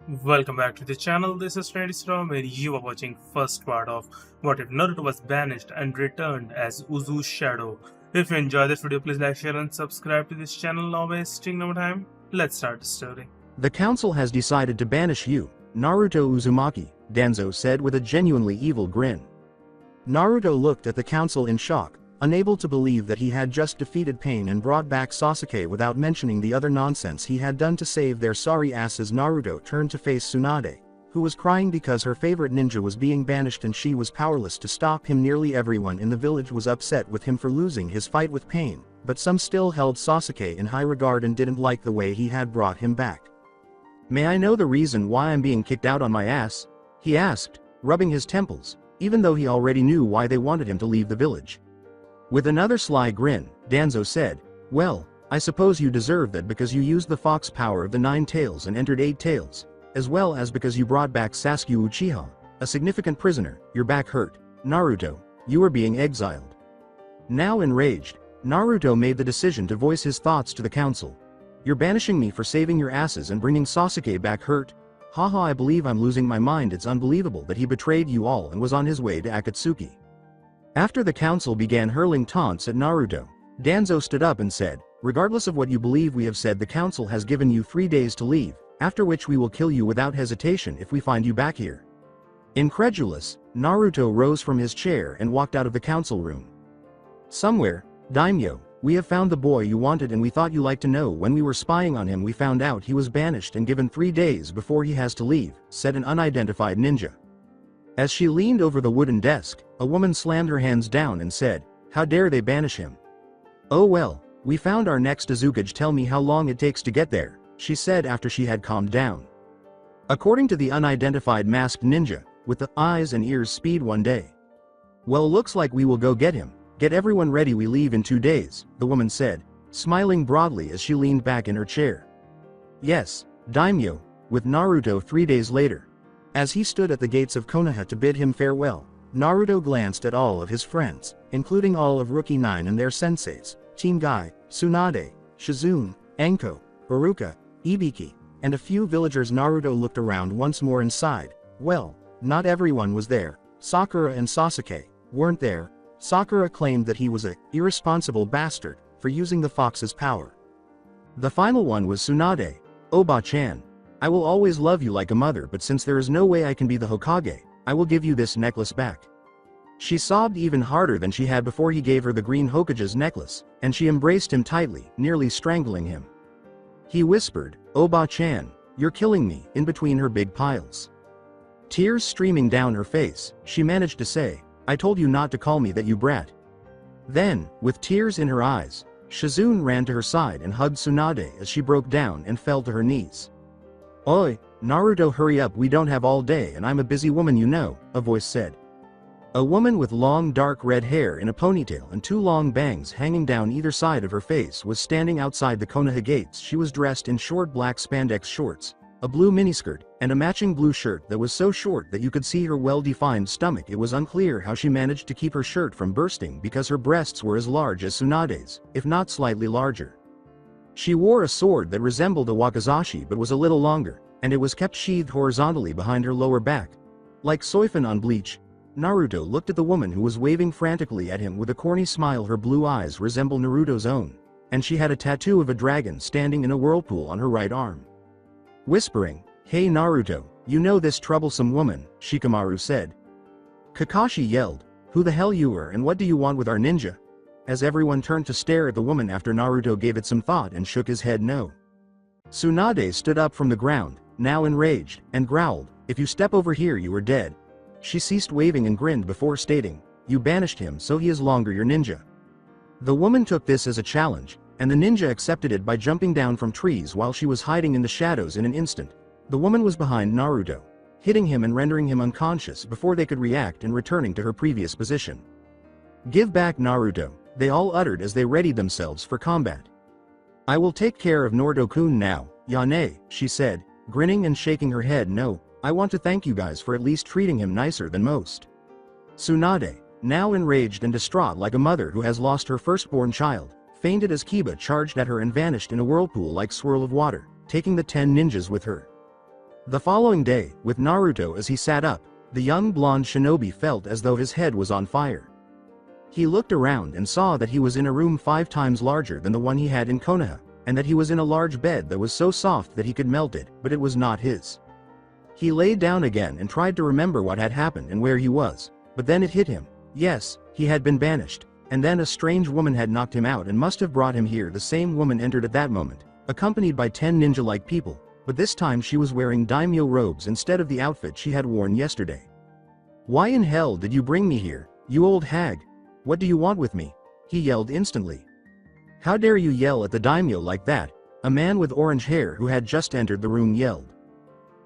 Welcome back to the channel. This is From where you are watching first part of What If Naruto Was Banished and Returned as Uzu's Shadow. If you enjoy this video, please like, share and subscribe to this channel. Now wasting no time, let's start the story. The council has decided to banish you, Naruto Uzumaki, Danzo said with a genuinely evil grin. Naruto looked at the council in shock, unable to believe that he had just defeated Pain and brought back Sasuke without mentioning the other nonsense he had done to save their sorry asses. Naruto turned to face Tsunade, who was crying because her favorite ninja was being banished and she was powerless to stop him. Nearly everyone in the village was upset with him for losing his fight with Pain, but some still held Sasuke in high regard and didn't like the way he had brought him back. "May I know the reason why I'm being kicked out on my ass?" he asked, rubbing his temples, even though he already knew why they wanted him to leave the village. With another sly grin, Danzo said, "Well, I suppose you deserve that because you used the fox power of the 9 tails and entered 8 tails, as well as because you brought back Sasuke Uchiha, a significant prisoner. Your back hurt, Naruto, you are being exiled." Now enraged, Naruto made the decision to voice his thoughts to the council. "You're banishing me for saving your asses and bringing Sasuke back hurt? Haha, I believe I'm losing my mind. It's unbelievable that he betrayed you all and was on his way to Akatsuki." After the council began hurling taunts at Naruto, Danzo stood up and said, "Regardless of what you believe we have said, the council has given you 3 days to leave, after which we will kill you without hesitation if we find you back here." Incredulous, Naruto rose from his chair and walked out of the council room. "Somewhere, Daimyo, we have found the boy you wanted and we thought you liked to know. When we were spying on him we found out he was banished and given 3 days before he has to leave," said an unidentified ninja. As she leaned over the wooden desk, a woman slammed her hands down and said, "How dare they banish him?" "Oh well, we found our next Azukage. Tell me how long it takes to get there," she said after she had calmed down. According to the unidentified masked ninja, with the eyes and ears speed 1 day. "Well, looks like we will go get him. Get everyone ready, we leave in 2 days, the woman said, smiling broadly as she leaned back in her chair. "Yes, Daimyo," with Naruto 3 days later. As he stood at the gates of Konoha to bid him farewell, Naruto glanced at all of his friends, including all of Rookie 9 and their senseis, Team Guy, Tsunade, Shizune, Enko, Baruka, Ibiki, and a few villagers. Naruto looked around once more and sighed. Well, not everyone was there. Sakura and Sasuke weren't there. Sakura claimed that he was a irresponsible bastard for using the fox's power. The final one was Tsunade. "Oba-chan, I will always love you like a mother, but since there is no way I can be the Hokage, I will give you this necklace back." She sobbed even harder than she had before he gave her the green Hokage's necklace, and she embraced him tightly, nearly strangling him. He whispered, "Oba-chan, you're killing me," in between her big piles. Tears streaming down her face, she managed to say, "I told you not to call me that, you brat." Then, with tears in her eyes, Shizune ran to her side and hugged Tsunade as she broke down and fell to her knees. "Oi, Naruto, hurry up, we don't have all day and I'm a busy woman, you know," a voice said. A woman with long dark red hair in a ponytail and 2 long bangs hanging down either side of her face was standing outside the Konoha gates. She was dressed in short black spandex shorts, a blue miniskirt, and a matching blue shirt that was so short that you could see her well-defined stomach. It was unclear how she managed to keep her shirt from bursting because her breasts were as large as Tsunade's, if not slightly larger. She wore a sword that resembled a wakizashi but was a little longer, and it was kept sheathed horizontally behind her lower back. Like Soifun on Bleach, Naruto looked at the woman who was waving frantically at him with a corny smile. Her blue eyes resembled Naruto's own, and she had a tattoo of a dragon standing in a whirlpool on her right arm. Whispering, "Hey Naruto, you know this troublesome woman," Shikamaru said. Kakashi yelled, "Who the hell you are and what do you want with our ninja?" As everyone turned to stare at the woman after Naruto gave it some thought and shook his head no. Tsunade stood up from the ground, now enraged, and growled, "If you step over here you are dead." She ceased waving and grinned before stating, "You banished him so he is longer your ninja." The woman took this as a challenge, and the ninja accepted it by jumping down from trees while she was hiding in the shadows. In an instant, the woman was behind Naruto, hitting him and rendering him unconscious before they could react and returning to her previous position. "Give back Naruto," they all uttered as they readied themselves for combat. "I will take care of Naruto-kun now, Yane," she said, grinning and shaking her head. "No, I want to thank you guys for at least treating him nicer than most." Tsunade, now enraged and distraught like a mother who has lost her firstborn child, fainted as Kiba charged at her and vanished in a whirlpool-like swirl of water, taking the 10 ninjas with her. The following day, with Naruto as he sat up, the young blonde shinobi felt as though his head was on fire. He looked around and saw that he was in a room 5 times larger than the one he had in Konoha, and that he was in a large bed that was so soft that he could melt it, but it was not his. He lay down again and tried to remember what had happened and where he was, but then it hit him. Yes, he had been banished, and then a strange woman had knocked him out and must have brought him here. The same woman entered at that moment, accompanied by 10 ninja-like people, but this time she was wearing daimyo robes instead of the outfit she had worn yesterday. "Why in hell did you bring me here, you old hag? What do you want with me?" he yelled instantly. "How dare you yell at the daimyo like that?" a man with orange hair who had just entered the room yelled.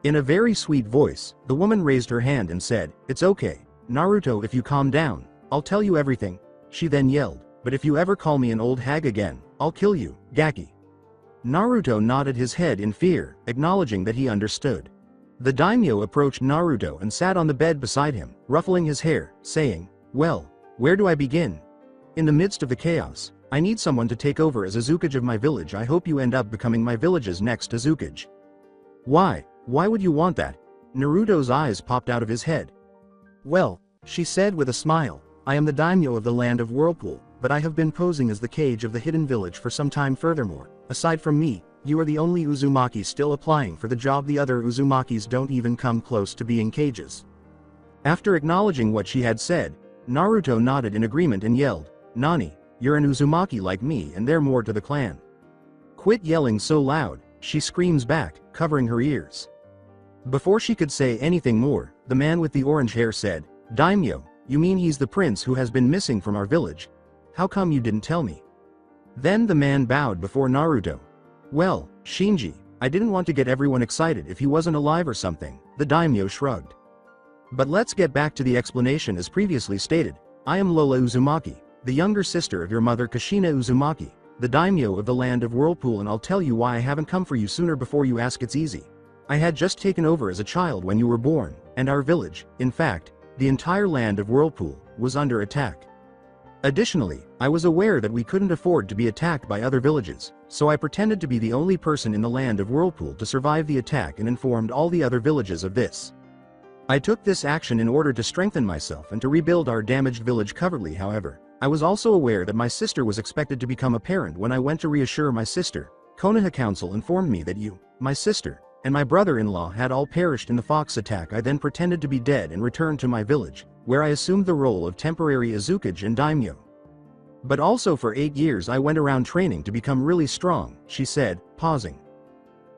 In a very sweet voice, the woman raised her hand and said, "It's okay, Naruto, if you calm down, I'll tell you everything." She then yelled, "But if you ever call me an old hag again, I'll kill you, Gaki." Naruto nodded his head in fear, acknowledging that he understood. The daimyo approached Naruto and sat on the bed beside him, ruffling his hair, saying, "Well, where do I begin? In the midst of the chaos, I need someone to take over as Azukage of my village. I hope you end up becoming my village's next Azukage." "Why? Why would you want that?" Naruto's eyes popped out of his head. "Well," she said with a smile, "I am the daimyo of the land of Whirlpool, but I have been posing as the Kage of the hidden village for some time. Furthermore, aside from me, you are the only Uzumaki still applying for the job. The other Uzumakis don't even come close to being Kages." After acknowledging what she had said, Naruto nodded in agreement and yelled, "Nani, you're an Uzumaki like me and they're more to the clan." "Quit yelling so loud," she screams back, covering her ears. Before she could say anything more, the man with the orange hair said, "Daimyo, you mean he's the prince who has been missing from our village? How come you didn't tell me?" Then the man bowed before Naruto. "Well, Shinji, I didn't want to get everyone excited if he wasn't alive or something," the daimyo shrugged. "But let's get back to the explanation as previously stated. I am Lola Uzumaki, the younger sister of your mother Kushina Uzumaki, the daimyo of the land of Whirlpool, and I'll tell you why I haven't come for you sooner. Before you ask, it's easy. I had just taken over as a child when you were born, and our village, in fact, the entire land of Whirlpool, was under attack. Additionally, I was aware that we couldn't afford to be attacked by other villages, so I pretended to be the only person in the land of Whirlpool to survive the attack and informed all the other villages of this. I took this action in order to strengthen myself and to rebuild our damaged village covertly. However, I was also aware that my sister was expected to become a parent. When I went to reassure my sister, Konoha Council informed me that you, my sister, and my brother-in-law had all perished in the fox attack. I then pretended to be dead and returned to my village, where I assumed the role of temporary Azukage and daimyo. But also for 8 years I went around training to become really strong," she said, pausing.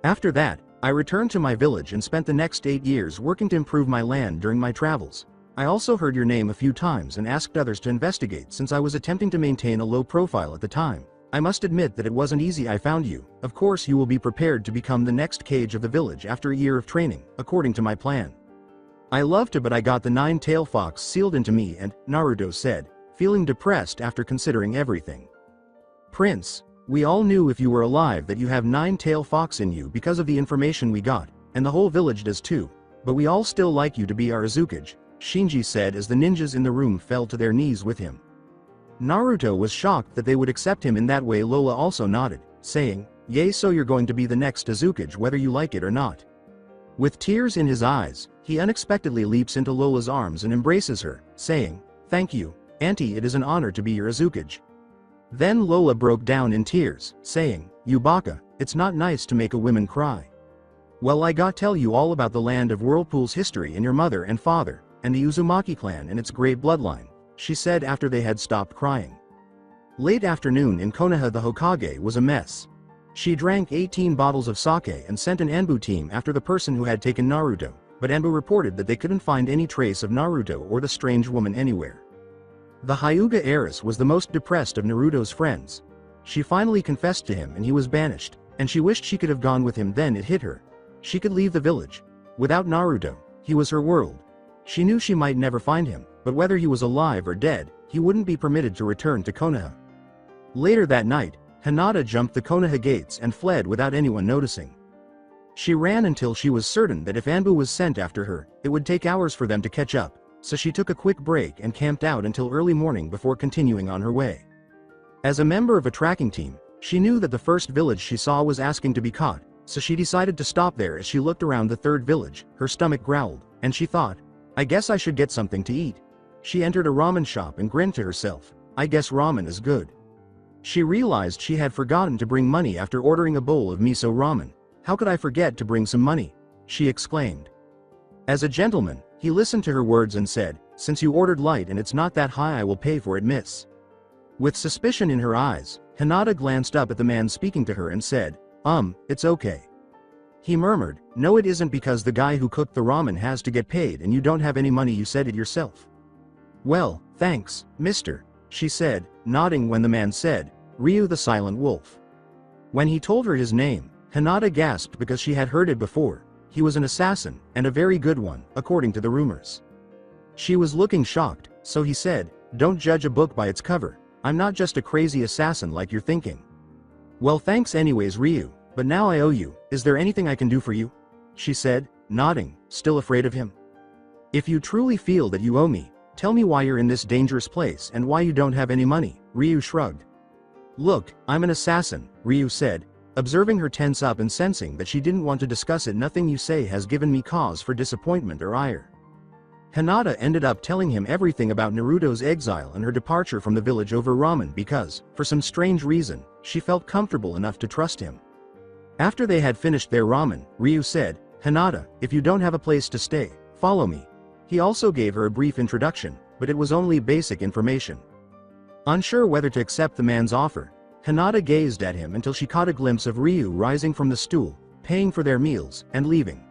"After that, I returned to my village and spent the next 8 years working to improve my land during my travels. I also heard your name a few times and asked others to investigate since I was attempting to maintain a low profile at the time. I must admit that it wasn't easy. I found you. Of course you will be prepared to become the next Kage of the village after a year of training, according to my plan. I love to, but I got the 9-tailed fox sealed into me and," Naruto said, feeling depressed after considering everything. "Prince, we all knew if you were alive that you have 9-tailed fox in you because of the information we got, and the whole village does too, but we all still like you to be our Azukage," Shinji said as the ninjas in the room fell to their knees with him. Naruto was shocked that they would accept him in that way. Lola also nodded, saying, "Yay, so you're going to be the next Azukage whether you like it or not." With tears in his eyes, he unexpectedly leaps into Lola's arms and embraces her, saying, "Thank you, Auntie, it is an honor to be your Azukage." Then Lola broke down in tears, saying, "You baka, it's not nice to make a woman cry. Well, I got tell you all about the land of Whirlpool's history and your mother and father, and the Uzumaki clan and its great bloodline," she said after they had stopped crying. Late afternoon in Konoha, the Hokage was a mess. She drank 18 bottles of sake and sent an Anbu team after the person who had taken Naruto, but Anbu reported that they couldn't find any trace of Naruto or the strange woman anywhere. The Hyuga heiress was the most depressed of Naruto's friends. She finally confessed to him and he was banished, and she wished she could have gone with him. Then it hit her. She could leave the village. Without Naruto, he was her world. She knew she might never find him, but whether he was alive or dead, he wouldn't be permitted to return to Konoha. Later that night, Hinata jumped the Konoha gates and fled without anyone noticing. She ran until she was certain that if Anbu was sent after her, it would take hours for them to catch up, so she took a quick break and camped out until early morning before continuing on her way. As a member of a tracking team, she knew that the first village she saw was asking to be caught, so she decided to stop there. As she looked around the third village, her stomach growled, and she thought, I guess I should get something to eat. She entered a ramen shop and grinned to herself, I guess ramen is good. She realized she had forgotten to bring money after ordering a bowl of miso ramen. How could I forget to bring some money? She exclaimed. As a gentleman, he listened to her words and said, since you ordered light and it's not that high, I will pay for it, miss. With suspicion in her eyes, Hinata glanced up at the man speaking to her and said, it's okay. He murmured, no it isn't, because the guy who cooked the ramen has to get paid and you don't have any money, you said it yourself. Well, thanks, mister, she said, nodding when the man said, Ryu the Silent Wolf. When he told her his name, Hinata gasped because she had heard it before. He was an assassin, and a very good one, according to the rumors. She was looking shocked, so he said, don't judge a book by its cover. I'm not just a crazy assassin like you're thinking. Well, thanks anyways, Ryu, but now I owe you. Is there anything I can do for you? She said, nodding, still afraid of him. If you truly feel that you owe me, tell me why you're in this dangerous place and why you don't have any money. Ryu shrugged. Look, I'm an assassin, Ryu said, observing her tense up and sensing that she didn't want to discuss it. Nothing you say has given me cause for disappointment or ire. Hinata ended up telling him everything about Naruto's exile and her departure from the village over ramen because, for some strange reason, she felt comfortable enough to trust him. After they had finished their ramen, Ryu said, Hinata, if you don't have a place to stay, follow me. He also gave her a brief introduction, but it was only basic information. Unsure whether to accept the man's offer, Hinata gazed at him until she caught a glimpse of Ryu rising from the stool, paying for their meals, and leaving.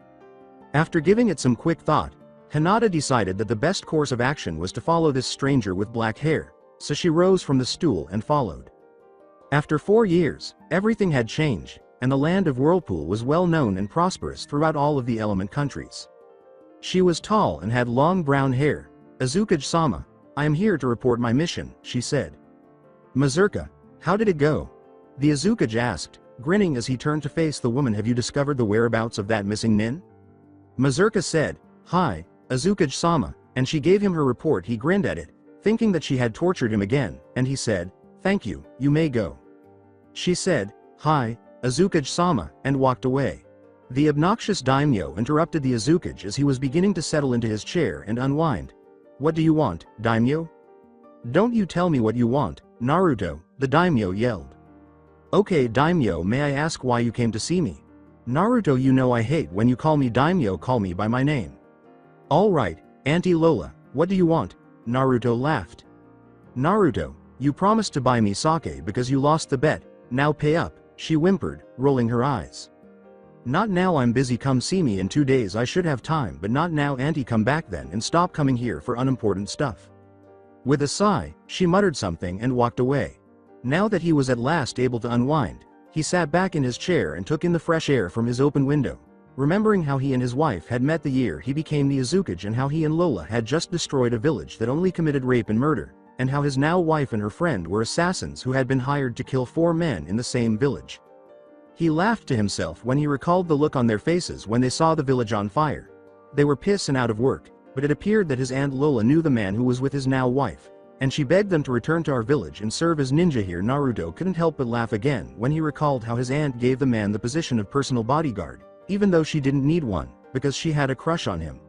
After giving it some quick thought, Hinata decided that the best course of action was to follow this stranger with black hair, so she rose from the stool and followed. After 4 years, everything had changed, and the land of Whirlpool was well known and prosperous throughout all of the element countries. She was tall and had long brown hair. Azukage-sama, I am here to report my mission, she said. Mazurka, how did it go? The Azukage asked, grinning as he turned to face the woman. Have you discovered the whereabouts of that missing nin? Mazurka said, hi, Azukage-sama, and she gave him her report. He grinned at it, thinking that she had tortured him again, and he said, thank you, you may go. She said, hi, Azukage-sama, and walked away. The obnoxious daimyo interrupted the Azukage as he was beginning to settle into his chair and unwind. What do you want, daimyo? Don't you tell me what you want, Naruto, the daimyo yelled. Okay daimyo, may I ask why you came to see me? Naruto, you know I hate when you call me daimyo, call me by my name. Alright, Auntie Lola, what do you want? Naruto laughed. Naruto, you promised to buy me sake because you lost the bet, now pay up, she whimpered, rolling her eyes. Not now, I'm busy, come see me in 2 days, I should have time, but not now auntie, come back then and stop coming here for unimportant stuff. With a sigh, she muttered something and walked away. Now that he was at last able to unwind, he sat back in his chair and took in the fresh air from his open window, remembering how he and his wife had met the year he became the Azukage and how he and Lola had just destroyed a village that only committed rape and murder, and how his now wife and her friend were assassins who had been hired to kill 4 men in the same village. He laughed to himself when he recalled the look on their faces when they saw the village on fire. They were pissed and out of work, but it appeared that his Aunt Lola knew the man who was with his now wife, and she begged them to return to our village and serve as ninja here. Naruto couldn't help but laugh again when he recalled how his aunt gave the man the position of personal bodyguard, even though she didn't need one, because she had a crush on him.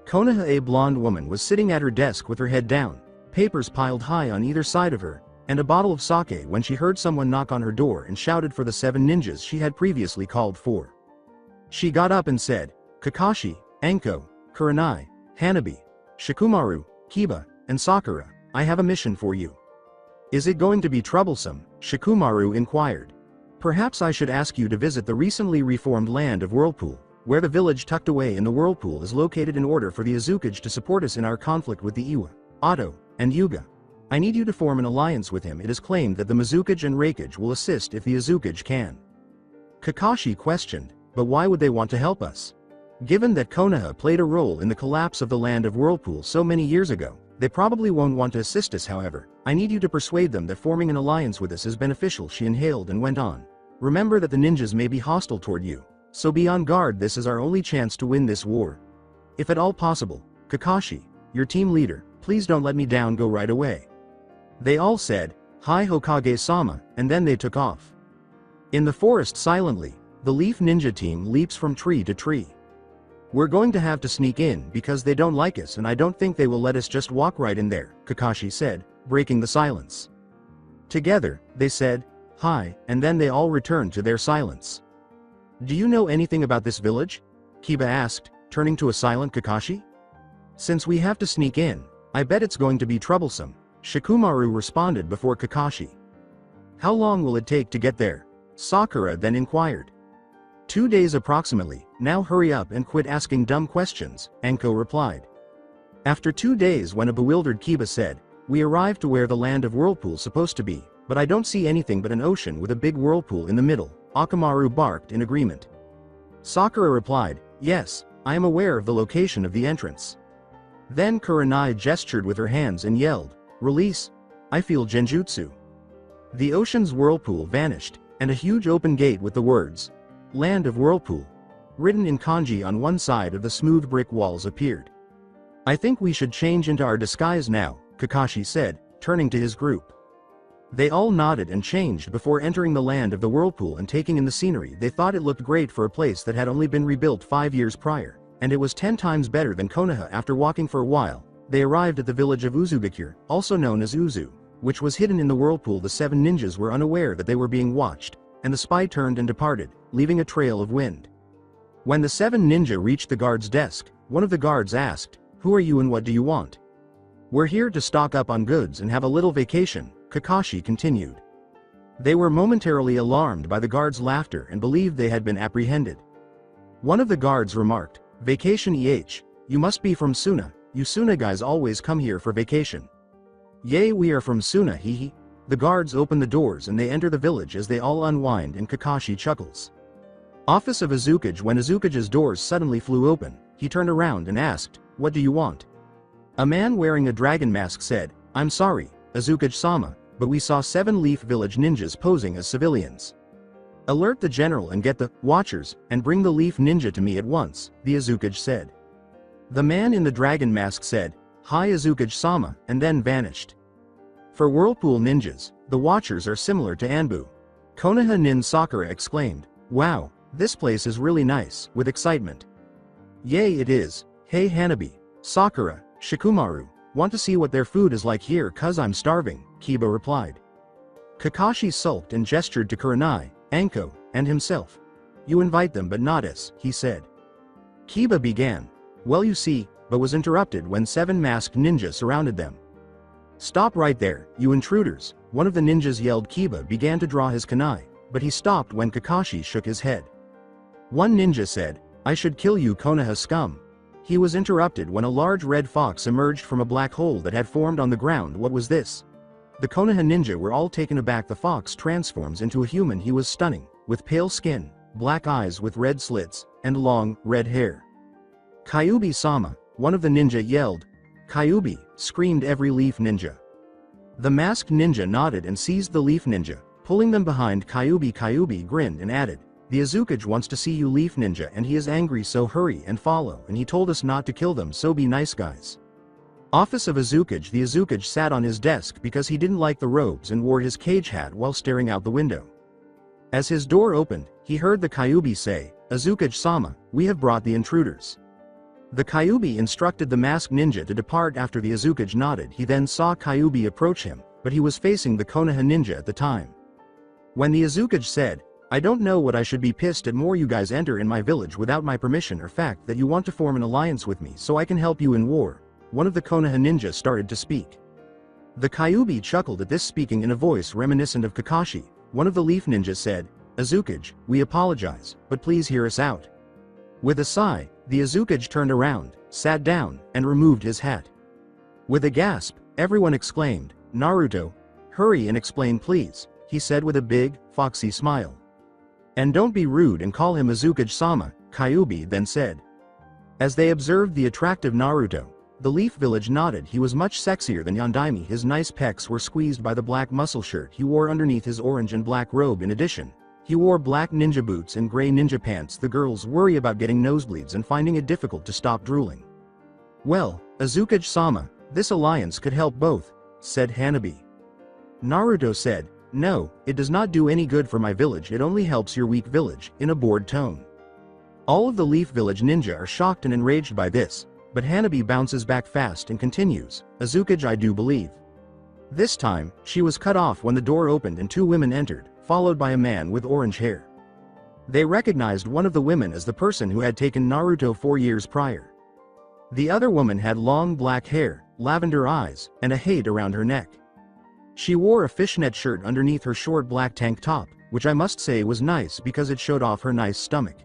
Konoha, a blonde woman, was sitting at her desk with her head down, papers piled high on either side of her, and a bottle of sake when she heard someone knock on her door and shouted for the 7 ninjas she had previously called for. She got up and said, Kakashi, Anko, Kurenai, Hanabi, Shikumaru, Kiba, and Sakura, I have a mission for you. Is it going to be troublesome? Shikumaru inquired. Perhaps I should ask you to visit the recently reformed land of Whirlpool, where the village tucked away in the Whirlpool is located, in order for the Azukage to support us in our conflict with the Iwa, Otto, and Yuga. I need you to form an alliance with him. It is claimed that the Mizukage and Reikage will assist if the Azukage can. Kakashi questioned, but why would they want to help us? Given that Konoha played a role in the collapse of the land of Whirlpool so many years ago, they probably won't want to assist us. However, I need you to persuade them that forming an alliance with us is beneficial. She inhaled and went on. Remember that the ninjas may be hostile toward you, so be on guard. This is our only chance to win this war. If at all possible, Kakashi, your team leader, please don't let me down. Go right away. They all said, Hi Hokage-sama, and then they took off. In the forest silently, The Leaf Ninja team leaps from tree to tree. We're going to have to sneak in because they don't like us and I don't think they will let us just walk right in there, Kakashi said, breaking the silence. Together, they said, "Hi," and then they all returned to their silence. Do you know anything about this village? Kiba asked, turning to a silent Kakashi. Since we have to sneak in, I bet it's going to be troublesome, Shikamaru responded before Kakashi. How long will it take to get there? Sakura then inquired. 2 days approximately, now hurry up and quit asking dumb questions, Anko replied. After 2 days when a bewildered Kiba said, we arrived to where the land of whirlpool's supposed to be, but I don't see anything but an ocean with a big whirlpool in the middle, Akamaru barked in agreement. Sakura replied, yes, I am aware of the location of the entrance. Then Kurenai gestured with her hands and yelled, release, I feel genjutsu. The ocean's whirlpool vanished, and a huge open gate with the words, Land of Whirlpool, written in kanji on one side of the smooth brick walls appeared. I think we should change into our disguise now, Kakashi said, turning to his group. They all nodded and changed before entering the land of the whirlpool and taking in the scenery. They thought it looked great for a place that had only been rebuilt 5 years prior, and it was 10 times better than Konoha. After walking for a while, they arrived at the village of Uzubikure, also known as Uzu, which was hidden in the whirlpool. The 7 ninjas were unaware that they were being watched, and the spy turned and departed, leaving a trail of wind. When the 7 ninja reached the guard's desk, one of the guards asked, who are you and what do you want? We're here to stock up on goods and have a little vacation, Kakashi continued. They were momentarily alarmed by the guard's laughter and believed they had been apprehended. One of the guards remarked, vacation you must be from Suna, you Suna guys always come here for vacation. Yay, we are from Suna, hehe. The guards open the doors and they enter the village as they all unwind and Kakashi chuckles. Office of Azukage. When Azukage's doors suddenly flew open, he turned around and asked, what do you want? A man wearing a dragon mask said, I'm sorry, Azukage-sama, but we saw 7 Leaf Village ninjas posing as civilians. Alert the general and get the Watchers, and bring the Leaf Ninja to me at once, the Azukage said. The man in the dragon mask said, hi Azukage-sama, and then vanished. For Whirlpool ninjas, the Watchers are similar to Anbu. Konoha Nin Sakura exclaimed, wow, this place is really nice, with excitement. Yay it is, hey Hanabi, Sakura, Shikamaru, want to see what their food is like here cause I'm starving, Kiba replied. Kakashi sulked and gestured to Kurenai, Anko, and himself. You invite them but not us, he said. Kiba began, well you see, but was interrupted when 7 masked ninjas surrounded them. Stop right there, you intruders, one of the ninjas yelled. Kiba began to draw his kunai, but he stopped when Kakashi shook his head. One ninja said, I should kill you Konoha scum. He was interrupted when a large red fox emerged from a black hole that had formed on the ground. What was this? The Konoha ninja were all taken aback. The fox transforms into a human. He was stunning, with pale skin, black eyes with red slits, and long, red hair. Kyuubi-sama, one of the ninja yelled. Kyuubi, screamed every Leaf Ninja. The masked ninja nodded and seized the Leaf Ninja, pulling them behind Kyuubi. Kyuubi grinned and added, the Azukage wants to see you Leaf Ninja and he is angry, so hurry and follow, and he told us not to kill them, so be nice guys. Office of Azukage. The Azukage sat on his desk because he didn't like the robes and wore his cage hat while staring out the window. As his door opened, he heard the Kyuubi say, Azukage-sama, we have brought the intruders. The Kyuubi instructed the masked ninja to depart. After the Azukage nodded, he then saw Kyuubi approach him, but he was facing the Konoha ninja at the time. When the Azukage said, I don't know what I should be pissed at more. You guys enter in my village without my permission or fact that you want to form an alliance with me so I can help you in war. One of the Konoha ninja started to speak. The Kyuubi chuckled at this, speaking in a voice reminiscent of Kakashi. One of the Leaf Ninjas said, Azukage, we apologize, but please hear us out. With a sigh, the Azukage turned around, sat down, and removed his hat. With a gasp, everyone exclaimed, Naruto, hurry and explain please, he said with a big, foxy smile. And don't be rude and call him Azukage-sama, Kyuubi then said. As they observed the attractive Naruto, the Leaf Village nodded. He was much sexier than Yondaime. His nice pecs were squeezed by the black muscle shirt he wore underneath his orange and black robe. In addition, he wore black ninja boots and gray ninja pants. The girls worry about getting nosebleeds and finding it difficult to stop drooling. Well, Azukage-sama, this alliance could help both, said Hanabi. Naruto said, No, it does not do any good for my village, it only helps your weak village, in a bored tone. All of the Leaf Village ninja are shocked and enraged by this, but Hanabi bounces back fast and continues, Azukage I do believe. This time, she was cut off when the door opened and two women entered, followed by a man with orange hair. They recognized one of the women as the person who had taken Naruto 4 years prior. The other woman had long black hair, lavender eyes, and a hate around her neck. She wore a fishnet shirt underneath her short black tank top, which I must say was nice because it showed off her nice stomach.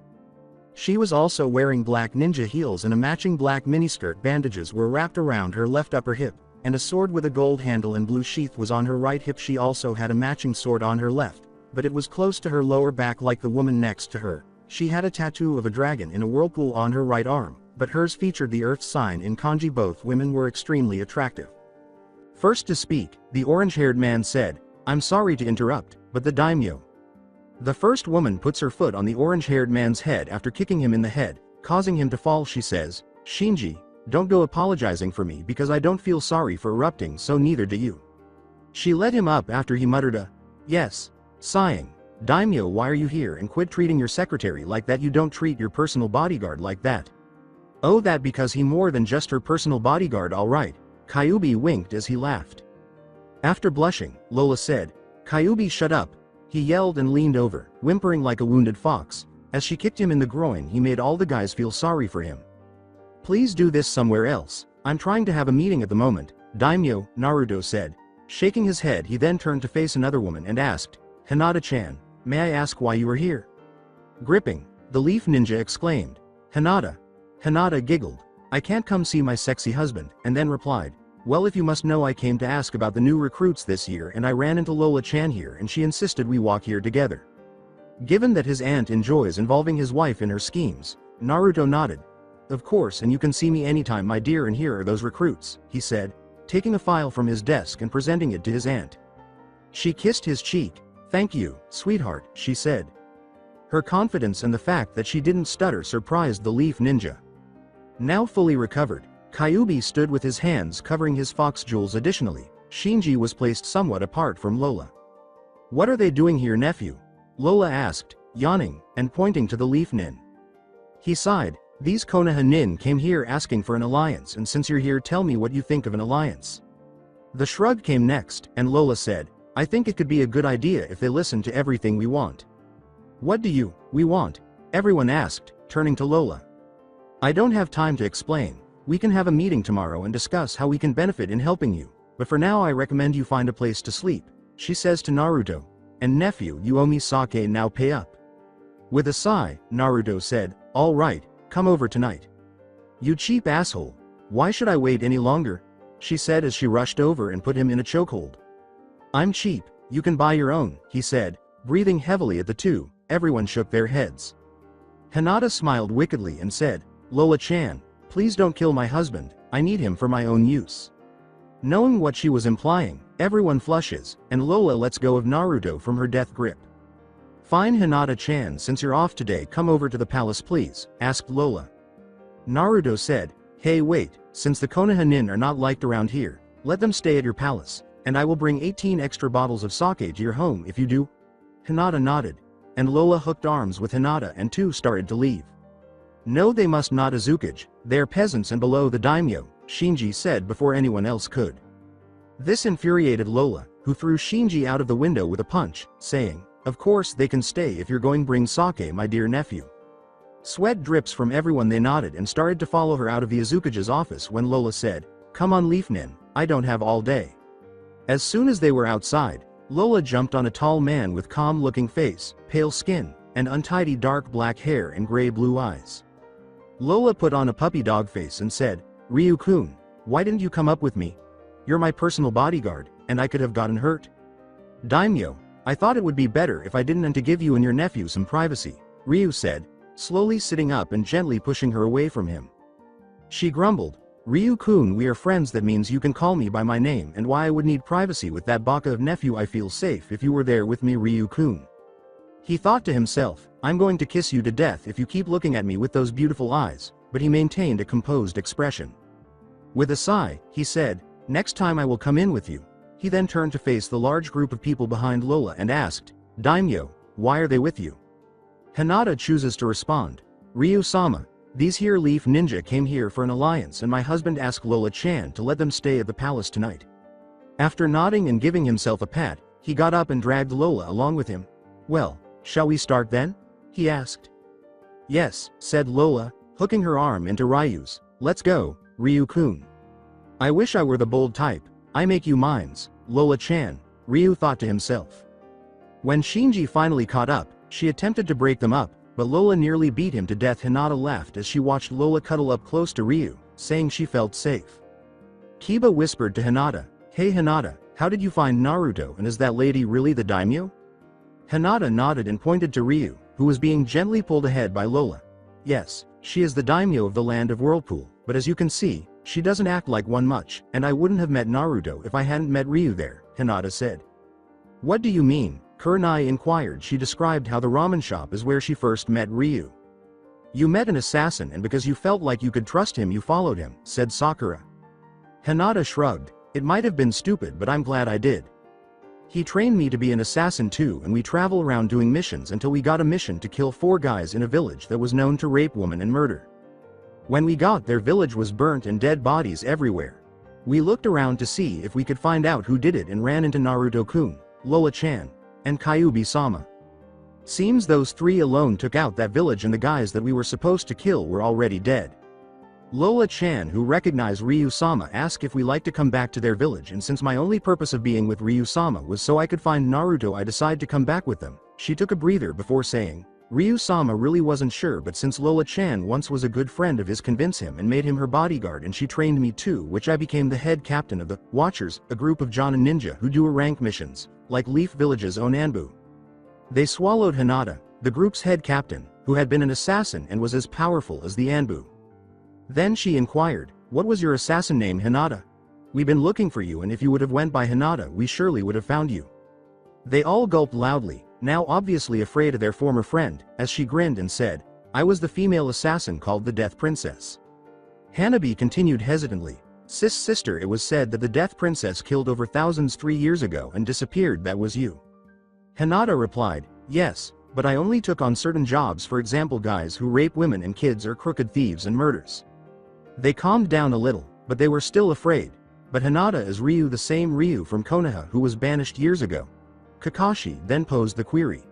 She was also wearing black ninja heels and a matching black miniskirt. Bandages were wrapped around her left upper hip, and a sword with a gold handle and blue sheath was on her right hip. She also had a matching sword on her left, but it was close to her lower back like the woman next to her. She had a tattoo of a dragon in a whirlpool on her right arm, but hers featured the earth sign in kanji. Both women were extremely attractive. First to speak, the orange-haired man said, I'm sorry to interrupt, but the daimyo. The first woman puts her foot on the orange-haired man's head after kicking him in the head, causing him to fall. She says, Shinji, don't go apologizing for me because I don't feel sorry for erupting, so neither do you. She led him up after he muttered a, yes, sighing. Daimyo, why are you here, and quit treating your secretary like that. You don't treat your personal bodyguard like that. Oh, that because he more than just her personal bodyguard, alright. Kyuubi winked as he laughed. After blushing, Lola said, Kyuubi, shut up. He yelled and leaned over, whimpering like a wounded fox. As she kicked him in the groin, he made all the guys feel sorry for him. Please do this somewhere else. I'm trying to have a meeting at the moment, Daimyo, Naruto said. Shaking his head, he then turned to face another woman and asked, Hinata-chan, may I ask why you are here? Gripping, the Leaf Ninja exclaimed. Hinata. Hinata giggled. I can't come see my sexy husband, and then replied, well, if you must know, I came to ask about the new recruits this year and I ran into Lola-chan here and she insisted we walk here together. Given that his aunt enjoys involving his wife in her schemes, Naruto nodded. Of course, and you can see me anytime, my dear, and here are those recruits, he said, taking a file from his desk and presenting it to his aunt. She kissed his cheek. Thank you, sweetheart, she said. Her confidence and the fact that she didn't stutter surprised the Leaf Ninja. Now fully recovered, Kyuubi stood with his hands covering his fox jewels. Additionally, Shinji was placed somewhat apart from Lola. What are they doing here, nephew? Lola asked, yawning, and pointing to the Leaf Nin. He sighed, these Konoha Nin came here asking for an alliance, and since you're here, tell me what you think of an alliance. The shrug came next, and Lola said, I think it could be a good idea if they listen to everything we want. What do we want? Everyone asked, turning to Lola. I don't have time to explain. We can have a meeting tomorrow and discuss how we can benefit in helping you, but for now I recommend you find a place to sleep, she says to Naruto. And nephew, you owe me sake, now pay up. With a sigh, Naruto said, all right, come over tonight. You cheap asshole. Why should I wait any longer? She said as she rushed over and put him in a chokehold. I'm cheap, you can buy your own, he said, breathing heavily at the two. Everyone shook their heads. Hinata smiled wickedly and said, Lola-chan, please don't kill my husband, I need him for my own use. Knowing what she was implying, everyone flushes, and Lola lets go of Naruto from her death grip. Fine, Hinata-chan, since you're off today, come over to the palace please, asked Lola. Naruto said, hey wait, since the Konoha Nin are not liked around here, let them stay at your palace, and I will bring 18 extra bottles of sake to your home if you do. Hinata nodded, and Lola hooked arms with Hinata and two started to leave. No, they must not, Azukage, they're peasants and below the daimyo, Shinji said before anyone else could. This infuriated Lola, who threw Shinji out of the window with a punch, saying, of course they can stay if you're going to bring sake, my dear nephew. Sweat drips from everyone. They nodded and started to follow her out of the Azukage's office when Lola said, come on Leaf Nin, I don't have all day. As soon as they were outside, Lola jumped on a tall man with calm-looking face, pale skin, and untidy dark black hair and gray-blue eyes. Lola put on a puppy dog face and said, Ryu-kun, why didn't you come up with me? You're my personal bodyguard, and I could have gotten hurt. Daimyo, I thought it would be better if I didn't, and to give you and your nephew some privacy, Ryu said, slowly sitting up and gently pushing her away from him. She grumbled, Ryu-kun, we are friends, that means you can call me by my name, and why I would need privacy with that baka of nephew? I feel safe if you were there with me, Ryu-kun. He thought to himself, I'm going to kiss you to death if you keep looking at me with those beautiful eyes, but he maintained a composed expression. With a sigh, he said, next time I will come in with you. He then turned to face the large group of people behind Lola and asked, "Daimyo, why are they with you?" Hinata chooses to respond, "Ryu-sama, these here leaf ninja came here for an alliance and my husband asked Lola-chan to let them stay at the palace tonight." After nodding and giving himself a pat, he got up and dragged Lola along with him. "Well, shall we start then?" he asked. "Yes," said Lola, hooking her arm into Ryu's. "Let's go, Ryu-kun." "I wish I were the bold type. I make you mines, Lola-chan," Ryu thought to himself. When Shinji finally caught up, she attempted to break them up, but Lola nearly beat him to death. Hinata laughed as she watched Lola cuddle up close to Ryu, saying she felt safe. Kiba whispered to Hinata, "Hey Hinata, how did you find Naruto and is that lady really the daimyo?" Hinata nodded and pointed to Ryu, who was being gently pulled ahead by Lola. "Yes, she is the daimyo of the land of Whirlpool, but as you can see, she doesn't act like one much, and I wouldn't have met Naruto if I hadn't met Ryu there," Hinata said. "What do you mean?" Kurenai inquired. She described how the ramen shop is where she first met Ryu. "You met an assassin and because you felt like you could trust him you followed him," said Sakura. Hinata shrugged. "It might have been stupid but I'm glad I did. He trained me to be an assassin too and we travel around doing missions until we got a mission to kill 4 guys in a village that was known to rape women and murder. When we got there village was burnt and dead bodies everywhere. We looked around to see if we could find out who did it and ran into Naruto-kun, Lola-chan, and Kyuubi-sama. Seems those 3 alone took out that village and the guys that we were supposed to kill were already dead." Lola-chan, who recognized Ryu-sama, asked if we like to come back to their village, and since my only purpose of being with Ryu-sama was so I could find Naruto I decided to come back with them. She took a breather before saying, Ryu-sama really wasn't sure but since Lola-chan once was a good friend of his convinced him and made him her bodyguard and she trained me too which I became the head captain of the Watchers, a group of Jonin ninja who do rank missions, like Leaf Village's own Anbu. They swallowed Hinata, the group's head captain, who had been an assassin and was as powerful as the Anbu. Then she inquired, "What was your assassin name Hinata? We've been looking for you and if you would have went by Hinata we surely would have found you." They all gulped loudly, now obviously afraid of their former friend, as she grinned and said, "I was the female assassin called the Death Princess." Hanabi continued hesitantly, Sister, it was said that the Death Princess killed over thousands 3 years ago and disappeared. That was you." Hinata replied, "Yes, but I only took on certain jobs, for example guys who rape women and kids or crooked thieves and murders." They calmed down a little, but they were still afraid. But Hinata is Ryu, the same Ryu from Konoha who was banished years ago. Kakashi then posed the query.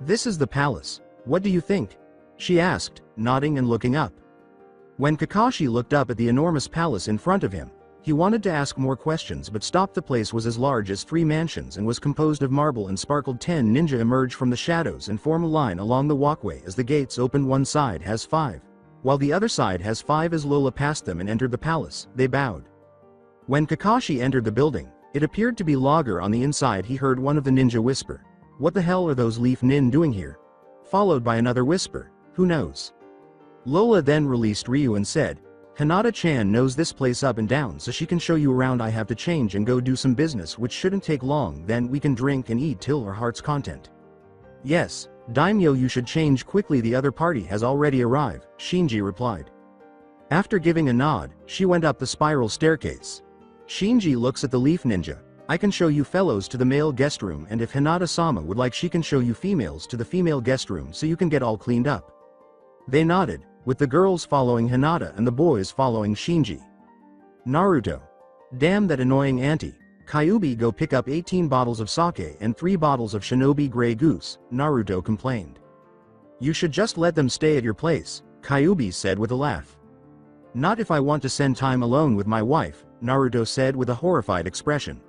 "This is the palace. What do you think?" she asked, nodding and looking up. When Kakashi looked up at the enormous palace in front of him, he wanted to ask more questions but stopped. The place was as large as 3 mansions and was composed of marble and sparkled. 10 ninja emerged from the shadows and form a line along the walkway as the gates opened. One side has 5, while the other side has 5. As Lola passed them and entered the palace, they bowed. When Kakashi entered the building, it appeared to be Logger on the inside. He heard one of the ninja whisper, "What the hell are those leaf nin doing here?" Followed by another whisper, "Who knows?" Lola then released Ryu and said, "Hinata-chan knows this place up and down so she can show you around. I have to change and go do some business which shouldn't take long, then we can drink and eat till our heart's content." "Yes, Daimyo, you should change quickly, the other party has already arrived," Shinji replied. After giving a nod, she went up the spiral staircase. Shinji looks at the leaf ninja. "I can show you fellows to the male guest room and if Hinata-sama would like she can show you females to the female guest room so you can get all cleaned up." They nodded, with the girls following Hinata and the boys following Shinji. Naruto. "Damn that annoying auntie. Kyuubi, go pick up 18 bottles of sake and 3 bottles of Shinobi Grey Goose," Naruto complained. "You should just let them stay at your place," Kyuubi said with a laugh. "Not if I want to spend time alone with my wife," Naruto said with a horrified expression.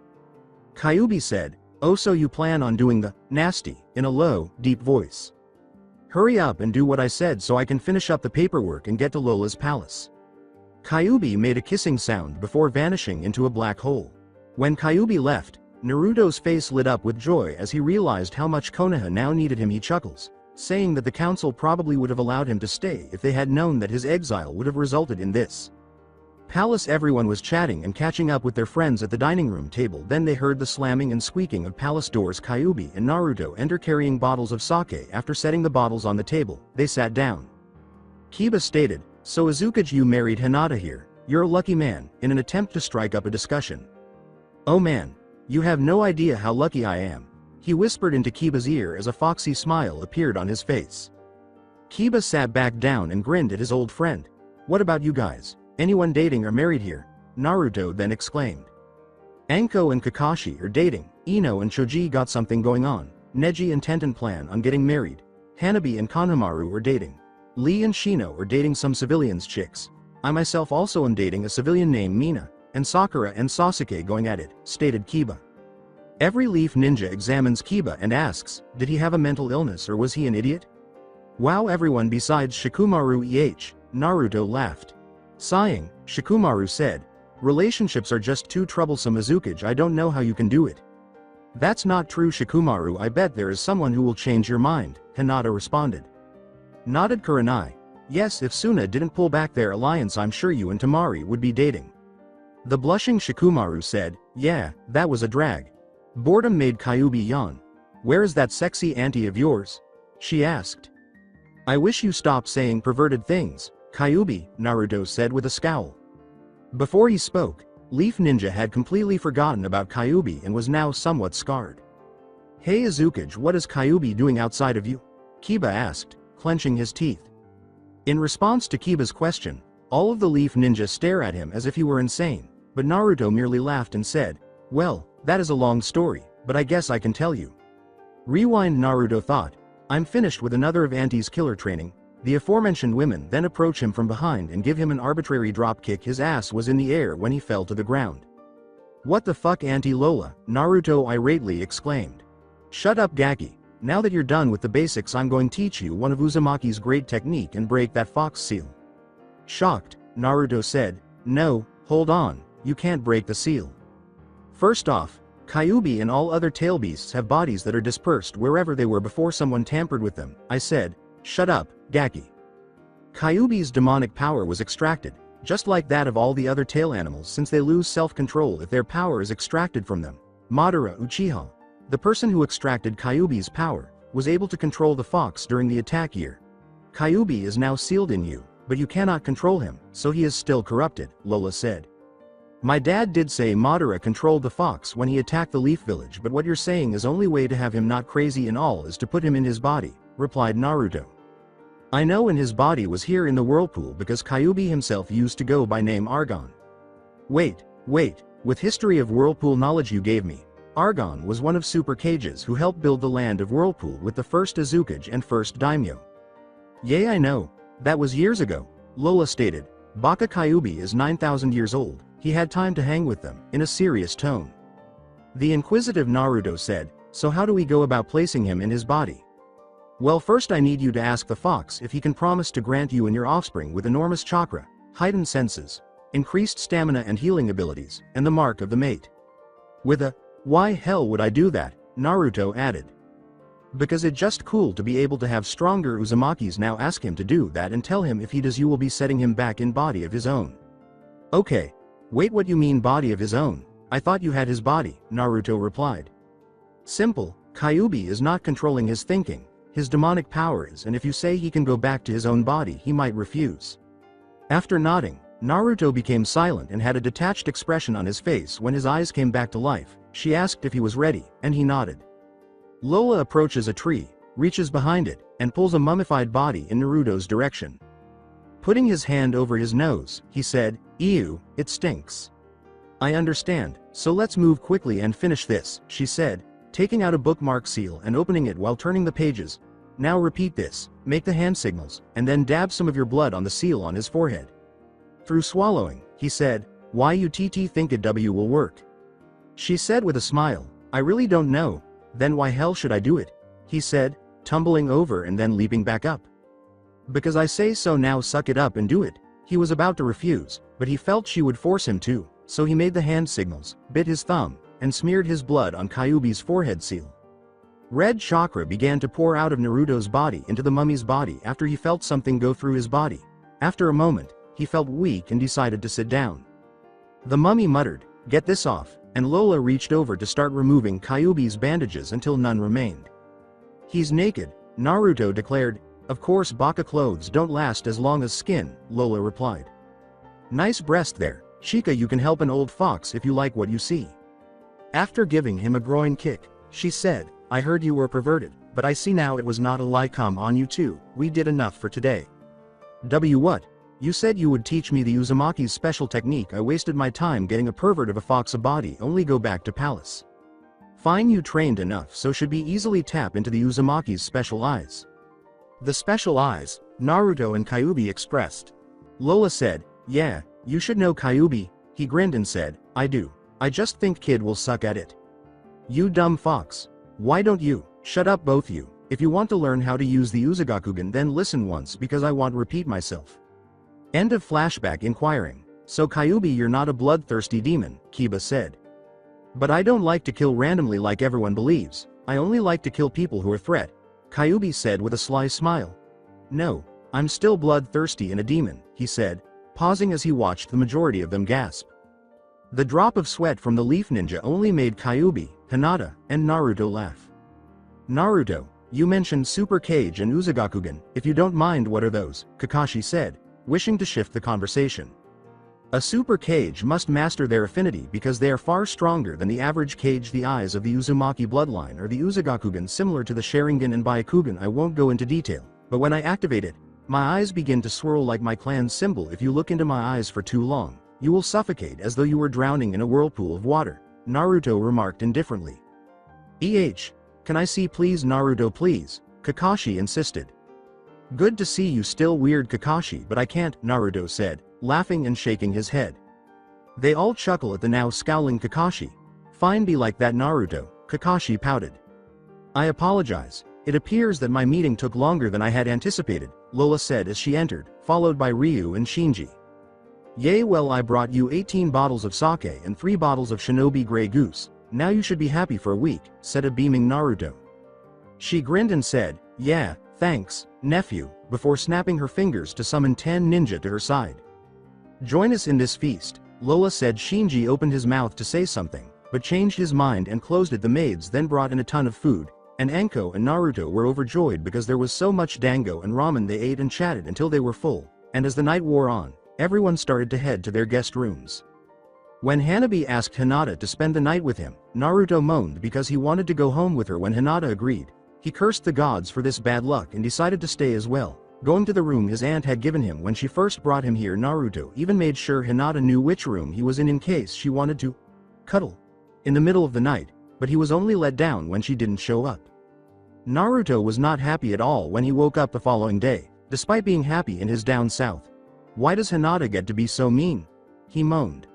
Kyuubi said, "Oh, so you plan on doing the nasty," in a low, deep voice. "Hurry up and do what I said so I can finish up the paperwork and get to Lola's palace." Kyuubi made a kissing sound before vanishing into a black hole. When Kyuubi left, Naruto's face lit up with joy as he realized how much Konoha now needed him. He chuckles, saying that the council probably would have allowed him to stay if they had known that his exile would have resulted in this. Palace. Everyone was chatting and catching up with their friends at the dining room table. Then they heard the slamming and squeaking of palace doors. Kyuubi and Naruto enter carrying bottles of sake. After setting the bottles on the table, they sat down. Kiba stated, "So Izukuji, you married Hinata here. You're a lucky man," in an attempt to strike up a discussion. "Oh man, You have no idea how lucky I am, he whispered into Kiba's ear as a foxy smile appeared on his face. Kiba sat back down and grinned at his old friend. What about you guys? Anyone dating or married here? Naruto then exclaimed. Anko and Kakashi are dating, Ino and Choji got something going on, Neji and Tenten plan on getting married, Hanabi and Kanemaru are dating, Lee and Shino are dating some civilians chicks. I myself also am dating a civilian named Mina, and Sakura and Sasuke going at it, stated Kiba. Every Leaf Ninja examines Kiba and asks, did he have a mental illness or was he an idiot? Wow, everyone besides Shikamaru Naruto laughed. Sighing, Shikamaru said, relationships are just too troublesome Azukage, I don't know how you can do it. That's not true Shikamaru, I bet there is someone who will change your mind, Hinata responded. Nodded Kurenai. Yes, if Suna didn't pull back their alliance I'm sure you and Tamari would be dating. The blushing Shikamaru said, yeah, that was a drag. Boredom made Kyuubi yawn. Where is that sexy auntie of yours? She asked. I wish you stopped saying perverted things, Kyuubi, Naruto said with a scowl. Before he spoke, Leaf Ninja had completely forgotten about Kyuubi and was now somewhat scarred. Hey Azukage, what is Kyuubi doing outside of you? Kiba asked, clenching his teeth. In response to Kiba's question, all of the Leaf Ninja stare at him as if he were insane, but Naruto merely laughed and said, well, that is a long story, but I guess I can tell you. Rewind Naruto thought, I'm finished with another of Auntie's killer training. The aforementioned women then approach him from behind and give him an arbitrary drop kick. His ass was in the air when he fell to the ground. What the fuck Auntie Lola, Naruto irately exclaimed. Shut up Gaki, now that you're done with the basics I'm going to teach you one of Uzumaki's great technique and break that fox seal. Shocked, Naruto said, no, hold on, you can't break the seal. First off, Kyuubi and all other tail beasts have bodies that are dispersed wherever they were before someone tampered with them, I said. Shut up, Gaki. Kyuubi's demonic power was extracted, just like that of all the other tail animals since they lose self-control if their power is extracted from them. Madara Uchiha, the person who extracted Kyuubi's power, was able to control the fox during the attack year. Kyuubi is now sealed in you, but you cannot control him, so he is still corrupted, Lola said. My dad did say Madara controlled the fox when he attacked the Leaf Village, but what you're saying is only way to have him not crazy in all is to put him in his body, replied Naruto. I know, and his body was here in the whirlpool because Kyuubi himself used to go by name Argon. Wait, with history of whirlpool knowledge you gave me, Argon was one of Super Cage's who helped build the land of Whirlpool with the first Azukage and first Daimyo. Yay, I know, that was years ago, Lola stated. Baka Kyuubi is 9,000 years old, he had time to hang with them, in a serious tone. The inquisitive Naruto said, so how do we go about placing him in his body? Well, first I need you to ask the fox if he can promise to grant you and your offspring with enormous chakra, heightened senses, increased stamina and healing abilities, and the mark of the mate. With a, why hell would I do that, Naruto added. Because it's just cool to be able to have stronger Uzumakis. Now ask him to do that and tell him if he does you will be setting him back in body of his own. Okay. Wait, what you mean body of his own? I thought you had his body, Naruto replied. Simple, Kyuubi is not controlling his thinking, his demonic power is, and if you say he can go back to his own body he might refuse. After nodding, Naruto became silent and had a detached expression on his face. When his eyes came back to life, she asked if he was ready, and he nodded. Lola approaches a tree, reaches behind it, and pulls a mummified body in Naruto's direction. Putting his hand over his nose, he said, Ew, it stinks. I understand, so let's move quickly and finish this, she said, taking out a bookmark seal and opening it while turning the pages. Now repeat this, make the hand signals, and then dab some of your blood on the seal on his forehead. Through swallowing, he said, why you think a W will work? She said with a smile, I really don't know, then why hell should I do it? He said, tumbling over and then leaping back up. Because I say so, now suck it up and do it. He was about to refuse, but he felt she would force him to, so he made the hand signals, bit his thumb, and smeared his blood on Kyuubi's forehead seal. Red chakra began to pour out of Naruto's body into the mummy's body after he felt something go through his body. After a moment, he felt weak and decided to sit down. The mummy muttered, get this off, and Lola reached over to start removing Kyuubi's bandages until none remained. He's naked, Naruto declared. Of course baka clothes don't last as long as skin, Lola replied. Nice breast there, Chika, you can help an old fox if you like what you see. After giving him a groin kick, she said, I heard you were perverted, but I see now it was not a lie. Come on you two, we did enough for today. What? You said you would teach me the Uzumaki's special technique. I wasted my time getting a pervert of a fox a body. Only go back to palace. Fine, you trained enough so should be easily tap into the Uzumaki's special eyes. The special eyes, Naruto and Kyuubi expressed. Lola said, yeah, you should know Kyuubi. He grinned and said, I do. I just think kid will suck at it. You dumb fox. Why don't you? Shut up both you. If you want to learn how to use the Uzugakugen then listen once because I won't repeat myself. End of flashback. Inquiring. So Kyuubi, you're not a bloodthirsty demon, Kiba said. But I don't like to kill randomly like everyone believes. I only like to kill people who are threat. Kyuubi said with a sly smile. No, I'm still bloodthirsty and a demon, he said, pausing as he watched the majority of them gasp. The drop of sweat from the leaf ninja only made Kyuubi, Hinata, and Naruto laugh. Naruto, you mentioned Super Cage and Uzugakugen. If you don't mind, what are those? Kakashi said, wishing to shift the conversation. A Super Cage must master their affinity because they are far stronger than the average cage. The eyes of the Uzumaki bloodline or the Uzugakugen similar to the Sharingan and Byakugan. I won't go into detail, but when I activate it, my eyes begin to swirl like my clan's symbol. If you look into my eyes for too long, you will suffocate as though you were drowning in a whirlpool of water, Naruto remarked indifferently. Can I see please? Naruto, please, Kakashi insisted. Good to see you still, weird Kakashi, but I can't, Naruto said, laughing and shaking his head. They all chuckle at the now scowling Kakashi. Fine, be like that, Naruto, Kakashi pouted. I apologize. It appears that my meeting took longer than I had anticipated, Lola said as she entered, followed by Ryu and Shinji. Yay, well, I brought you 18 bottles of sake and 3 bottles of Shinobi Grey Goose. Now you should be happy for a week, said a beaming Naruto. She grinned and said, yeah, thanks, nephew, before snapping her fingers to summon 10 ninja to her side. Join us in this feast, Lola said. Shinji opened his mouth to say something, but changed his mind and closed it. The maids then brought in a ton of food, and Anko and Naruto were overjoyed because there was so much dango and ramen. They ate and chatted until they were full, and as the night wore on, everyone started to head to their guest rooms. When Hanabi asked Hinata to spend the night with him, Naruto moaned because he wanted to go home with her. When Hinata agreed, he cursed the gods for this bad luck and decided to stay as well, going to the room his aunt had given him when she first brought him here. Naruto even made sure Hinata knew which room he was in case she wanted to cuddle in the middle of the night, but he was only let down when she didn't show up. Naruto was not happy at all when he woke up the following day, despite being happy in his down south. Why does Hinata get to be so mean? He moaned.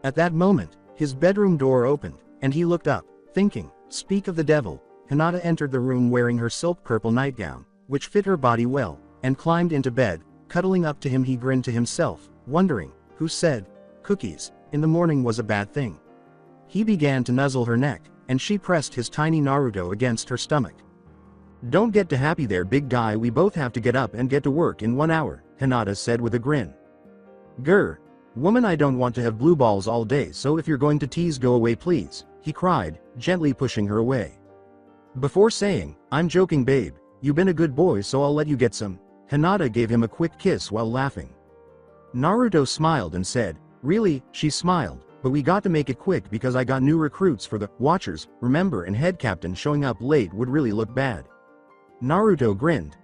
At that moment, his bedroom door opened, and he looked up, thinking, speak of the devil. Hinata entered the room wearing her silk purple nightgown, which fit her body well, and climbed into bed, cuddling up to him. He grinned to himself, wondering, who said cookies in the morning was a bad thing? He began to nuzzle her neck, and she pressed his tiny Naruto against her stomach. Don't get too happy there, big guy, we both have to get up and get to work in 1 hour, Hinata said with a grin. Grr. Woman, I don't want to have blue balls all day, so if you're going to tease, go away please, he cried, gently pushing her away. Before saying, I'm joking babe, you've been a good boy so I'll let you get some, Hinata gave him a quick kiss while laughing. Naruto smiled and said, really? She smiled, but we got to make it quick because I got new recruits for the Watchers, remember, and head captain showing up late would really look bad. Naruto grinned.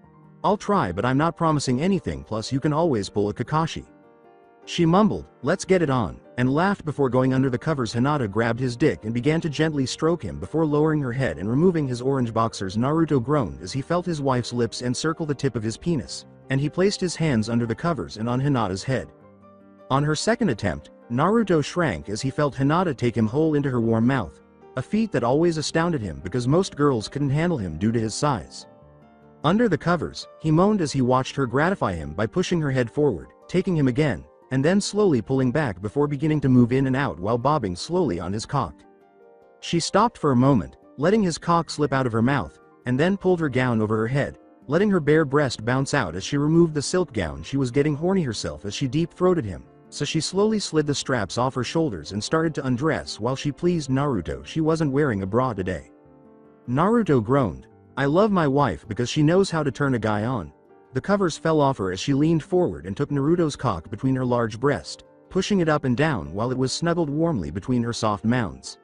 I'll try, but I'm not promising anything, plus you can always pull a Kakashi. She mumbled, let's get it on, and laughed before going under the covers. Hinata grabbed his dick and began to gently stroke him before lowering her head and removing his orange boxers. Naruto groaned as he felt his wife's lips encircle the tip of his penis, and he placed his hands under the covers and on Hinata's head. On her second attempt, Naruto shrank as he felt Hinata take him whole into her warm mouth, a feat that always astounded him because most girls couldn't handle him due to his size. Under the covers, he moaned as he watched her gratify him by pushing her head forward, taking him again, and then slowly pulling back before beginning to move in and out while bobbing slowly on his cock. She stopped for a moment, letting his cock slip out of her mouth, and then pulled her gown over her head, letting her bare breast bounce out as she removed the silk gown. She was getting horny herself as she deep-throated him, so she slowly slid the straps off her shoulders and started to undress while she pleased Naruto. She wasn't wearing a bra today. Naruto groaned. I love my wife because she knows how to turn a guy on. The covers fell off her as she leaned forward and took Naruto's cock between her large breast, pushing it up and down while it was snuggled warmly between her soft mounds.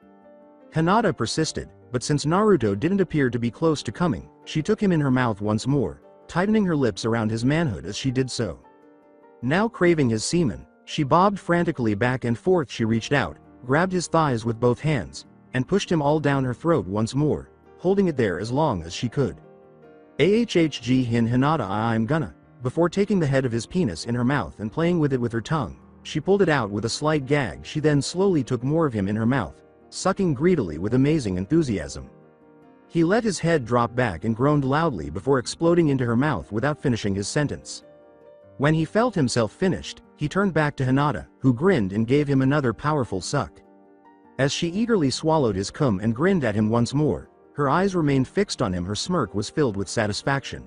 Hinata persisted, but since Naruto didn't appear to be close to coming, she took him in her mouth once more, tightening her lips around his manhood as she did so. Now craving his semen, she bobbed frantically back and forth. She reached out, grabbed his thighs with both hands, and pushed him all down her throat once more, holding it there as long as she could. Ahhg hin Hinata I'm gonna. Before taking the head of his penis in her mouth and playing with it with her tongue, she pulled it out with a slight gag. She then slowly took more of him in her mouth, sucking greedily with amazing enthusiasm. He let his head drop back and groaned loudly before exploding into her mouth without finishing his sentence. When he felt himself finished, he turned back to Hinata, who grinned and gave him another powerful suck. As she eagerly swallowed his cum and grinned at him once more, her eyes remained fixed on him. Her smirk was filled with satisfaction.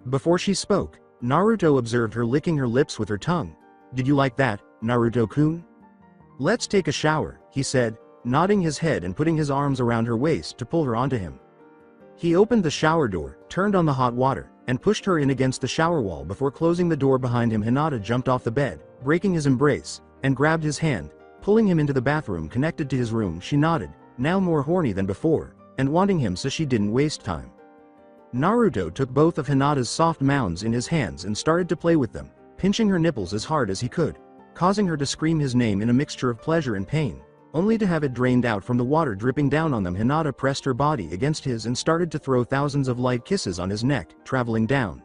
Before she spoke, Naruto observed her licking her lips with her tongue. Did you like that, Naruto-kun? Let's take a shower, he said, nodding his head and putting his arms around her waist to pull her onto him. He opened the shower door, turned on the hot water, and pushed her in against the shower wall before closing the door behind him. Hinata jumped off the bed, breaking his embrace, and grabbed his hand, pulling him into the bathroom connected to his room. She nodded, now more horny than before, and wanting him so she didn't waste time. Naruto took both of Hinata's soft mounds in his hands and started to play with them, pinching her nipples as hard as he could, causing her to scream his name in a mixture of pleasure and pain, only to have it drained out from the water dripping down on them. Hinata pressed her body against his and started to throw thousands of light kisses on his neck, traveling down.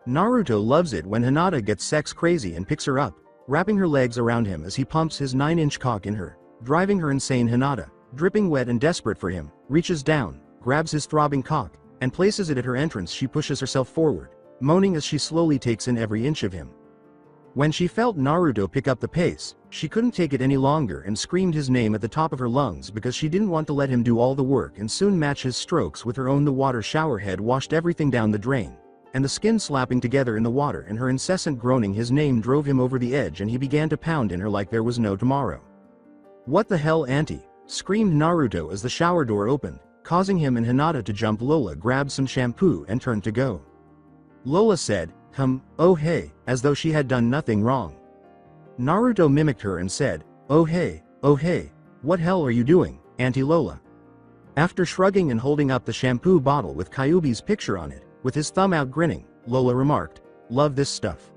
Naruto loves it when Hinata gets sex crazy and picks her up, wrapping her legs around him as he pumps his 9-inch cock in her, driving her insane. Hinata, dripping wet and desperate for him, reaches down, grabs his throbbing cock, and places it at her entrance. She pushes herself forward, moaning as she slowly takes in every inch of him. When she felt Naruto pick up the pace, she couldn't take it any longer and screamed his name at the top of her lungs because she didn't want to let him do all the work and soon match his strokes with her own. The water shower head washed everything down the drain, and the skin slapping together in the water and her incessant groaning his name drove him over the edge, and he began to pound in her like there was no tomorrow. What the hell, auntie? Screamed Naruto as the shower door opened, causing him and Hinata to jump. Lola grabbed some shampoo and turned to go. Lola said, oh hey, as though she had done nothing wrong. Naruto mimicked her and said, oh hey, what hell are you doing, Auntie Lola? After shrugging and holding up the shampoo bottle with Kyuubi's picture on it, with his thumb out grinning, Lola remarked, love this stuff.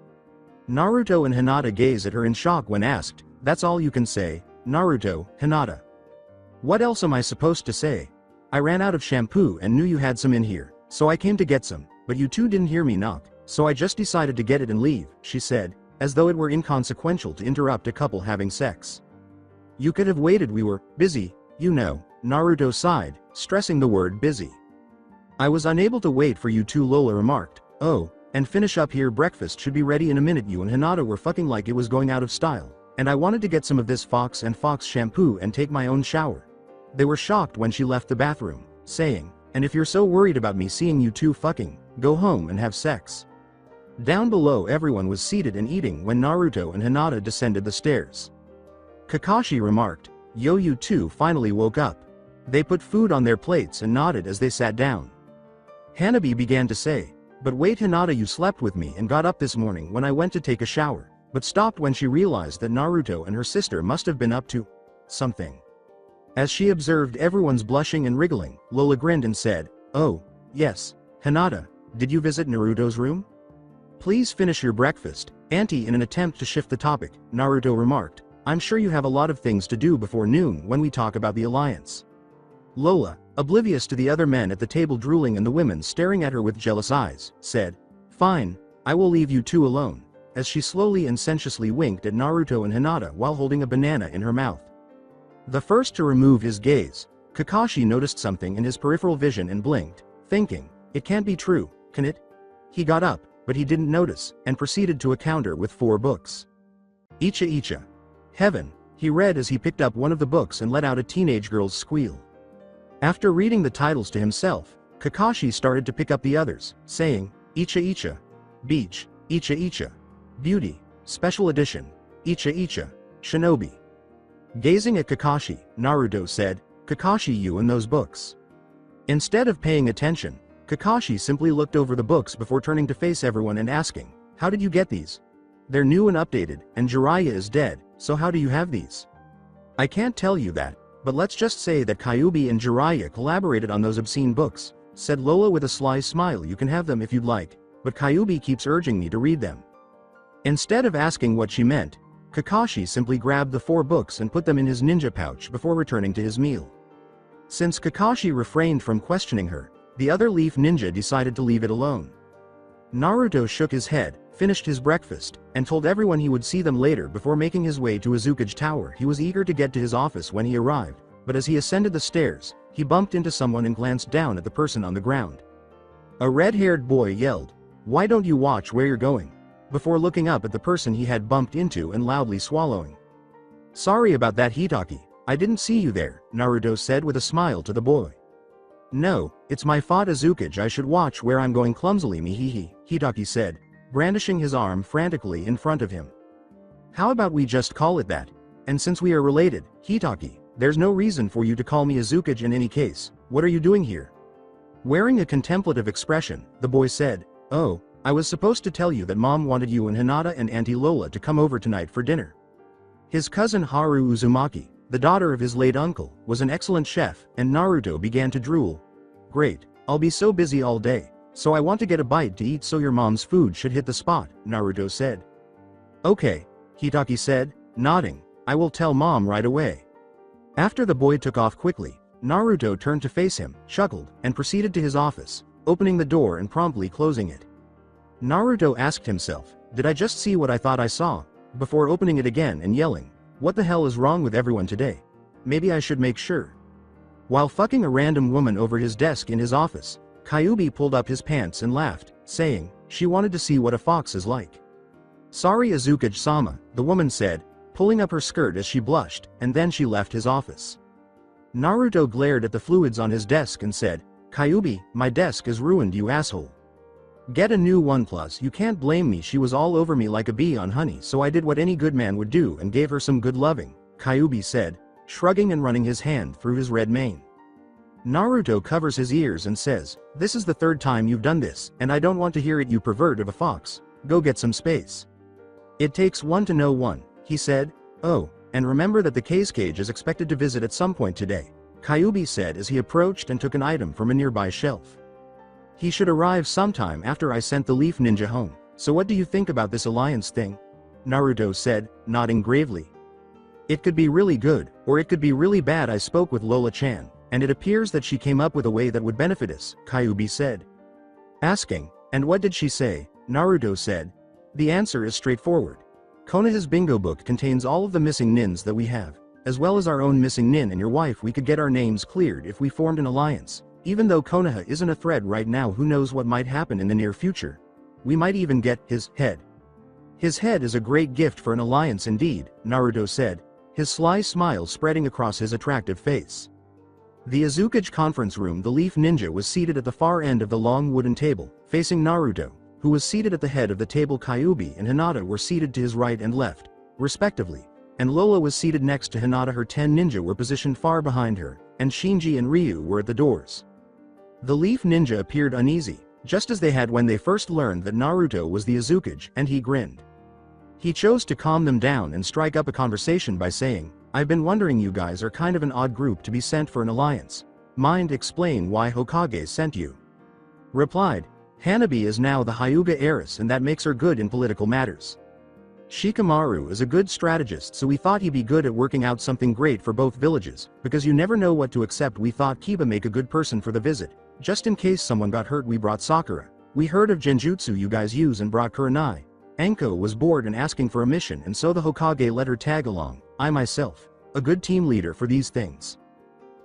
Naruto and Hinata gazed at her in shock when asked, that's all you can say, Naruto, Hinata? What else am I supposed to say? I ran out of shampoo and knew you had some in here, so I came to get some, but you two didn't hear me knock, so I just decided to get it and leave, she said, as though it were inconsequential to interrupt a couple having sex. You could have waited, we were busy, you know, Naruto sighed, stressing the word busy. I was unable to wait for you two, Lola remarked. Oh, and finish up here, breakfast should be ready in a minute. You and Hinata were fucking like it was going out of style, and I wanted to get some of this Fox and Fox shampoo and take my own shower. They were shocked when she left the bathroom, saying, and if you're so worried about me seeing you two fucking, go home and have sex. Down below everyone was seated and eating when Naruto and Hinata descended the stairs. Kakashi remarked, yo, you two finally woke up. They put food on their plates and nodded as they sat down. Hanabi began to say, but wait Hinata, you slept with me and got up this morning when I went to take a shower, but stopped when she realized that Naruto and her sister must have been up to something. As she observed everyone's blushing and wriggling, Lola grinned and said, oh, yes, Hinata, did you visit Naruto's room? Please finish your breakfast, Auntie. In an attempt to shift the topic, Naruto remarked, I'm sure you have a lot of things to do before noon when we talk about the alliance. Lola, oblivious to the other men at the table drooling and the women staring at her with jealous eyes, said, fine, I will leave you two alone, as she slowly and sensuously winked at Naruto and Hinata while holding a banana in her mouth. The first to remove his gaze, Kakashi noticed something in his peripheral vision and blinked, thinking, it can't be true, can it? He got up, but he didn't notice, and proceeded to a counter with 4 books. Icha Icha. Heaven, he read as he picked up one of the books and let out a teenage girl's squeal. After reading the titles to himself, Kakashi started to pick up the others, saying, Icha Icha. Beach, Icha Icha. Beauty, Special Edition, Icha Icha. Shinobi. Gazing at Kakashi, Naruto said, Kakashi, you and those books. Instead of paying attention, Kakashi simply looked over the books before turning to face everyone and asking, how did you get these? They're new and updated, and Jiraiya is dead, so how do you have these? I can't tell you that, But let's just say that Kyuubi and Jiraiya collaborated on those obscene books, said Lola with a sly smile. You can have them if you'd like, but Kyuubi keeps urging me to read them. Instead of asking what she meant, Kakashi simply grabbed the 4 books and put them in his ninja pouch before returning to his meal. Since Kakashi refrained from questioning her, the other Leaf Ninja decided to leave it alone. Naruto shook his head, finished his breakfast, and told everyone he would see them later before making his way to Azukage Tower. He was eager to get to his office when he arrived, but as he ascended the stairs, he bumped into someone and glanced down at the person on the ground. A red-haired boy yelled, "Why don't you watch where you're going?" before looking up at the person he had bumped into and loudly swallowing. "Sorry about that, Hitaki. I didn't see you there," Naruto said with a smile to the boy. "No, it's my fault, Azukage. I should watch where I'm going." Clumsily, Mihihi, Hitaki said, brandishing his arm frantically in front of him. "How about we just call it that? And since we are related, Hitaki, there's no reason for you to call me Azukage in any case. What are you doing here?" Wearing a contemplative expression, the boy said, "Oh, I was supposed to tell you that Mom wanted you and Hinata and Auntie Lola to come over tonight for dinner." His cousin Haru Uzumaki, the daughter of his late uncle, was an excellent chef, and Naruto began to drool. "Great, I'll be so busy all day, so I want to get a bite to eat, so your mom's food should hit the spot," Naruto said. "Okay," Hitaki said, nodding, "I will tell Mom right away." After the boy took off quickly, Naruto turned to face him, chuckled, and proceeded to his office, opening the door and promptly closing it. Naruto asked himself, "Did I just see what I thought I saw?" before opening it again and yelling, "What the hell is wrong with everyone today? Maybe I should make sure." While fucking a random woman over his desk in his office, Kyuubi pulled up his pants and laughed, saying, "She wanted to see what a fox is like." "Sorry, Azukage-sama," the woman said, pulling up her skirt as she blushed, and then she left his office. Naruto glared at the fluids on his desk and said, "Kyuubi, my desk is ruined, you asshole. Get a new one. Plus, you can't blame me. She was all over me like a bee on honey, so I did what any good man would do and gave her some good loving," Kyuubi said, shrugging and running his hand through his red mane. Naruto covers his ears and says, "This is the 3rd time you've done this, and I don't want to hear it, you pervert of a fox. Go get some space." "It takes one to know one," he said. "Oh, and remember that the cage is expected to visit at some point today," Kyuubi said as he approached and took an item from a nearby shelf. "He should arrive sometime after I sent the Leaf Ninja home. So what do you think about this alliance thing?" Naruto said, nodding gravely. "It could be really good, or it could be really bad. I spoke with Lola-chan, and it appears that she came up with a way that would benefit us," Kyuubi said. Asking, "And what did she say?" Naruto said, "The answer is straightforward. Konoha's bingo book contains all of the missing nins that we have, as well as our own missing nin and your wife. We could get our names cleared if we formed an alliance. Even though Konoha isn't a threat right now, who knows what might happen in the near future. We might even get his head." "His head is a great gift for an alliance indeed," Naruto said, his sly smile spreading across his attractive face. The Azukage conference room. The Leaf Ninja was seated at the far end of the long wooden table, facing Naruto, who was seated at the head of the table. Kyuubi and Hinata were seated to his right and left, respectively, and Lola was seated next to Hinata. Her 10 ninja were positioned far behind her, and Shinji and Ryu were at the doors. The Leaf Ninja appeared uneasy, just as they had when they first learned that Naruto was the Azukage, and he grinned. He chose to calm them down and strike up a conversation by saying, "I've been wondering, you guys are kind of an odd group to be sent for an alliance. Mind explain why Hokage sent you?" Replied, "Hanabi is now the Hyuga heiress, and that makes her good in political matters. Shikamaru is a good strategist, so we thought he'd be good at working out something great for both villages, because you never know what to accept. We thought Kiba make a good person for the visit. Just in case someone got hurt, we brought Sakura. We heard of genjutsu you guys use and brought Kurenai. Anko was bored and asking for a mission, and so the Hokage let her tag along. I myself, a good team leader for these things."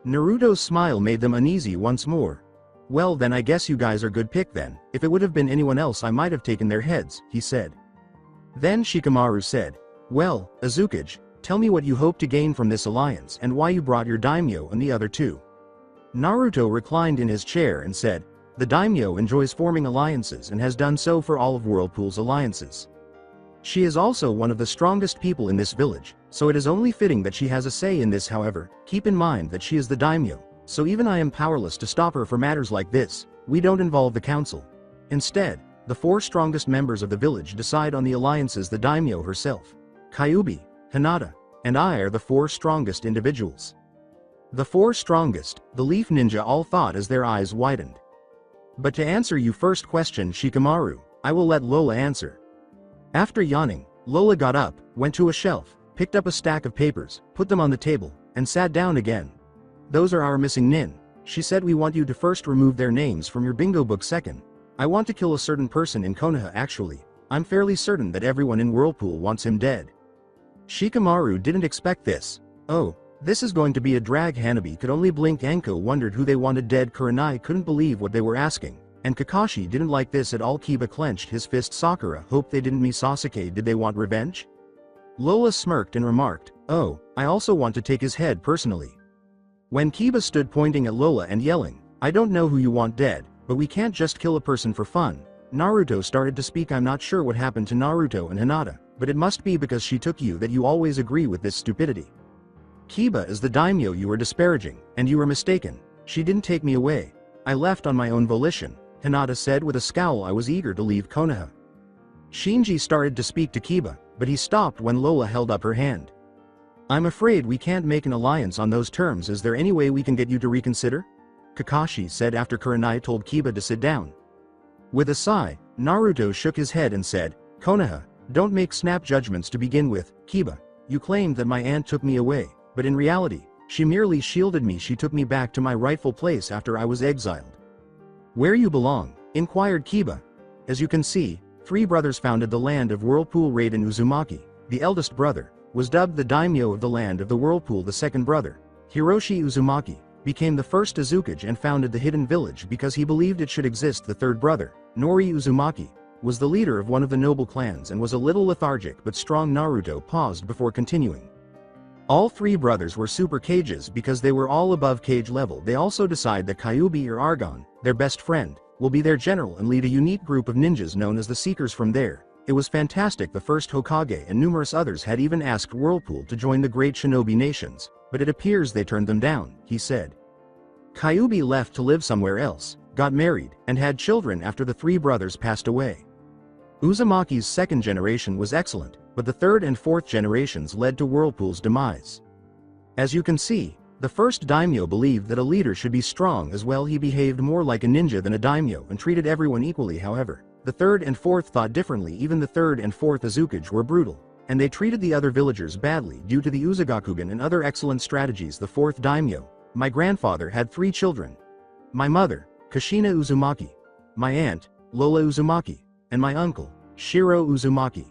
Naruto's smile made them uneasy once more. "Well then, I guess you guys are good pick then. If it would have been anyone else, I might have taken their heads," he said. Then Shikamaru said, "Well, Azukage, tell me what you hope to gain from this alliance and why you brought your daimyo and the other two." Naruto reclined in his chair and said, "The daimyo enjoys forming alliances and has done so for all of Whirlpool's alliances. She is also one of the strongest people in this village, so it is only fitting that she has a say in this. However, keep in mind that she is the daimyo, so even I am powerless to stop her for matters like this. We don't involve the council. Instead, the 4 strongest members of the village decide on the alliances. The daimyo herself, Kyuubi, Hinata, and I are the 4 strongest individuals." The four strongest, the Leaf Ninja all thought as their eyes widened. But to answer your first question, Shikamaru, I will let Lola answer. After yawning, Lola got up, went to a shelf, picked up a stack of papers, put them on the table, and sat down again. Those are our missing nin. She said we want you to first remove their names from your bingo book. Second, I want to kill a certain person in Konoha. Actually, I'm fairly certain that everyone in Whirlpool wants him dead. Shikamaru didn't expect this. Oh, this is going to be a drag. Hanabi could only blink. Anko wondered who they wanted dead. Kurenai couldn't believe what they were asking, and Kakashi didn't like this at all. Kiba clenched his fist. Sakura hoped they didn't mean Sasuke. Did they want revenge? Lola smirked and remarked, oh, I also want to take his head personally. When Kiba stood pointing at Lola and yelling, I don't know who you want dead, but we can't just kill a person for fun. Naruto started to speak. I'm not sure what happened to Naruto and Hinata, but it must be because she took you that you always agree with this stupidity. Kiba is the daimyo you were disparaging, and you were mistaken. She didn't take me away. I left on my own volition, Hinata said with a scowl. I was eager to leave Konoha. Shinji started to speak to Kiba, but he stopped when Lola held up her hand. I'm afraid we can't make an alliance on those terms. Is there any way we can get you to reconsider? Kakashi said after Kurenai told Kiba to sit down. With a sigh, Naruto shook his head and said, Konoha, don't make snap judgments to begin with. Kiba, you claimed that my aunt took me away, but in reality, she merely shielded me. She took me back to my rightful place after I was exiled. Where you belong? Inquired Kiba. As you can see, 3 brothers founded the land of Whirlpool. Raiden Uzumaki, the eldest brother, was dubbed the daimyo of the land of the Whirlpool. The second brother, Hiroshi Uzumaki, became the first Azukage and founded the Hidden Village because he believed it should exist. The third brother, Nori Uzumaki, was the leader of one of the noble clans and was a little lethargic but strong. Naruto paused before continuing. All 3 brothers were super cages because they were all above cage level. They also decide that Kyuubi or Argon, their best friend, will be their general and lead a unique group of ninjas known as the Seekers. From there, it was fantastic. The first Hokage and numerous others had even asked Whirlpool to join the great shinobi nations, but it appears they turned them down, he said. Kyuubi left to live somewhere else, got married, and had children after the 3 brothers passed away. Uzumaki's second generation was excellent, but the third and fourth generations led to Whirlpool's demise. As you can see, the first daimyo believed that a leader should be strong as well. He behaved more like a ninja than a daimyo and treated everyone equally. However, the third and fourth thought differently. Even the third and fourth Azukage were brutal, and they treated the other villagers badly due to the Uzugakugen and other excellent strategies. The fourth daimyo, my grandfather, had 3 children. My mother, Kushina Uzumaki, my aunt, Lola Uzumaki, and my uncle, Shiro Uzumaki.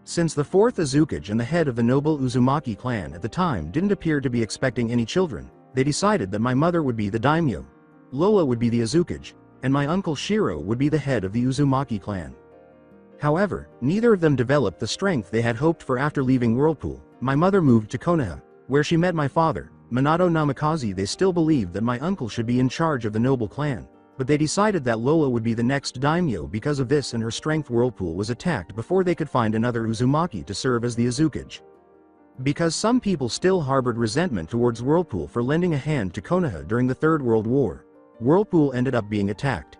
Since the fourth Azukage and the head of the noble Uzumaki clan at the time didn't appear to be expecting any children, they decided that my mother would be the daimyo, Lola would be the Azukage, and my uncle Shiro would be the head of the Uzumaki clan. However, neither of them developed the strength they had hoped for. After leaving Whirlpool, my mother moved to Konoha, where she met my father, Minato Namikaze. They still believed that my uncle should be in charge of the noble clan, but they decided that Lola would be the next daimyo. Because of this and her strength, Whirlpool was attacked before they could find another Uzumaki to serve as the Azukage. Because some people still harbored resentment towards Whirlpool for lending a hand to Konoha during the Third World War, Whirlpool ended up being attacked.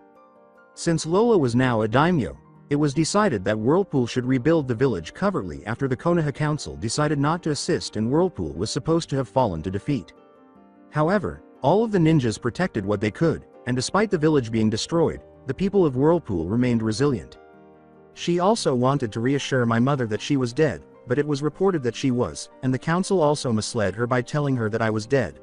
Since Lola was now a daimyo, it was decided that Whirlpool should rebuild the village covertly after the Konoha Council decided not to assist, and Whirlpool was supposed to have fallen to defeat. However, all of the ninjas protected what they could, and despite the village being destroyed, the people of Whirlpool remained resilient. She also wanted to reassure my mother that she was dead, but it was reported that she was, and the council also misled her by telling her that I was dead.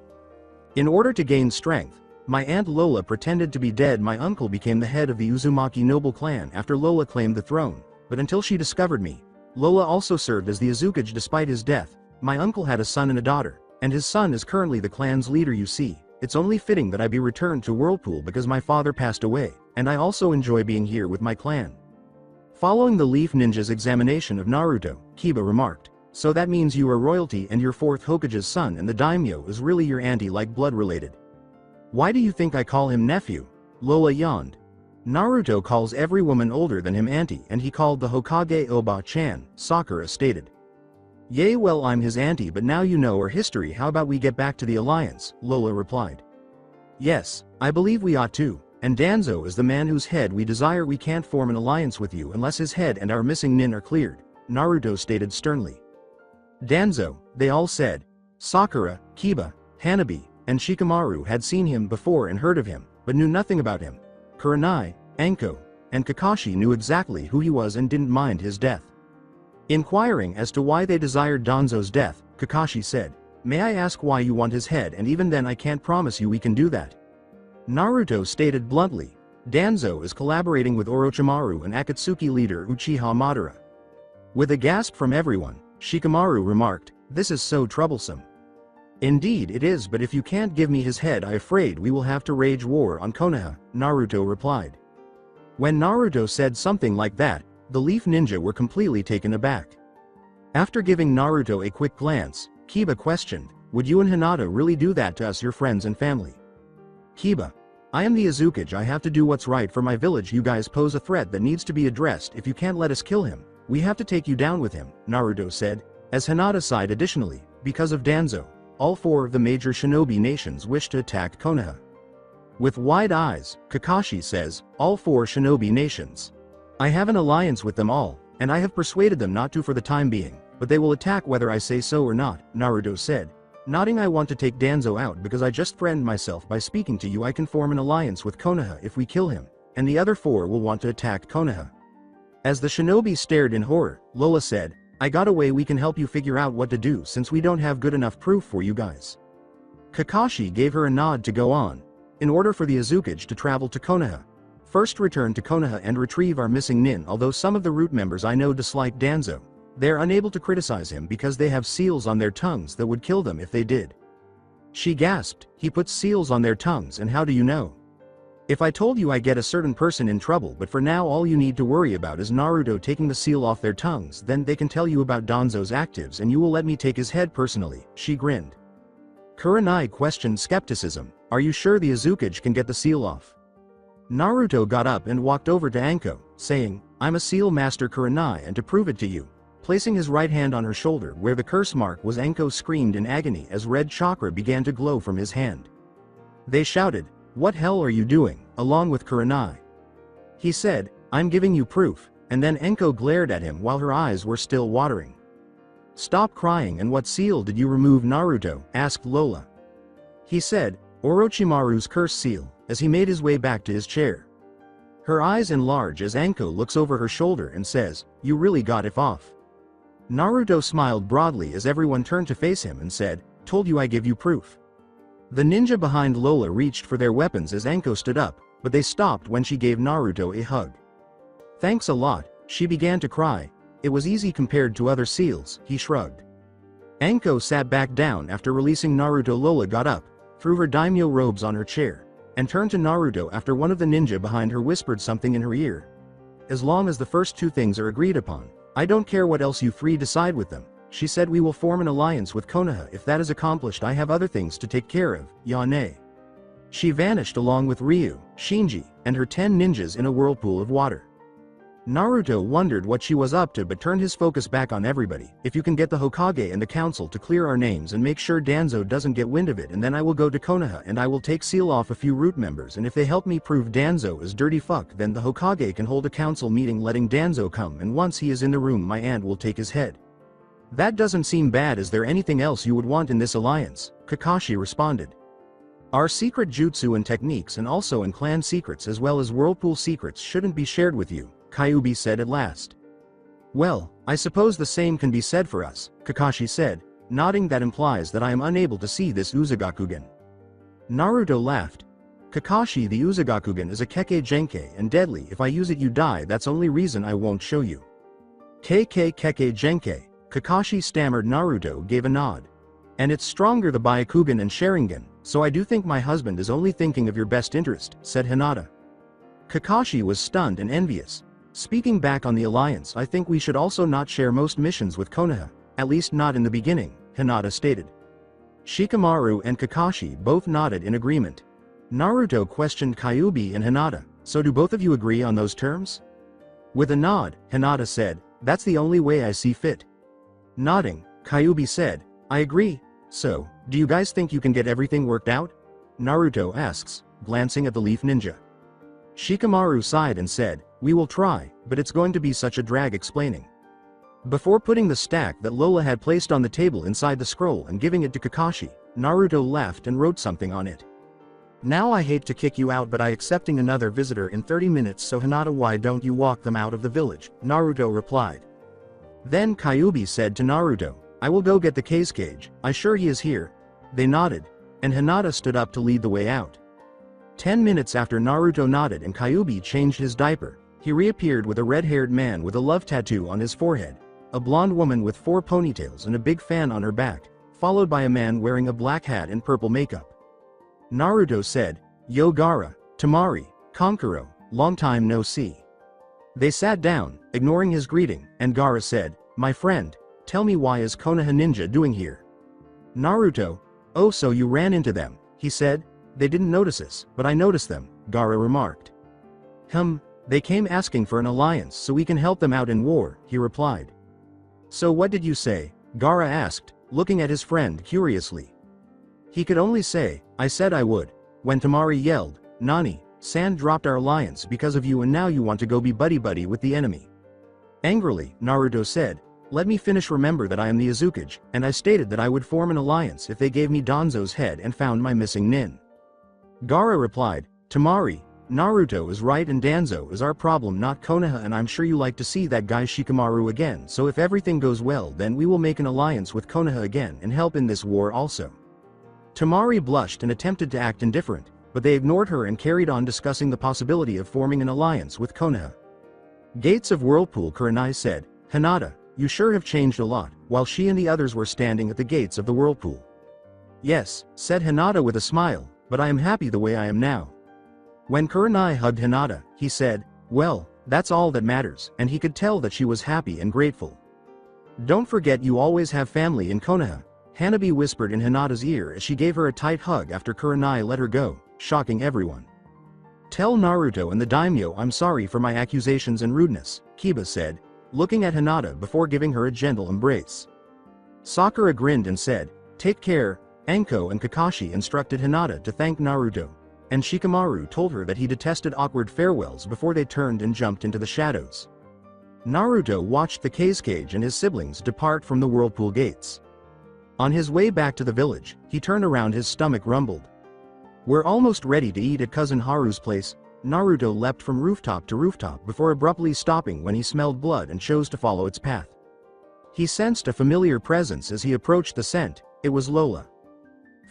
In order to gain strength, my aunt Lola pretended to be dead. My uncle became the head of the Uzumaki noble clan after Lola claimed the throne, but until she discovered me, Lola also served as the Azukage. Despite his death, my uncle had a son and a daughter, and his son is currently the clan's leader. You see, it's only fitting that I be returned to Whirlpool because my father passed away, and I also enjoy being here with my clan. Following the Leaf Ninja's examination of Naruto, Kiba remarked, so that means you are royalty and your fourth Hokage's son, and the daimyo is really your auntie, like blood related. Why do you think I call him nephew? Lola yawned. Naruto calls every woman older than him auntie, and he called the Hokage Oba-chan, Sakura stated. Yay, well, I'm his auntie, but now you know our history. How about we get back to the alliance? Lola replied. Yes, I believe we ought to, and Danzo is the man whose head we desire. We can't form an alliance with you unless his head and our missing nin are cleared, Naruto stated sternly. Danzo, they all said. Sakura, Kiba, Hanabi, and Shikamaru had seen him before and heard of him, but knew nothing about him. Kurenai, Anko, and Kakashi knew exactly who he was and didn't mind his death. Inquiring as to why they desired Danzo's death, Kakashi said, "May I ask why you want his head, and even then I can't promise you we can do that." Naruto stated bluntly, "Danzo is collaborating with Orochimaru and Akatsuki leader Uchiha Madara." With a gasp from everyone, Shikamaru remarked, "This is so troublesome." "Indeed it is, but if you can't give me his head I'm afraid we will have to wage war on Konoha," Naruto replied. When Naruto said something like that, the Leaf Ninja were completely taken aback. After giving Naruto a quick glance, Kiba questioned, "Would you and Hinata really do that to us, your friends and family?" "Kiba, I am the Azukage. I have to do what's right for my village. You guys pose a threat that needs to be addressed. If you can't let us kill him, we have to take you down with him," Naruto said, as Hinata sighed. Additionally, because of Danzo, all 4 of the major shinobi nations wish to attack Konoha. With wide eyes, Kakashi says, "All 4 shinobi nations. I have an alliance with them all, and I have persuaded them not to for the time being, but they will attack whether I say so or not," Naruto said, nodding. "I want to take Danzo out because I just threatened myself by speaking to you. I can form an alliance with Konoha if we kill him, and the other 4 will want to attack Konoha." As the shinobi stared in horror, Lola said, "I got a way we can help you figure out what to do since we don't have good enough proof for you guys." Kakashi gave her a nod to go on. "In order for the Azukage to travel to Konoha, first return to Konoha and retrieve our missing nin. Although some of the root members I know dislike Danzo, they are unable to criticize him because they have seals on their tongues that would kill them if they did." She gasped, "He puts seals on their tongues, and how do you know?" "If I told you I get a certain person in trouble, but for now all you need to worry about is Naruto taking the seal off their tongues, then they can tell you about Danzo's actives and you will let me take his head personally," she grinned. Kurenai questioned skepticism, "Are you sure the Azukage can get the seal off?" Naruto got up and walked over to Anko, saying, "I'm a seal master Kurenai, and to prove it to you." Placing his right hand on her shoulder where the curse mark was, Anko screamed in agony as red chakra began to glow from his hand. They shouted, "What hell are you doing?" along with Kurenai. He said, "I'm giving you proof," and then Anko glared at him while her eyes were still watering. "Stop crying, and what seal did you remove, Naruto?" asked Lola. He said, "Orochimaru's curse seal," as he made his way back to his chair. Her eyes enlarge as Anko looks over her shoulder and says, "You really got it off." Naruto smiled broadly as everyone turned to face him and said, "Told you I give you proof." The ninja behind Lola reached for their weapons as Anko stood up, but they stopped when she gave Naruto a hug. "Thanks a lot," she began to cry. "It was easy compared to other seals," he shrugged. Anko sat back down after releasing Naruto. Lola got up, threw her daimyo robes on her chair, and turned to Naruto after one of the ninja behind her whispered something in her ear. "As long as the first 2 things are agreed upon, I don't care what else you 3 decide with them," she said. "We will form an alliance with Konoha. If that is accomplished, I have other things to take care of, Yane." She vanished along with Ryu, Shinji, and her 10 ninjas in a whirlpool of water. Naruto wondered what she was up to but turned his focus back on everybody. "If you can get the Hokage and the council to clear our names and make sure Danzo doesn't get wind of it, and then I will go to Konoha and I will take seal off a few root members, and if they help me prove Danzo is dirty fuck, then the Hokage can hold a council meeting letting Danzo come, and once he is in the room my aunt will take his head." "That doesn't seem bad. Is there anything else you would want in this alliance?" Kakashi responded. "Our secret jutsu and techniques, and also in clan secrets as well as whirlpool secrets, shouldn't be shared with you," Kyuubi said at last. "Well, I suppose the same can be said for us," Kakashi said, nodding. "That implies that I am unable to see this Uzagakugen." Naruto laughed. "Kakashi, the Uzagakugen is a Kekkei Genkei and deadly. If I use it you die. That's only reason I won't show you." "Kekkei Genkei," Kakashi stammered. Naruto gave a nod. "And it's stronger the Byakugan and Sharingan, so I do think my husband is only thinking of your best interest," said Hinata. Kakashi was stunned and envious. "Speaking back on the alliance, I think we should also not share most missions with Konoha, at least not in the beginning," Hinata stated. Shikamaru and Kakashi both nodded in agreement. Naruto questioned Kyuubi and Hinata, "So do both of you agree on those terms?" With a nod, Hinata said, "That's the only way I see fit." Nodding, Kyuubi said, "I agree. So, do you guys think you can get everything worked out?" Naruto asks, glancing at the Leaf Ninja. Shikamaru sighed and said, "We will try, but it's going to be such a drag explaining." Before putting the stack that Lola had placed on the table inside the scroll and giving it to Kakashi, Naruto laughed and wrote something on it. Now I hate to kick you out, but I accepting another visitor in 30 minutes, so Hinata, why don't you walk them out of the village? Naruto replied. Then Kyuubi said to Naruto, I will go get the cage, I sure he is here. They nodded, and Hinata stood up to lead the way out. 10 minutes after Naruto nodded and Kyuubi changed his diaper, he reappeared with a red-haired man with a love tattoo on his forehead, a blonde woman with 4 ponytails and a big fan on her back, followed by a man wearing a black hat and purple makeup. Naruto said, Yo Gaara, Temari, Kankuro, long time no see. They sat down, ignoring his greeting, and Gaara said, My friend, tell me, why is Konoha Ninja doing here? Naruto, oh, so you ran into them, he said. They didn't notice us, but I noticed them, Gaara remarked. They came asking for an alliance so we can help them out in war, he replied. So what did you say? Gaara asked, looking at his friend curiously. He could only say, I said I would. When Temari yelled, Nani, Sand dropped our alliance because of you and now you want to go be buddy-buddy with the enemy. Angrily, Naruto said, let me finish. Remember that I am the Izukage, and I stated that I would form an alliance if they gave me Danzo's head and found my missing nin. Gaara replied, Temari, Naruto is right and Danzo is our problem, not Konoha, and I'm sure you like to see that guy Shikamaru again, so if everything goes well then we will make an alliance with Konoha again and help in this war also. Temari blushed and attempted to act indifferent, but they ignored her and carried on discussing the possibility of forming an alliance with Konoha. Gates of Whirlpool Kurenai said, Hinata, you sure have changed a lot, while she and the others were standing at the gates of the whirlpool. Yes, said Hinata with a smile, but I am happy the way I am now. When Kurenai hugged Hinata, he said, well, that's all that matters, and he could tell that she was happy and grateful. Don't forget you always have family in Konoha, Hanabi whispered in Hinata's ear as she gave her a tight hug after Kurenai let her go, shocking everyone. Tell Naruto and the daimyo I'm sorry for my accusations and rudeness, Kiba said, looking at Hinata before giving her a gentle embrace. Sakura grinned and said, take care. Anko and Kakashi instructed Hinata to thank Naruto, and Shikamaru told her that he detested awkward farewells before they turned and jumped into the shadows. Naruto watched the cage and his siblings depart from the whirlpool gates. On his way back to the village, he turned around, his stomach rumbled. We're almost ready to eat at Cousin Haru's place. Naruto leapt from rooftop to rooftop before abruptly stopping when he smelled blood and chose to follow its path. He sensed a familiar presence as he approached the scent. It was Lola.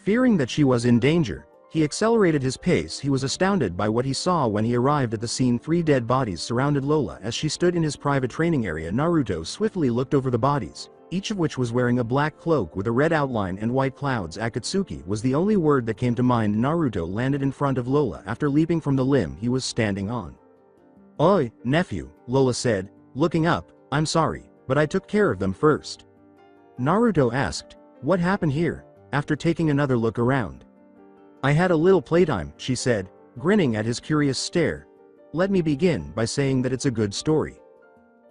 Fearing that she was in danger, he accelerated his pace. He was astounded by what he saw when he arrived at the scene. 3 dead bodies surrounded Lola as she stood in his private training area. Naruto swiftly looked over the bodies, each of which was wearing a black cloak with a red outline and white clouds. Akatsuki was the only word that came to mind. Naruto landed in front of Lola after leaping from the limb he was standing on. Oi, nephew, Lola said, looking up, I'm sorry, but I took care of them first. Naruto asked, what happened here, after taking another look around. I had a little playtime, she said, grinning at his curious stare. Let me begin by saying that it's a good story.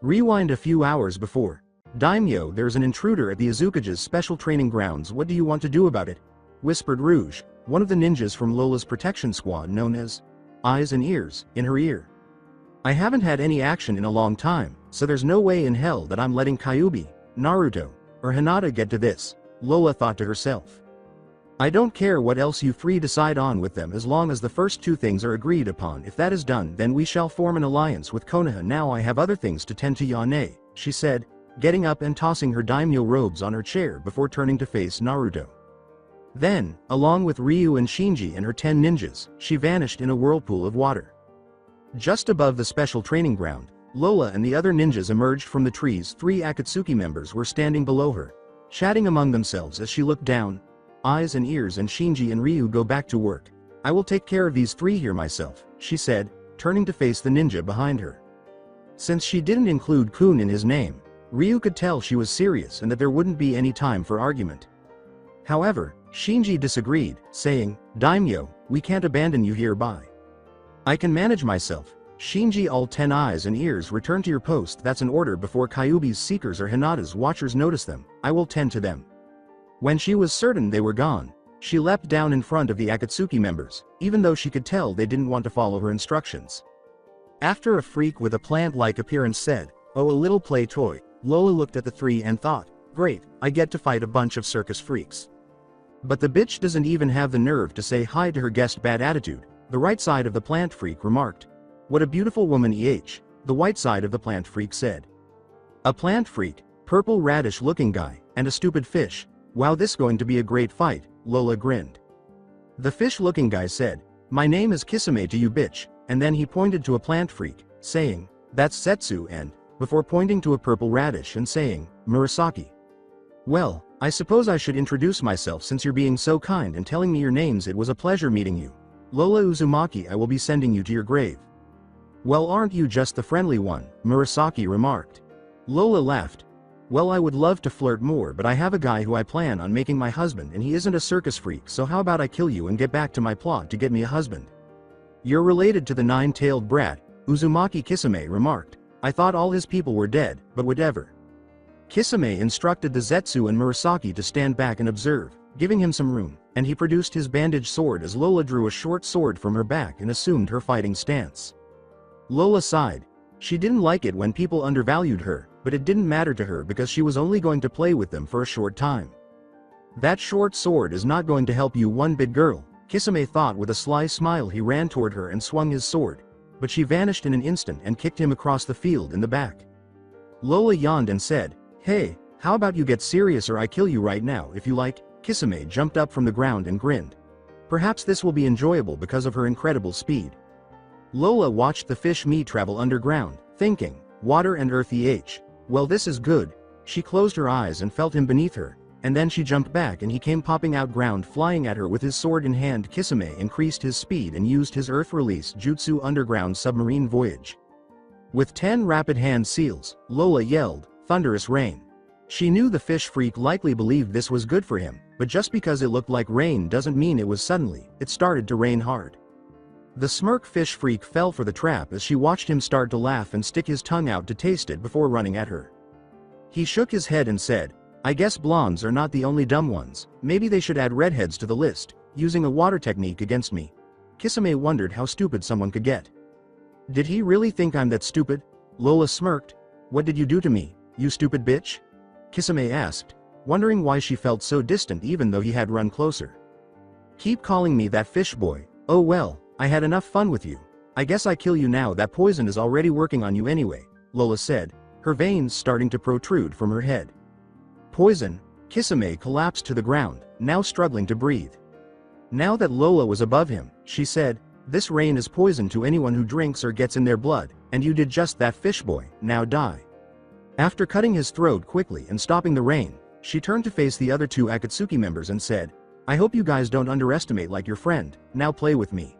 Rewind a few hours before. Daimyo, there's an intruder at the Izukage's special training grounds. What do you want to do about it? Whispered Rouge, one of the ninjas from Lola's protection squad known as Eyes and Ears, in her ear. I haven't had any action in a long time, so there's no way in hell that I'm letting Kyuubi, Naruto, or Hinata get to this, Lola thought to herself. I don't care what else you 3 decide on with them as long as the first 2 things are agreed upon. If that is done then we shall form an alliance with Konoha. Now I have other things to tend to. Yane, she said, getting up and tossing her daimyo robes on her chair before turning to face Naruto. Then, along with Ryu and Shinji and her 10 ninjas, she vanished in a whirlpool of water. Just above the special training ground, Lola and the other ninjas emerged from the trees. 3 Akatsuki members were standing below her, chatting among themselves as she looked down. Eyes and Ears and Shinji and Ryu go back to work. I will take care of these 3 here myself, she said, turning to face the ninja behind her. Since she didn't include Kun in his name, Ryu could tell she was serious and that there wouldn't be any time for argument. However, Shinji disagreed, saying, Daimyo, we can't abandon you here. I can manage myself. Shinji, all 10 eyes and ears, return to your post. That's an order before Kyuubi's seekers or Hinata's watchers notice them. I will tend to them. When she was certain they were gone, she leapt down in front of the Akatsuki members, even though she could tell they didn't want to follow her instructions. After a freak with a plant-like appearance said, oh, a little play toy, Lola looked at the three and thought, great, I get to fight a bunch of circus freaks. But the bitch doesn't even have the nerve to say hi to her guest. Bad attitude, the right side of the plant freak remarked. What a beautiful woman, the white side of the plant freak said. A plant freak, purple radish looking guy, and a stupid fish. Wow, this going to be a great fight, Lola grinned. The fish looking guy said, my name is Kisame to you bitch, and then he pointed to a plant freak, saying, that's Zetsu, and, before pointing to a purple radish and saying, Murasaki. Well, I suppose I should introduce myself since you're being so kind and telling me your names. It was a pleasure meeting you. Lola Uzumaki. I will be sending you to your grave. Well, aren't you just the friendly one, Murasaki remarked. Lola laughed. Well, I would love to flirt more, but I have a guy who I plan on making my husband and he isn't a circus freak, so how about I kill you and get back to my plot to get me a husband? You're related to the nine-tailed brat, Uzumaki Kisame remarked. I thought all his people were dead, but whatever. Kisame instructed the Zetsu and Murasaki to stand back and observe, giving him some room, and he produced his bandaged sword as Lola drew a short sword from her back and assumed her fighting stance. Lola sighed. She didn't like it when people undervalued her, but it didn't matter to her because she was only going to play with them for a short time. That short sword is not going to help you one bit, girl, Kisame thought with a sly smile. He ran toward her and swung his sword, but she vanished in an instant and kicked him across the field in the back. Lola yawned and said, hey, how about you get serious or I kill you right now if you like? Kisame jumped up from the ground and grinned. Perhaps this will be enjoyable because of her incredible speed. Lola watched the fish me travel underground, thinking, water and earth well, this is good. She closed her eyes and felt him beneath her, and then she jumped back and he came popping out ground flying at her with his sword in hand. Kisame increased his speed and used his earth release jutsu underground submarine voyage. With 10 rapid hand seals, Lola yelled, thunderous rain. She knew the fish freak likely believed this was good for him, but just because it looked like rain doesn't mean it was. Suddenly, it started to rain hard. The smirk fish freak fell for the trap as she watched him start to laugh and stick his tongue out to taste it before running at her. He shook his head and said, I guess blondes are not the only dumb ones, maybe they should add redheads to the list, using a water technique against me. Kisame wondered how stupid someone could get. Did he really think I'm that stupid? Lola smirked. What did you do to me, you stupid bitch? Kisame asked, wondering why she felt so distant even though he had run closer. Keep calling me that fish boy. Oh well, I had enough fun with you. I guess I kill you now. That poison is already working on you anyway, Lola said, her veins starting to protrude from her head. Poison? Kisame collapsed to the ground, now struggling to breathe. Now that Lola was above him, she said, this rain is poison to anyone who drinks or gets in their blood, and you did just that, fish boy, now die. After cutting his throat quickly and stopping the rain, she turned to face the other two Akatsuki members and said, I hope you guys don't underestimate like your friend, now play with me.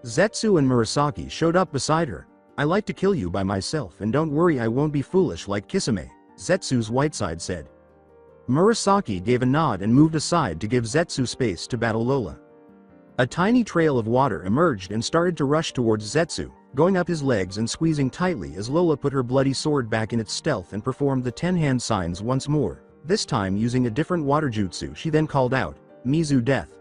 Zetsu and Murasaki showed up beside her. I like to kill you by myself, and don't worry, I won't be foolish like Kisame, Zetsu's white side said. Murasaki gave a nod and moved aside to give Zetsu space to battle Lola. A tiny trail of water emerged and started to rush towards Zetsu, going up his legs and squeezing tightly as Lola put her bloody sword back in its stealth and performed the 10-hand signs once more, this time using a different water jutsu. She then called out, Mizu death.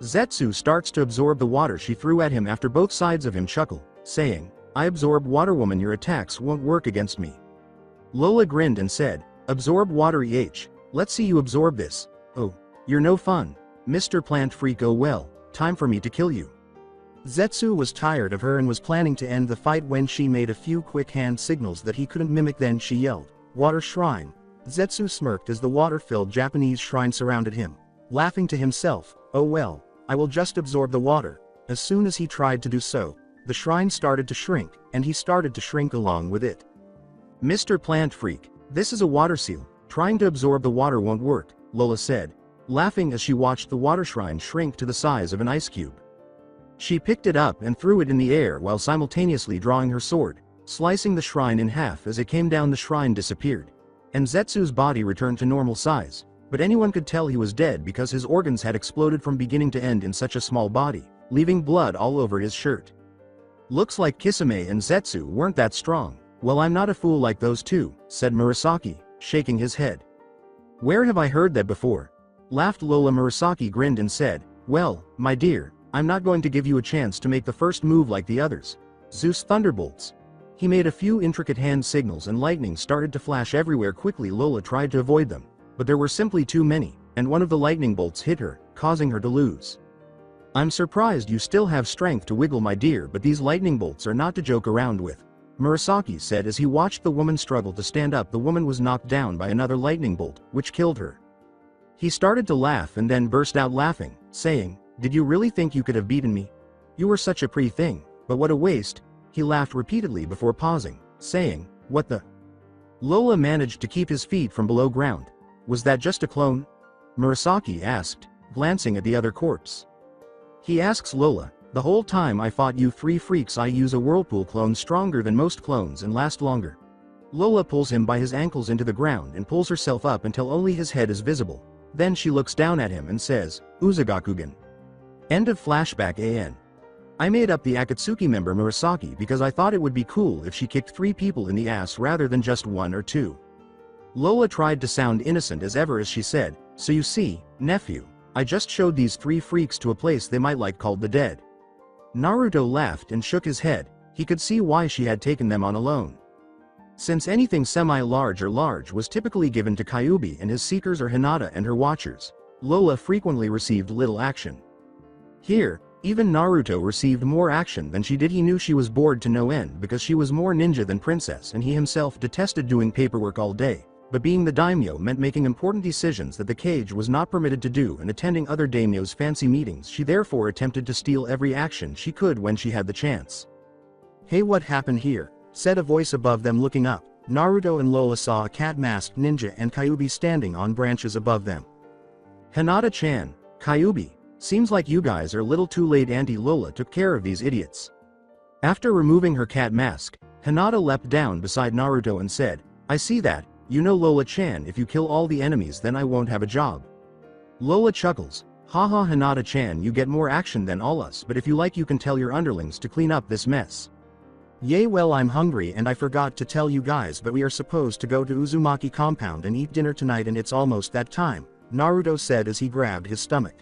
Zetsu starts to absorb the water she threw at him after both sides of him chuckle, saying, I absorb water woman, your attacks won't work against me. Lola grinned and said, absorb water let's see you absorb this. Oh, you're no fun, Mr. Plant Freak. Oh well, time for me to kill you. Zetsu was tired of her and was planning to end the fight when she made a few quick hand signals that he couldn't mimic. Then she yelled, water shrine. Zetsu smirked as the water-filled Japanese shrine surrounded him, laughing to himself, oh well, I will just absorb the water. As soon as he tried to do so, the shrine started to shrink, and he started to shrink along with it. Mr. Plant Freak, this is a water seal. Trying to absorb the water won't work, Lola said, laughing as she watched the water shrine shrink to the size of an ice cube. She picked it up and threw it in the air while simultaneously drawing her sword, slicing the shrine in half. As it came down, the shrine disappeared, and Zetsu's body returned to normal size, but anyone could tell he was dead because his organs had exploded from beginning to end in such a small body, leaving blood all over his shirt. Looks like Kisame and Zetsu weren't that strong. Well, I'm not a fool like those two, said Murasaki, shaking his head. Where have I heard that before? Laughed Lola. Murasaki grinned and said, well, my dear, I'm not going to give you a chance to make the first move like the others. Zeus Thunderbolts. He made a few intricate hand signals and lightning started to flash everywhere quickly. Lola tried to avoid them, but there were simply too many, and one of the lightning bolts hit her, causing her to lose. I'm surprised you still have strength to wiggle, my dear, but these lightning bolts are not to joke around with, Murasaki said as he watched the woman struggle to stand up. The woman was knocked down by another lightning bolt, which killed her. He started to laugh and then burst out laughing, saying, "Did you really think you could have beaten me? You were such a pretty thing, but what a waste." He laughed repeatedly before pausing, saying, "What the?" Lola managed to keep his feet from below ground. "Was that just a clone?" Murasaki asked, glancing at the other corpse. He asks Lola, "The whole time I fought you three freaks, I use a whirlpool clone stronger than most clones and last longer." Lola pulls him by his ankles into the ground and pulls herself up until only his head is visible. Then she looks down at him and says, "Uzagakugen." End of flashback. AN. I made up the Akatsuki member Murasaki because I thought it would be cool if she kicked 3 people in the ass rather than just 1 or 2. Lola tried to sound innocent as ever as she said, "So you see, nephew, I just showed these 3 freaks to a place they might like called the Dead." Naruto laughed and shook his head. He could see why she had taken them on alone. Since anything semi-large or large was typically given to Kyuubi and his seekers or Hinata and her watchers, Lola frequently received little action. Here, even Naruto received more action than she did. He knew she was bored to no end because she was more ninja than princess and he himself detested doing paperwork all day, but being the daimyo meant making important decisions that the cage was not permitted to do and attending other daimyo's fancy meetings. She therefore attempted to steal every action she could when she had the chance. "Hey, what happened here?" said a voice above them. Looking up, Naruto and Lola saw a cat-masked ninja and Kyuubi standing on branches above them. "Hinata-chan, Kyuubi, seems like you guys are a little too late." Auntie Lola took care of these idiots. After removing her cat mask, Hinata leapt down beside Naruto and said, "I see that, you know Lola-chan, if you kill all the enemies then I won't have a job." Lola chuckles, "Haha, Hinata-chan, you get more action than all us, but if you like you can tell your underlings to clean up this mess." "Yay, well, I'm hungry and I forgot to tell you guys, but we are supposed to go to Uzumaki compound and eat dinner tonight and it's almost that time," Naruto said as he grabbed his stomach.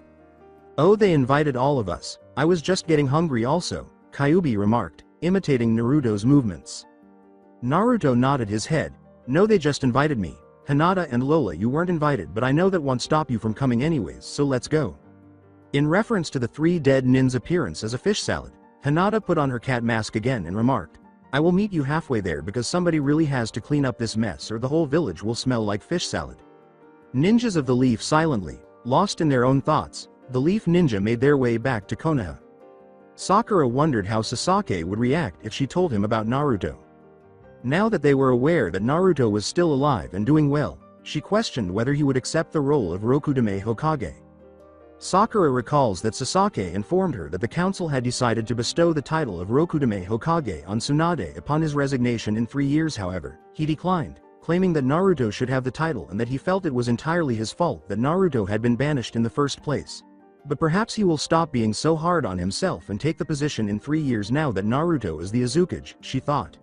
"Oh, they invited all of us. I was just getting hungry also," Kyuubi remarked, imitating Naruto's movements. Naruto nodded his head. "No, they just invited me. Hinata and Lola, you weren't invited, but I know that won't stop you from coming anyways, so let's go." In reference to the 3 dead nin's appearance as a fish salad, Hinata put on her cat mask again and remarked, "I will meet you halfway there because somebody really has to clean up this mess or the whole village will smell like fish salad." Ninjas of the Leaf silently, lost in their own thoughts, the Leaf Ninja made their way back to Konoha. Sakura wondered how Sasaki would react if she told him about Naruto. Now that they were aware that Naruto was still alive and doing well, she questioned whether he would accept the role of Rokudame Hokage. Sakura recalls that Sasaki informed her that the council had decided to bestow the title of Rokudame Hokage on Tsunade upon his resignation in 3 years. However, he declined, claiming that Naruto should have the title and that he felt it was entirely his fault that Naruto had been banished in the first place. But perhaps he will stop being so hard on himself and take the position in 3 years now that Naruto is the Azukage, she thought.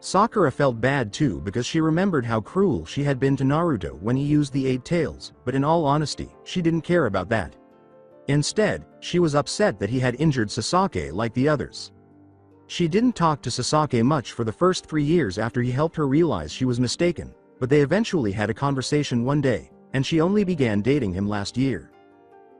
Sakura felt bad too because she remembered how cruel she had been to Naruto when he used the 8 tails, but in all honesty, she didn't care about that. Instead, she was upset that he had injured Sasaki like the others. She didn't talk to Sasaki much for the first 3 years after he helped her realize she was mistaken, but they eventually had a conversation one day, and she only began dating him last year.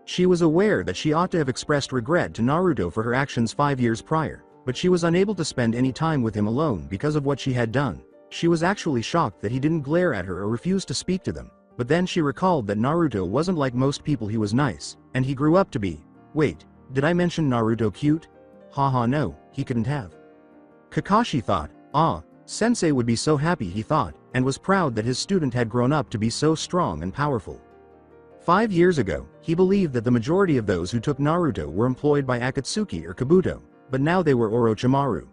She was aware that she ought to have expressed regret to Naruto for her actions 5 years prior, but she was unable to spend any time with him alone because of what she had done. She was actually shocked that he didn't glare at her or refuse to speak to them, but then she recalled that Naruto wasn't like most people. He was nice, and he grew up to be. Wait, did I mention Naruto cute? Haha, no, he couldn't have. Kakashi thought, Sensei would be so happy, he thought, and was proud that his student had grown up to be so strong and powerful. 5 years ago, he believed that the majority of those who took Naruto were employed by Akatsuki or Kabuto, but now they were Orochimaru.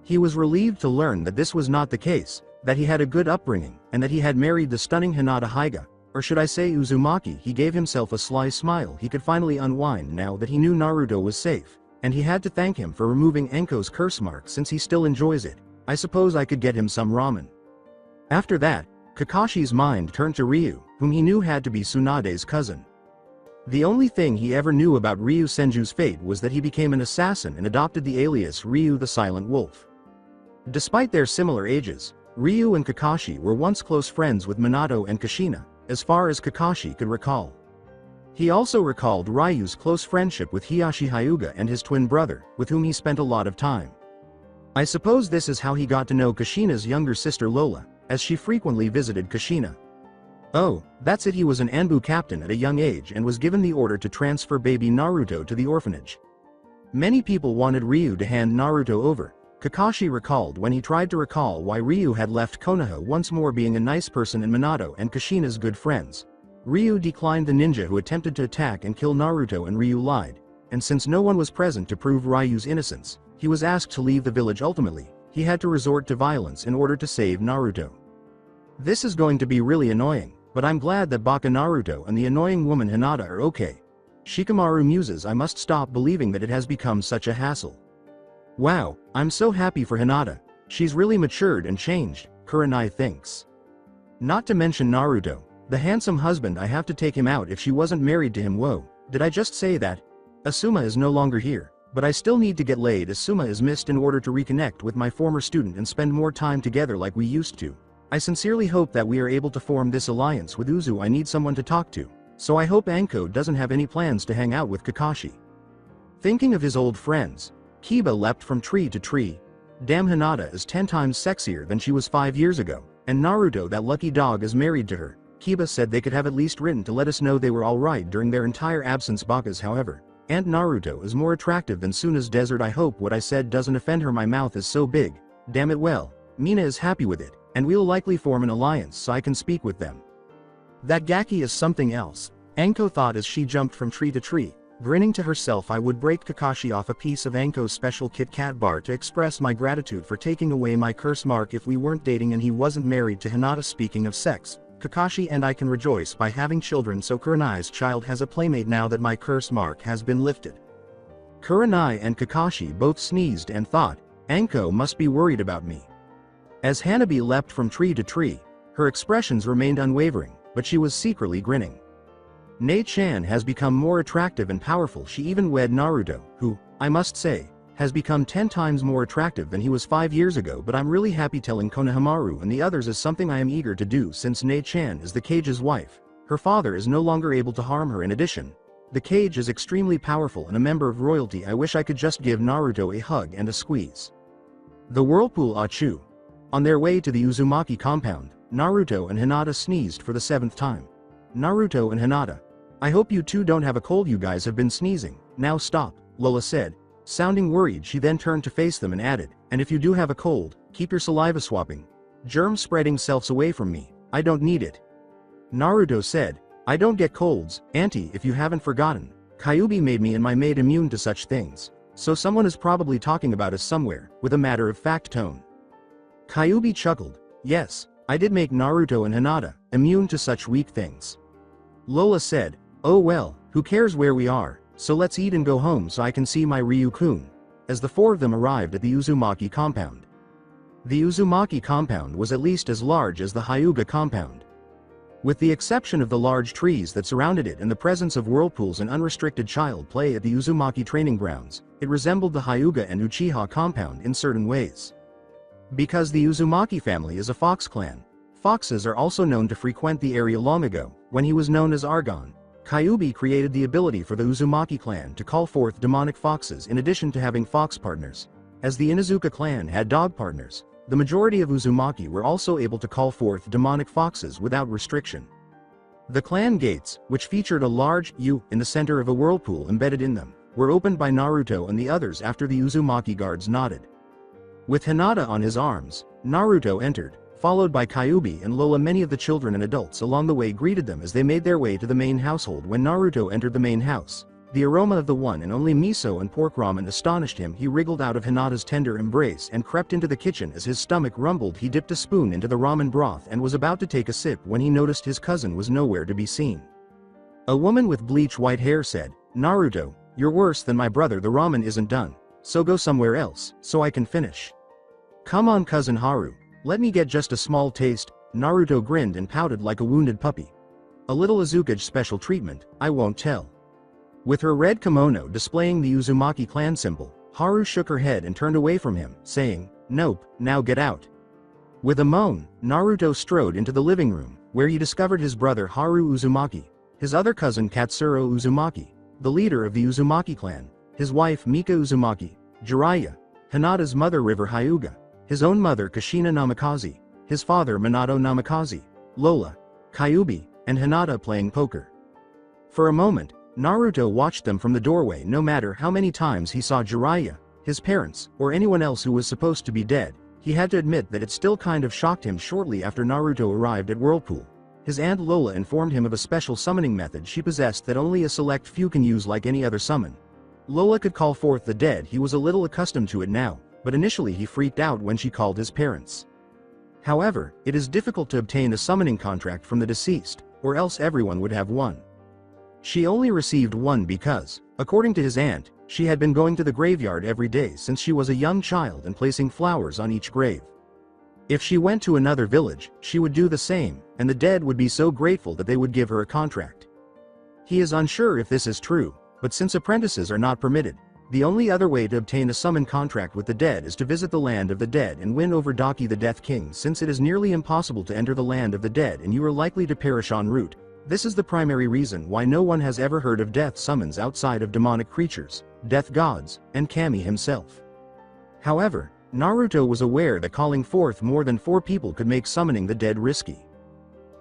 He was relieved to learn that this was not the case, that he had a good upbringing, and that he had married the stunning Hinata Hyuga, or should I say Uzumaki. He gave himself a sly smile. He could finally unwind now that he knew Naruto was safe, and he had to thank him for removing Enko's curse mark since he still enjoys it. I suppose I could get him some ramen. After that, Kakashi's mind turned to Ryu, whom he knew had to be Tsunade's cousin. The only thing he ever knew about Ryu Senju's fate was that he became an assassin and adopted the alias Ryu the Silent Wolf. Despite their similar ages, Ryu and Kakashi were once close friends with Minato and Kushina, as far as Kakashi could recall. He also recalled Ryu's close friendship with Hiyashi Hyuga and his twin brother, with whom he spent a lot of time. I suppose this is how he got to know Kushina's younger sister Lola, as she frequently visited Kushina. Oh, that's it, he was an Anbu captain at a young age and was given the order to transfer baby Naruto to the orphanage. Many people wanted Ryu to hand Naruto over. Kakashi recalled when he tried to recall why Ryu had left Konoha, once more being a nice person and Minato and Kushina's good friends. Ryu declined the ninja who attempted to attack and kill Naruto, and Ryu lied, and since no one was present to prove Ryu's innocence, he was asked to leave the village. Ultimately, he had to resort to violence in order to save Naruto. This is going to be really annoying, but I'm glad that Baka Naruto and the annoying woman Hinata are okay. Shikamaru muses, I must stop believing that it has become such a hassle. Wow, I'm so happy for Hinata. She's really matured and changed, Kurenai thinks. Not to mention Naruto, the handsome husband. I have to take him out if she wasn't married to him. Whoa, did I just say that? Asuma is no longer here, but I still need to get laid. Asuma is missed in order to reconnect with my former student and spend more time together like we used to. I sincerely hope that we are able to form this alliance with Uzu. I need someone to talk to, so I hope Anko doesn't have any plans to hang out with Kakashi. Thinking of his old friends, Kiba leapt from tree to tree. Damn, Hinata is 10 times sexier than she was 5 years ago, and Naruto, that lucky dog, is married to her. Kiba said they could have at least written to let us know they were alright during their entire absence. Baka's, however, Aunt Naruto is more attractive than Suna's desert. I hope what I said doesn't offend her. My mouth is so big. Damn it. Well, Mina is happy with it, and we'll likely form an alliance so I can speak with them. That Gaki is something else, Anko thought as she jumped from tree to tree, grinning to herself. I would break Kakashi off a piece of Anko's special Kit Kat bar to express my gratitude for taking away my curse mark if we weren't dating and he wasn't married to Hinata. Speaking of sex, Kakashi and I can rejoice by having children, so Kurenai's child has a playmate now that my curse mark has been lifted. Kurenai and Kakashi both sneezed and thought, Anko must be worried about me. As Hanabi leapt from tree to tree, her expressions remained unwavering, but she was secretly grinning. Nei-chan has become more attractive and powerful. She even wed Naruto, who, I must say, has become 10 times more attractive than he was 5 years ago. But I'm really happy telling Konohamaru and the others is something I am eager to do, since Nei-chan is the Cage's wife. Her father is no longer able to harm her. In addition, the Cage is extremely powerful and a member of royalty. I wish I could just give Naruto a hug and a squeeze. The Whirlpool Achu. On their way to the Uzumaki compound, Naruto and Hinata sneezed for the 7th time. Naruto and Hinata, I hope you two don't have a cold. You guys have been sneezing. Now stop, Lola said. Sounding worried, she then turned to face them and added, and if you do have a cold, keep your saliva swapping, germ spreading selves away from me. I don't need it. Naruto said, I don't get colds, auntie. If you haven't forgotten, Kyuubi made me and my maid immune to such things. So someone is probably talking about us somewhere, with a matter-of-fact tone. Kyuubi chuckled, yes, I did make Naruto and Hinata immune to such weak things. Lola said, oh well, who cares where we are, so let's eat and go home so I can see my Ryu-kun. As the 4 of them arrived at the Uzumaki compound. The Uzumaki compound was at least as large as the Hyuga compound. With the exception of the large trees that surrounded it and the presence of whirlpools and unrestricted child play at the Uzumaki training grounds, it resembled the Hyuga and Uchiha compound in certain ways. Because the Uzumaki family is a fox clan, foxes are also known to frequent the area. Long ago, when he was known as Argon, Kyuubi created the ability for the Uzumaki clan to call forth demonic foxes in addition to having fox partners. As the Inuzuka clan had dog partners, the majority of Uzumaki were also able to call forth demonic foxes without restriction. The clan gates, which featured a large U in the center of a whirlpool embedded in them, were opened by Naruto and the others after the Uzumaki guards nodded. With Hinata on his arms, Naruto entered, followed by Kyuubi and Lola. Many of the children and adults along the way greeted them as they made their way to the main household. When Naruto entered the main house, the aroma of the one and only miso and pork ramen astonished him. He wriggled out of Hinata's tender embrace and crept into the kitchen. As his stomach rumbled, he dipped a spoon into the ramen broth and was about to take a sip when he noticed his cousin was nowhere to be seen. A woman with bleach white hair said, Naruto, you're worse than my brother. The ramen isn't done, so go somewhere else, so I can finish. Come on, cousin Haru. Let me get just a small taste. Naruto grinned and pouted like a wounded puppy. A little Azukage special treatment, I won't tell. With her red kimono displaying the Uzumaki clan symbol, Haru shook her head and turned away from him, saying, Nope, now get out. With a moan, Naruto strode into the living room, where he discovered his brother Haru Uzumaki, his other cousin Katsuro Uzumaki, the leader of the Uzumaki clan, his wife Mika Uzumaki, Jiraiya, Hinata's mother River Hyuga, his own mother Kushina Namikaze, his father Minato Namikaze, Lola, Kyuubi, and Hinata playing poker. For a moment, Naruto watched them from the doorway. No matter how many times he saw Jiraiya, his parents, or anyone else who was supposed to be dead, he had to admit that it still kind of shocked him. Shortly after Naruto arrived at Whirlpool, his aunt Lola informed him of a special summoning method she possessed that only a select few can use. Like any other summon, Lola could call forth the dead. He was a little accustomed to it now, but initially he freaked out when she called his parents. However, it is difficult to obtain a summoning contract from the deceased, or else everyone would have one. She only received one because, according to his aunt, she had been going to the graveyard every day since she was a young child and placing flowers on each grave. If she went to another village, she would do the same, and the dead would be so grateful that they would give her a contract. He is unsure if this is true, but since apprentices are not permitted, the only other way to obtain a summon contract with the dead is to visit the land of the dead and win over Daki the Death King. Since it is nearly impossible to enter the land of the dead and you are likely to perish en route, this is the primary reason why no one has ever heard of death summons outside of demonic creatures, death gods, and Kami himself. However, Naruto was aware that calling forth more than 4 people could make summoning the dead risky.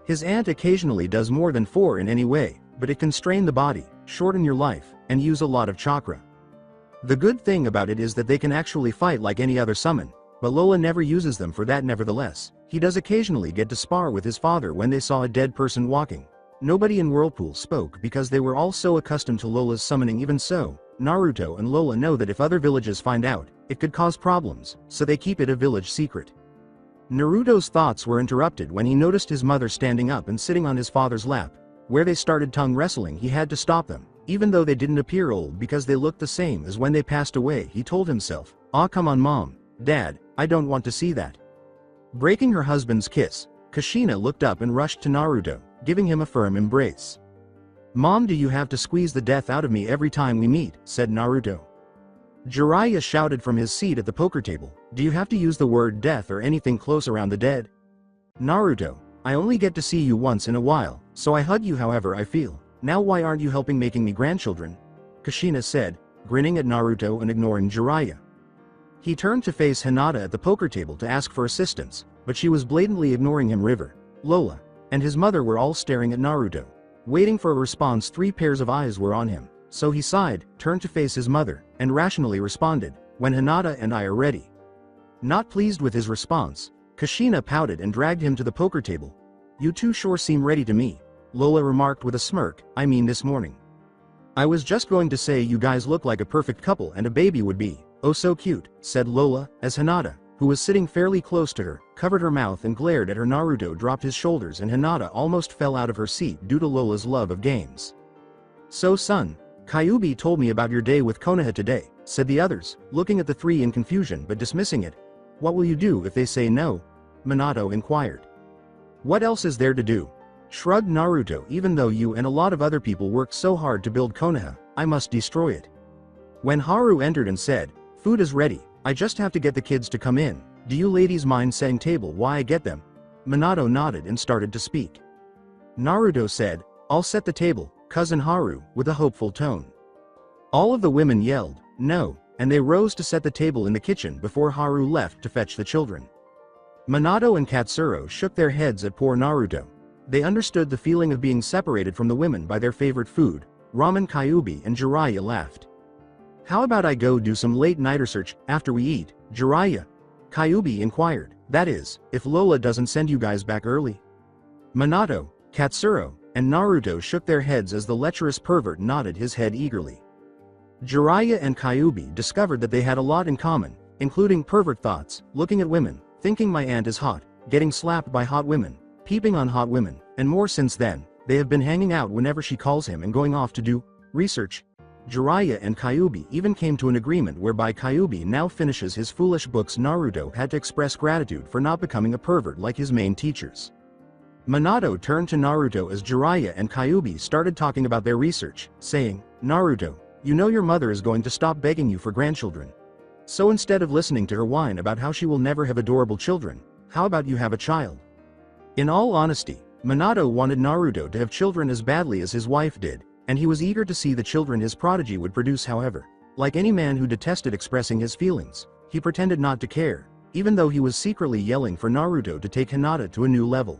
His aunt occasionally does more than 4 in any way, but it can strain the body, shorten your life, and use a lot of chakra. The good thing about it is that they can actually fight like any other summon, but Lola never uses them for that. Nevertheless, he does occasionally get to spar with his father when they saw a dead person walking. Nobody in Whirlpool spoke because they were all so accustomed to Lola's summoning. Even so, Naruto and Lola know that if other villages find out, it could cause problems, so they keep it a village secret. Naruto's thoughts were interrupted when he noticed his mother standing up and sitting on his father's lap. Where they started tongue wrestling, he had to stop them, even though they didn't appear old because they looked the same as when they passed away. He told himself, "Aw, come on mom, dad, I don't want to see that." Breaking her husband's kiss, Kushina looked up and rushed to Naruto, giving him a firm embrace. "Mom, do you have to squeeze the death out of me every time we meet?" said Naruto. Jiraiya shouted from his seat at the poker table, "Do you have to use the word death or anything close around the dead?" "Naruto, I only get to see you once in a while, so I hug you however I feel. Now why aren't you helping making me grandchildren?" Kushina said, grinning at Naruto and ignoring Jiraiya. He turned to face Hinata at the poker table to ask for assistance, but she was blatantly ignoring him. River, Lola, and his mother were all staring at Naruto, waiting for a response. 3 pairs of eyes were on him, so he sighed, turned to face his mother, and rationally responded, "When Hinata and I are ready." Not pleased with his response, Kushina pouted and dragged him to the poker table. "You two sure seem ready to me," Lola remarked with a smirk. "I mean this morning. I was just going to say you guys look like a perfect couple and a baby would be, oh so cute," said Lola, as Hinata, who was sitting fairly close to her, covered her mouth and glared at her. Naruto dropped his shoulders and Hinata almost fell out of her seat due to Lola's love of games. "So son, Kyuubi told me about your day with Konoha today," said the others, looking at the 3 in confusion but dismissing it. "What will you do if they say no?" Minato inquired. "What else is there to do?" shrugged Naruto. "Even though you and a lot of other people worked so hard to build Konoha, I must destroy it." When Haru entered and said, "Food is ready, I just have to get the kids to come in. Do you ladies mind setting table while I get them?" Minato nodded and started to speak. Naruto said, "I'll set the table, cousin Haru," with a hopeful tone. All of the women yelled, "No," and they rose to set the table in the kitchen before Haru left to fetch the children. Minato and Katsuro shook their heads at poor Naruto. They understood the feeling of being separated from the women by their favorite food. Ramen. Kyuubi and Jiraiya laughed. "How about I go do some late night research after we eat, Jiraiya?" Kyuubi inquired. "That is, if Lola doesn't send you guys back early." Minato, Katsuro, and Naruto shook their heads as the lecherous pervert nodded his head eagerly. Jiraiya and Kyuubi discovered that they had a lot in common, including pervert thoughts, looking at women, thinking my aunt is hot, getting slapped by hot women, peeping on hot women, and more. Since then, they have been hanging out whenever she calls him and going off to do research. Jiraiya and Kyuubi even came to an agreement whereby Kyuubi now finishes his foolish books. Naruto had to express gratitude for not becoming a pervert like his main teachers. Minato turned to Naruto as Jiraiya and Kyuubi started talking about their research, saying, "Naruto, you know your mother is going to stop begging you for grandchildren. So instead of listening to her whine about how she will never have adorable children, how about you have a child? In all honesty, Minato wanted Naruto to have children as badly as his wife did, and he was eager to see the children his prodigy would produce. However, like any man who detested expressing his feelings, he pretended not to care, even though he was secretly yelling for Naruto to take Hinata to a new level.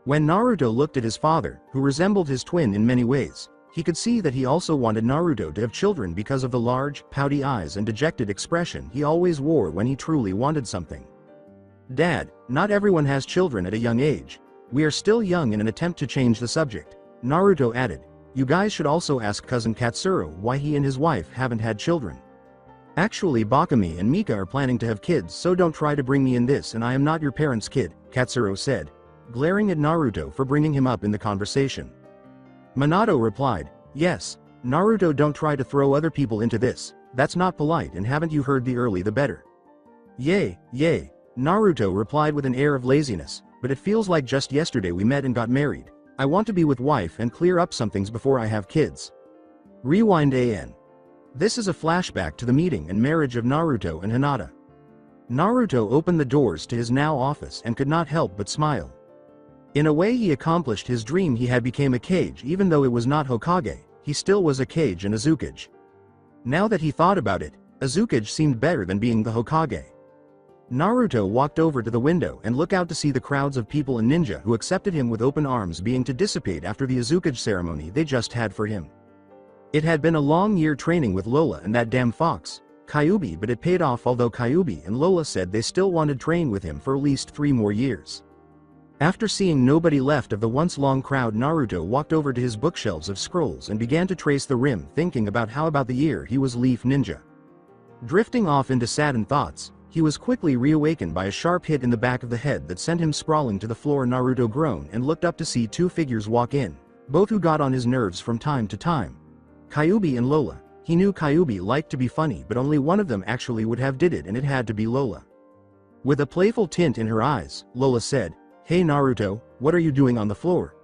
When Naruto looked at his father, who resembled his twin in many ways, he could see that he also wanted Naruto to have children because of the large, pouty eyes and dejected expression he always wore when he truly wanted something. Dad, not everyone has children at a young age. We are still young. In an attempt to change the subject, Naruto added, you guys should also ask cousin Katsuro why he and his wife haven't had children. Actually, Bakami and Mika are planning to have kids, so don't try to bring me in this, and I am not your parents' kid, Katsuro said, glaring at Naruto for bringing him up in the conversation. Minato replied, yes, Naruto, don't try to throw other people into this, that's not polite, and haven't you heard the early the better? Yay, Naruto replied with an air of laziness, but it feels like just yesterday we met and got married. I want to be with wife and clear up some things before I have kids. Rewind AN. This is a flashback to the meeting and marriage of Naruto and Hinata. Naruto opened the doors to his now office and could not help but smile. In a way, he accomplished his dream. He had become a Kage. Even though it was not Hokage, he still was a Kage and a Zukage. Now that he thought about it, a Zukage seemed better than being the Hokage. Naruto walked over to the window and looked out to see the crowds of people and ninja who accepted him with open arms being to dissipate after the Azukage ceremony they just had for him. It had been a long year training with Lola and that damn fox, Kyuubi, but it paid off, although Kyuubi and Lola said they still wanted to train with him for at least 3 more years. After seeing nobody left of the once long crowd, Naruto walked over to his bookshelves of scrolls and began to trace the rim, thinking about how about the year he was Leaf Ninja. Drifting off into saddened thoughts, he was quickly reawakened by a sharp hit in the back of the head that sent him sprawling to the floor. Naruto groaned and looked up to see 2 figures walk in, both who got on his nerves from time to time. Kyuubi and Lola. He knew Kyuubi liked to be funny, but only one of them actually would have did it, and it had to be Lola. With a playful tint in her eyes, Lola said, "Hey Naruto, what are you doing on the floor?"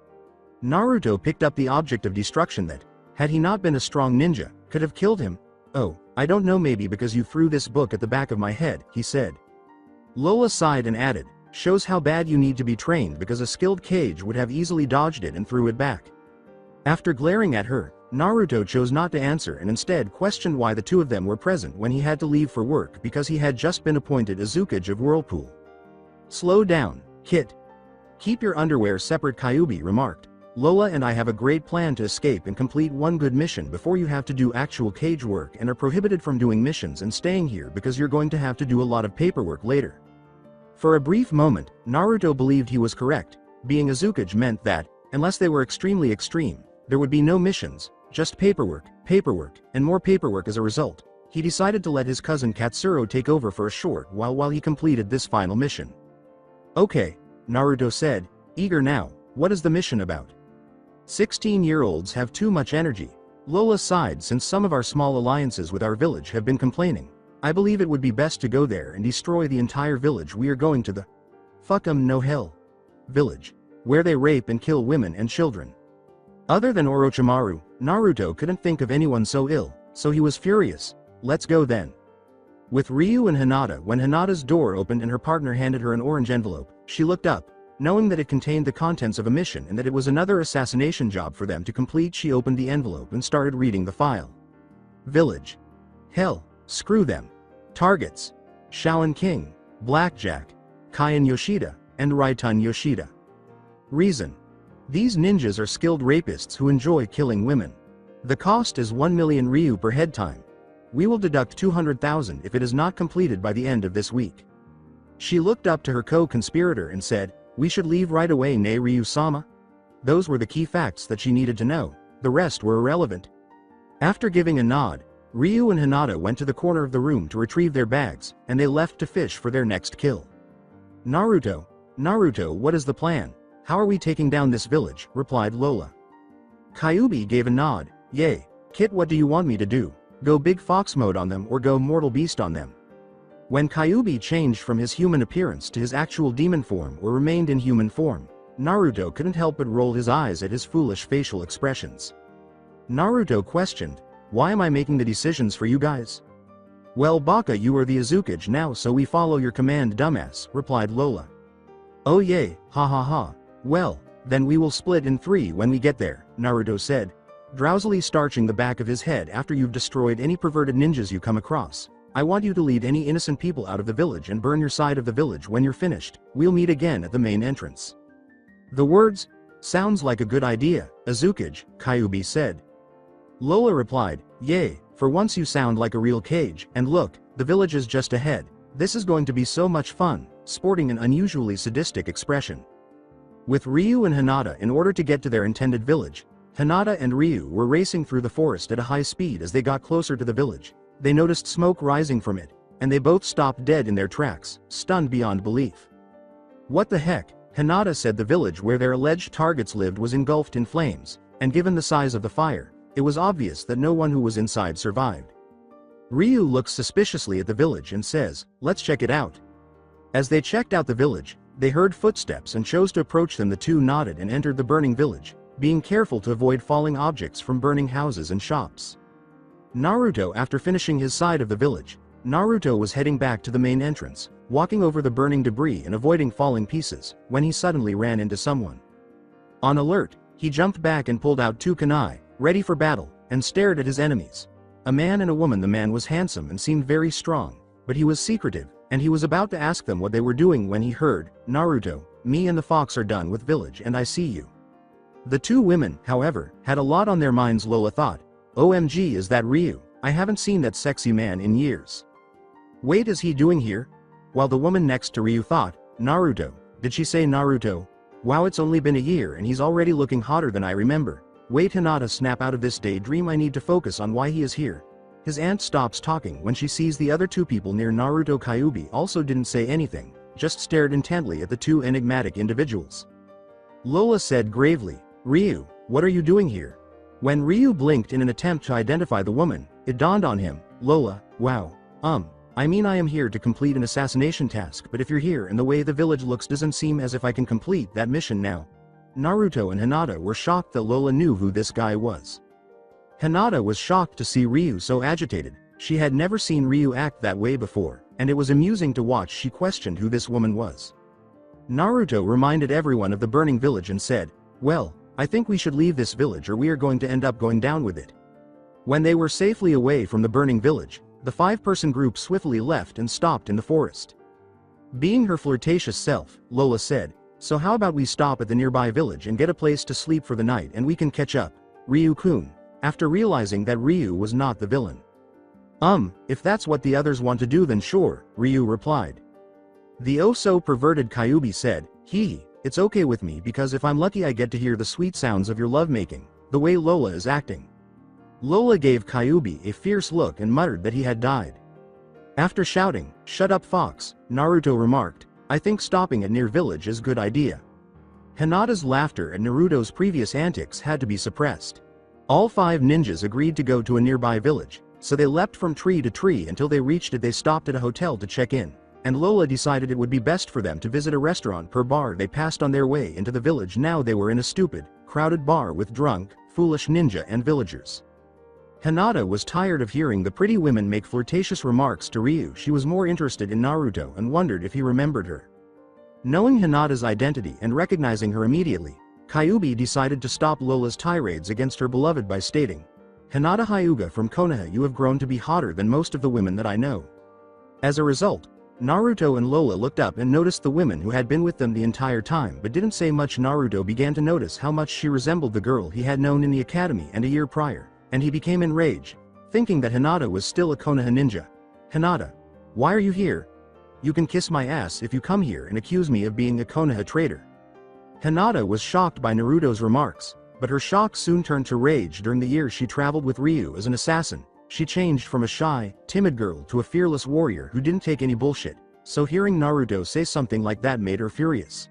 Naruto picked up the object of destruction that, had he not been a strong ninja, could have killed him. "Oh, I don't know, maybe because you threw this book at the back of my head," he said. Lola sighed and added, "Shows how bad you need to be trained, because a skilled Kage would have easily dodged it and threw it back." After glaring at her, Naruto chose not to answer and instead questioned why the 2 of them were present when he had to leave for work, because he had just been appointed Azukage of Whirlpool. "Slow down, Kit. Keep your underwear separate," Kyuubi remarked. "Lola and I have a great plan to escape and complete one good mission before you have to do actual Kage work, and are prohibited from doing missions and staying here because you're going to have to do a lot of paperwork later." For a brief moment, Naruto believed he was correct. Being Azukage meant that, unless they were extremely extreme, there would be no missions, just paperwork, and more paperwork. As a result, he decided to let his cousin Katsuro take over for a short while he completed this final mission. "Okay," Naruto said, eager now, "what is the mission about?" 16-year-olds have too much energy. Lola sighed. "Since some of our small alliances with our village have been complaining, I believe it would be best to go there and destroy the entire village. We are going to the no hell village, where they rape and kill women and children." Other than Orochimaru, Naruto couldn't think of anyone so ill, so he was furious. "Let's go then." With Ryu and Hinata, when Hinata's door opened and her partner handed her an orange envelope, she looked up, knowing that it contained the contents of a mission and that it was another assassination job for them to complete. She opened the envelope and started reading the file. Village. Hell, screw them. Targets: Shaolin King, Blackjack, Kyan Yoshida, and Raitan Yoshida. Reason: these ninjas are skilled rapists who enjoy killing women. The cost is 1 million Ryu per head time. We will deduct 200,000 if it is not completed by the end of this week. She looked up to her co-conspirator and said, "We should leave right away, ne Ryu-sama?" Those were the key facts that she needed to know. The rest were irrelevant. After giving a nod, Ryu and Hinata went to the corner of the room to retrieve their bags, and they left to fish for their next kill. Naruto, what is the plan? How are we taking down this village?" replied Lola. Kyuubi gave a nod. "Yay. Kit, what do you want me to do? Go big fox mode on them or go mortal beast on them?" When Kyuubi changed from his human appearance to his actual demon form or remained in human form, Naruto couldn't help but roll his eyes at his foolish facial expressions. Naruto questioned, "Why am I making the decisions for you guys?" Well Baka, you are the Azukage now, so we follow your command, dumbass, replied Lola. Oh yay, ha ha ha. Well, then we will split in 3 when we get there, Naruto said, drowsily starching the back of his head. After you've destroyed any perverted ninjas you come across, I want you to lead any innocent people out of the village and burn your side of the village. When you're finished, we'll meet again at the main entrance. The words, sounds like a good idea, Azukage, Kyuubi said. Lola replied, yay, for once you sound like a real Kage, and look, the village is just ahead. This is going to be so much fun, sporting an unusually sadistic expression. With Ryu and Hinata in order to get to their intended village, Hinata and Ryu were racing through the forest at a high speed. As they got closer to the village, they noticed smoke rising from it, and they both stopped dead in their tracks, stunned beyond belief. What the heck? Hinata said the village where their alleged targets lived was engulfed in flames, and given the size of the fire, it was obvious that no one who was inside survived. Ryu looks suspiciously at the village and says, let's check it out. As they checked out the village, they heard footsteps and chose to approach them. The two nodded and entered the burning village, being careful to avoid falling objects from burning houses and shops. Naruto, after finishing his side of the village, Naruto was heading back to the main entrance, walking over the burning debris and avoiding falling pieces, when he suddenly ran into someone. On alert, he jumped back and pulled out 2 kunai, ready for battle, and stared at his enemies. A man and a woman. The man was handsome and seemed very strong, but he was secretive, and he was about to ask them what they were doing when he heard, Naruto, me and the fox are done with village and I see you. The 2 women, however, had a lot on their minds. Lola thought, OMG, is that Ryu? I haven't seen that sexy man in years. Wait, is he doing here? While the woman next to Ryu thought, Naruto, did she say Naruto? Wow, it's only been a year and he's already looking hotter than I remember. Wait, Hinata, snap out of this daydream. I need to focus on why he is here. His aunt stops talking when she sees the other 2 people near Naruto. Kyuubi also didn't say anything, just stared intently at the 2 enigmatic individuals. Lola said gravely, Ryu, what are you doing here? When Ryu blinked in an attempt to identify the woman, it dawned on him, Lola, wow, I mean I am here to complete an assassination task, but if you're here and the way the village looks doesn't seem as if I can complete that mission now. Naruto and Hinata were shocked that Lola knew who this guy was. Hinata was shocked to see Ryu so agitated. She had never seen Ryu act that way before, and it was amusing to watch. She questioned who this woman was. Naruto reminded everyone of the burning village and said, well, I think we should leave this village or we are going to end up going down with it. When they were safely away from the burning village, the 5-person group swiftly left and stopped in the forest. Being her flirtatious self, Lola said, so how about we stop at the nearby village and get a place to sleep for the night and we can catch up, Ryu-kun, after realizing that Ryu was not the villain. If that's what the others want to do then sure, Ryu replied. The oh-so-perverted Kyuubi said, hee, it's okay with me because if I'm lucky I get to hear the sweet sounds of your lovemaking, the way Lola is acting. Lola gave Kyuubi a fierce look and muttered that he had died. After shouting, shut up fox, Naruto remarked, I think stopping at near village is good idea. Hinata's laughter at Naruto's previous antics had to be suppressed. All 5 ninjas agreed to go to a nearby village, so they leapt from tree to tree until they reached it. They stopped at a hotel to check in, and Lola decided it would be best for them to visit a restaurant per bar they passed on their way into the village. Now they were in a stupid, crowded bar with drunk, foolish ninja and villagers. Hinata was tired of hearing the pretty women make flirtatious remarks to Ryu. She was more interested in Naruto and wondered if he remembered her. Knowing Hinata's identity and recognizing her immediately, Kyuubi decided to stop Lola's tirades against her beloved by stating, Hinata Hyuga from Konoha, you have grown to be hotter than most of the women that I know. As a result, Naruto and Lola looked up and noticed the women who had been with them the entire time but didn't say much. Naruto began to notice how much she resembled the girl he had known in the academy and a year prior, and he became enraged, thinking that Hinata was still a Konoha ninja. Hinata, why are you here? You can kiss my ass if you come here and accuse me of being a Konoha traitor. Hinata was shocked by Naruto's remarks, but her shock soon turned to rage. During the years she traveled with Ryu as an assassin, she changed from a shy, timid girl to a fearless warrior who didn't take any bullshit, so hearing Naruto say something like that made her furious.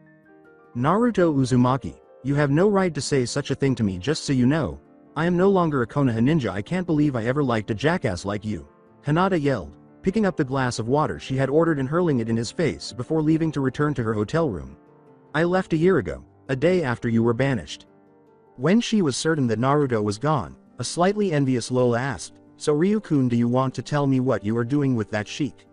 Naruto Uzumaki, you have no right to say such a thing to me. Just so you know, I am no longer a Konoha ninja. I can't believe I ever liked a jackass like you, Hinata yelled, picking up the glass of water she had ordered and hurling it in his face before leaving to return to her hotel room. I left a year ago, a day after you were banished. When she was certain that Naruto was gone, a slightly envious Lola asked, So Ryu-kun, do you want to tell me what you are doing with that sheik?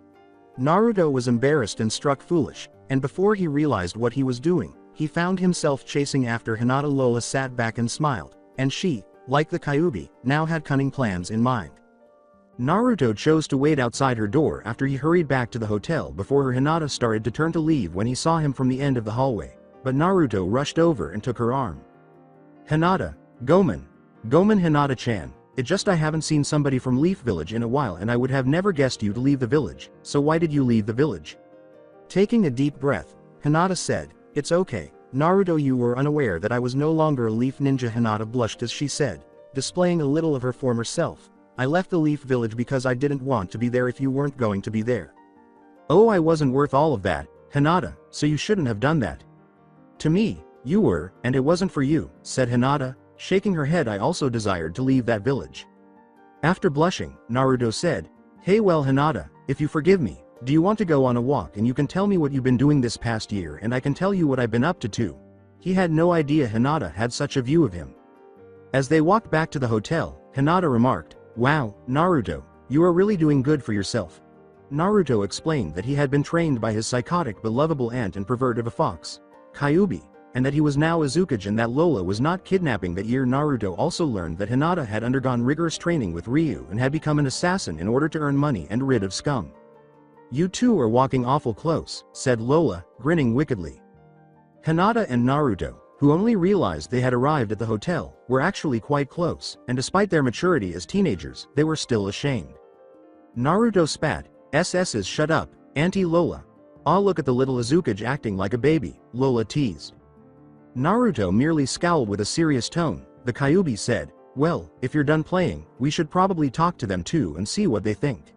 Naruto was embarrassed and struck foolish, and before he realized what he was doing, he found himself chasing after Hinata. Lola sat back and smiled, and she, like the Kyuubi, now had cunning plans in mind. Naruto chose to wait outside her door after he hurried back to the hotel before her. Hinata started to turn to leave when he saw him from the end of the hallway, but Naruto rushed over and took her arm. Hinata, Gomen. Gomen, Hinata-chan. It just I haven't seen somebody from Leaf Village in a while and I would have never guessed you to leave the village, so why did you leave the village? Taking a deep breath, Hinata said, it's okay, Naruto, you were unaware that I was no longer a Leaf Ninja. Hinata blushed as she said, displaying a little of her former self, I left the Leaf Village because I didn't want to be there if you weren't going to be there. Oh, I wasn't worth all of that, Hinata, so you shouldn't have done that. To me, you were, and it wasn't for you, said Hinata, shaking her head. I also desired to leave that village. After blushing, Naruto said, hey well Hinata, if you forgive me, do you want to go on a walk and you can tell me what you've been doing this past year and I can tell you what I've been up to too. He had no idea Hinata had such a view of him. As they walked back to the hotel, Hinata remarked, wow, Naruto, you are really doing good for yourself. Naruto explained that he had been trained by his psychotic but lovable aunt and pervert of a fox, Kyuubi, and that he was now Azukage and that Lola was not kidnapping that year. Naruto also learned that Hinata had undergone rigorous training with Ryu and had become an assassin in order to earn money and rid of scum. You two are walking awful close, said Lola, grinning wickedly. Hinata and Naruto, who only realized they had arrived at the hotel, were actually quite close, and despite their maturity as teenagers, they were still ashamed. Naruto spat, SS's shut up, Auntie Lola. Aw, look at the little Azukage acting like a baby, Lola teased. Naruto merely scowled with a serious tone. The Kyuubi said, well, if you're done playing, we should probably talk to them too and see what they think.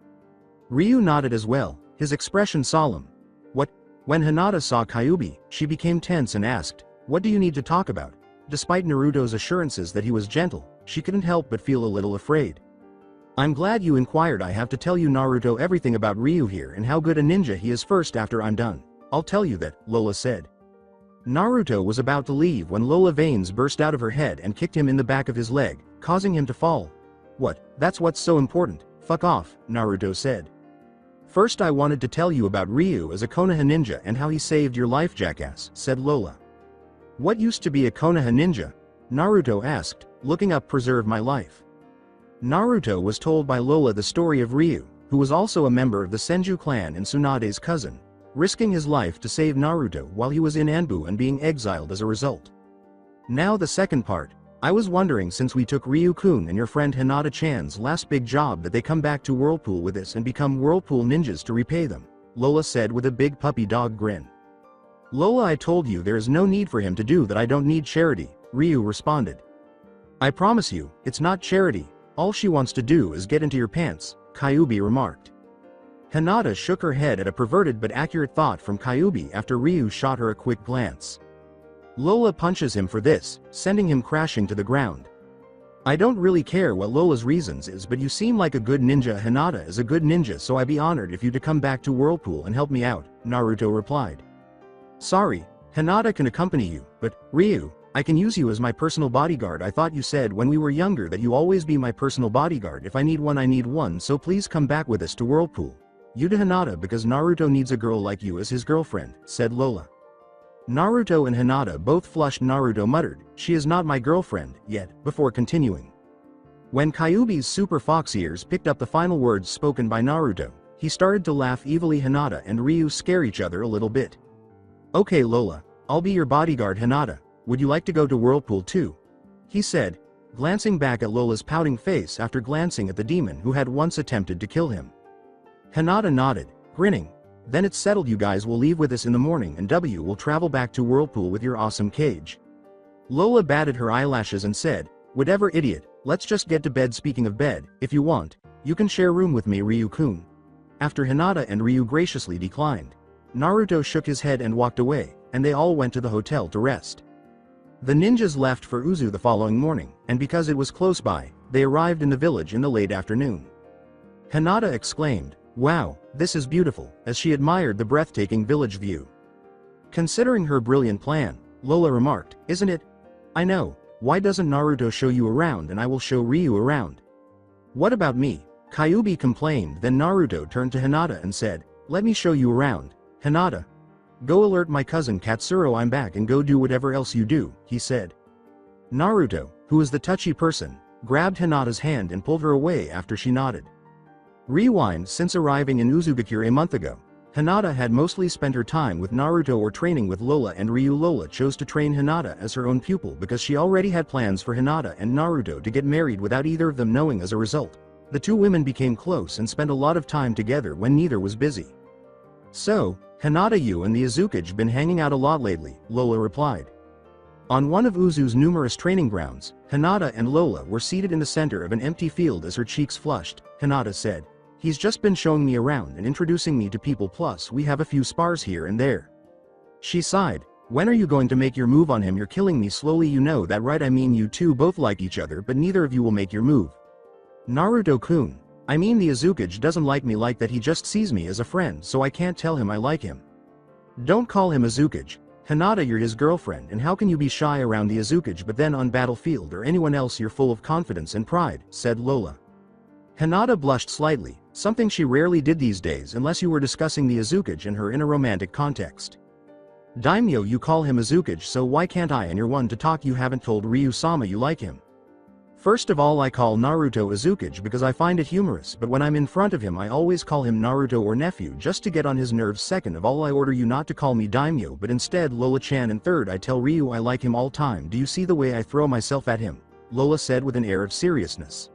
Ryu nodded as well, his expression solemn. What? When Hinata saw Kyuubi, she became tense and asked, what do you need to talk about? Despite Naruto's assurances that he was gentle, she couldn't help but feel a little afraid. I'm glad you inquired. I have to tell you Naruto everything about Ryu here and how good a ninja he is first after I'm done. I'll tell you that, Lola said. Naruto was about to leave when Lola veins burst out of her head and kicked him in the back of his leg, causing him to fall. What, that's what's so important, fuck off, Naruto said. First I wanted to tell you about Ryu as a Konoha ninja and how he saved your life, jackass, said Lola. What used to be a Konoha ninja? Naruto asked, looking up. Preserve my life. Naruto was told by Lola the story of Ryu, who was also a member of the Senju clan and Tsunade's cousin, risking his life to save Naruto while he was in Anbu and being exiled as a result. Now the second part. I was wondering, since we took Ryu-kun and your friend Hinata-chan's last big job, that they come back to Whirlpool with us and become Whirlpool ninjas to repay them, Lola said with a big puppy dog grin. Lola, I told you there is no need for him to do that. I don't need charity, Ryu responded. I promise you, it's not charity, all she wants to do is get into your pants, Kyuubi remarked. Hinata shook her head at a perverted but accurate thought from Kyuubi after Ryu shot her a quick glance. Lola punches him for this, sending him crashing to the ground. I don't really care what Lola's reasons is, but you seem like a good ninja. Hinata is a good ninja, so I'd be honored if you to come back to Whirlpool and help me out, Naruto replied. Sorry, Hinata can accompany you, but, Ryu, I can use you as my personal bodyguard. I thought you said when we were younger that you always be my personal bodyguard. If I need one, so please come back with us to Whirlpool. You to Hinata because Naruto needs a girl like you as his girlfriend, said Lola. Naruto and Hinata both flushed. Naruto muttered, she is not my girlfriend, yet, before continuing. When Kyuubi's super fox ears picked up the final words spoken by Naruto, he started to laugh evilly. Hinata and Ryu scare each other a little bit. Okay Lola, I'll be your bodyguard. Hinata, would you like to go to Whirlpool too? He said, glancing back at Lola's pouting face after glancing at the demon who had once attempted to kill him. Hinata nodded, grinning. Then it's settled. You guys will leave with us in the morning and W will travel back to Whirlpool with your awesome cage. Lola batted her eyelashes and said, whatever idiot, let's just get to bed. Speaking of bed, if you want, you can share room with me, Ryu-kun. After Hinata and Ryu graciously declined, Naruto shook his head and walked away, and they all went to the hotel to rest. The ninjas left for Uzu the following morning, and because it was close by, they arrived in the village in the late afternoon. Hinata exclaimed, wow, this is beautiful, as she admired the breathtaking village view. Considering her brilliant plan, Lola remarked, isn't it? I know, why doesn't Naruto show you around and I will show Ryu around? What about me? Kyuubi complained. Then Naruto turned to Hinata and said, let me show you around. Hinata. Go alert my cousin Katsuro I'm back and go do whatever else you do, he said. Naruto, who is the touchy person, grabbed Hinata's hand and pulled her away after she nodded. Rewind. Since arriving in Uzugakure a month ago, Hinata had mostly spent her time with Naruto or training with Lola and Ryu. Lola chose to train Hinata as her own pupil because she already had plans for Hinata and Naruto to get married without either of them knowing. As a result, the two women became close and spent a lot of time together when neither was busy. So, Hinata, you and the Azukage been hanging out a lot lately, Lola replied. On one of Uzu's numerous training grounds, Hinata and Lola were seated in the center of an empty field. As her cheeks flushed, Hinata said, he's just been showing me around and introducing me to people, plus we have a few spars here and there. She sighed, when are you going to make your move on him? You're killing me slowly, you know that right? I mean, you two both like each other but neither of you will make your move. Naruto-kun. I mean, the Azukage doesn't like me like that, he just sees me as a friend so I can't tell him I like him. Don't call him Azukage. Hinata, you're his girlfriend and how can you be shy around the Azukage but then on battlefield or anyone else you're full of confidence and pride, said Lola. Hinata blushed slightly, something she rarely did these days unless you were discussing the Azukage and her in a romantic context. Daimyo, you call him Azukage, so why can't I? And you're one to talk, you haven't told Ryu-sama you like him. First of all, I call Naruto Azukage because I find it humorous, but when I'm in front of him I always call him Naruto or nephew just to get on his nerves. Second of all, I order you not to call me Daimyo but instead Lola-chan, and third, I tell Ryu I like him all time. Do you see the way I throw myself at him? Lola said with an air of seriousness.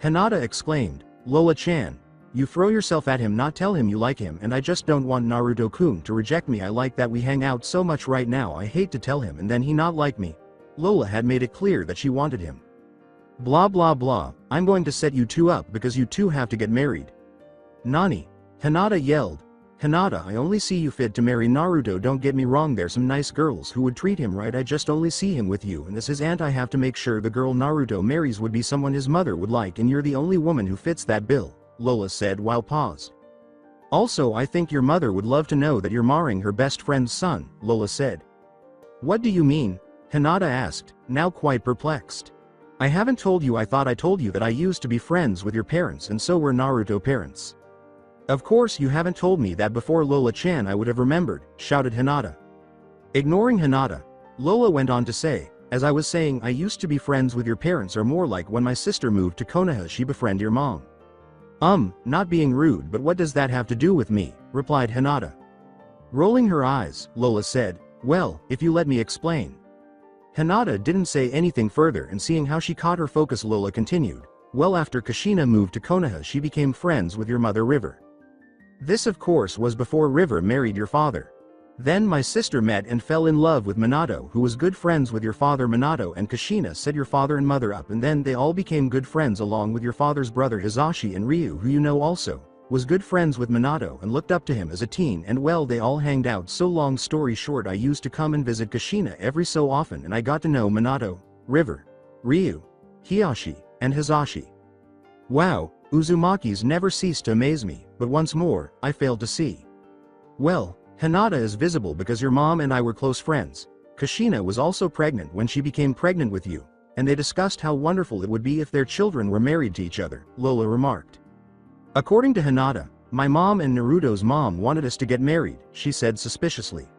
Hinata exclaimed, Lola-chan, you throw yourself at him, not tell him you like him, and I just don't want Naruto-kun to reject me. I like that we hang out so much right now. I hate to tell him and then he not like me. Lola had made it clear that she wanted him. Blah blah blah, I'm going to set you two up because you two have to get married. Nani? Hinata yelled. Hinata, I only see you fit to marry Naruto. Don't get me wrong, there's some nice girls who would treat him right, I just only see him with you, and as his aunt I have to make sure the girl Naruto marries would be someone his mother would like, and you're the only woman who fits that bill, Lola said while paused. Also, I think your mother would love to know that you're marrying her best friend's son, Lola said. What do you mean? Hinata asked, now quite perplexed. I haven't told you. I thought I told you that I used to be friends with your parents and so were Naruto parents. Of course you haven't told me that before, Lola-chan, I would have remembered, shouted Hinata. Ignoring Hinata, Lola went on to say, as I was saying, I used to be friends with your parents, or more like when my sister moved to Konoha she befriended your mom. Not being rude, but what does that have to do with me? Replied Hinata. Rolling her eyes, Lola said, well, if you let me explain. Hinata didn't say anything further, and seeing how she caught her focus, Lola continued, well, after Kushina moved to Konoha she became friends with your mother River. This of course was before River married your father. Then my sister met and fell in love with Minato, who was good friends with your father. Minato and Kushina set your father and mother up, and then they all became good friends along with your father's brother Hisashi, and Ryu, who you know also, was good friends with Minato and looked up to him as a teen, and well, they all hanged out. So long story short, I used to come and visit Kushina every so often and I got to know Minato, River, Ryu, Hisashi, and Hisashi. Wow, Uzumaki's never ceased to amaze me, but once more, I failed to see. Well, Hinata is visible because your mom and I were close friends. Kushina was also pregnant when she became pregnant with you, and they discussed how wonderful it would be if their children were married to each other, Lola remarked. According to Hinata, my mom and Naruto's mom wanted us to get married, she said suspiciously.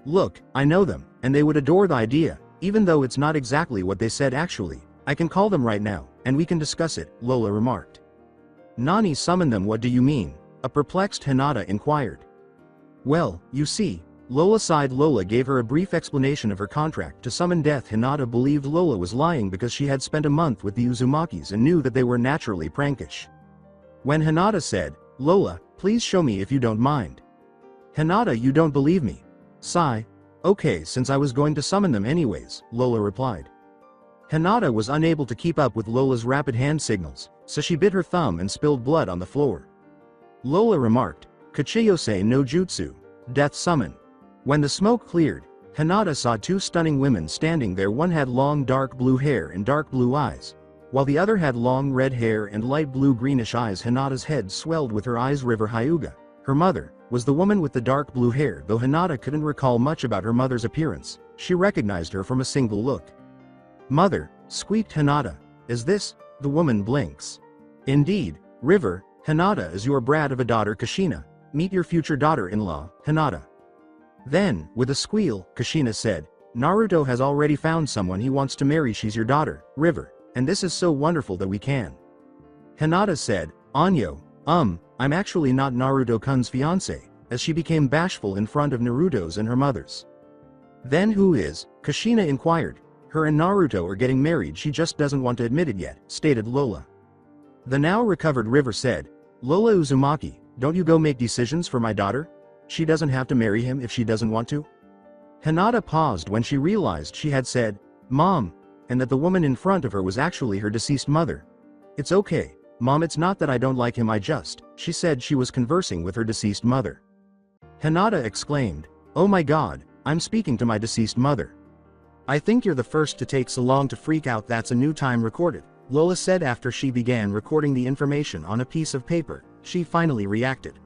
Look, I know them, and they would adore the idea, even though it's not exactly what they said actually. I can call them right now, and we can discuss it, Lola remarked. Nani, summon them? What do you mean? A perplexed Hinata inquired. Well, you see, Lola sighed. Lola gave her a brief explanation of her contract to summon death. Hinata believed Lola was lying because she had spent a month with the Uzumakis and knew that they were naturally prankish. When Hinata said, Lola, please show me if you don't mind. Hinata, you don't believe me? Sigh. Okay, since I was going to summon them anyways, Lola replied. Hinata was unable to keep up with Lola's rapid hand signals, so she bit her thumb and spilled blood on the floor. Lola remarked, Kuchiyose no Jutsu, Death Summon. When the smoke cleared, Hinata saw two stunning women standing there. One had long dark blue hair and dark blue eyes, while the other had long red hair and light blue-greenish eyes. Hinata's head swelled with her eyes. River Hyuga, her mother, was the woman with the dark blue hair. Though Hinata couldn't recall much about her mother's appearance, she recognized her from a single look. Mother, squeaked Hinata. Is this? The woman blinks. Indeed, River, Hinata is your brat of a daughter Kushina. Meet your future daughter-in-law, Hinata. Then, with a squeal, Kushina said, Naruto has already found someone he wants to marry. She's your daughter, River, and this is so wonderful that we can. Hinata said, Anyo, I'm actually not Naruto-kun's fiancé, as she became bashful in front of Naruto's and her mother's. Then who is? Kushina inquired. Her and Naruto are getting married, she just doesn't want to admit it yet, stated Lola. The now recovered River said, Lola Uzumaki, don't you go make decisions for my daughter? She doesn't have to marry him if she doesn't want to? Hinata paused when she realized she had said, Mom, and that the woman in front of her was actually her deceased mother. It's okay, Mom, it's not that I don't like him, she said she was conversing with her deceased mother. Hinata exclaimed, Oh my god, I'm speaking to my deceased mother. I think you're the first to take so long to freak out. That's a new time recorded, Lola said after she began recording the information on a piece of paper. She finally reacted.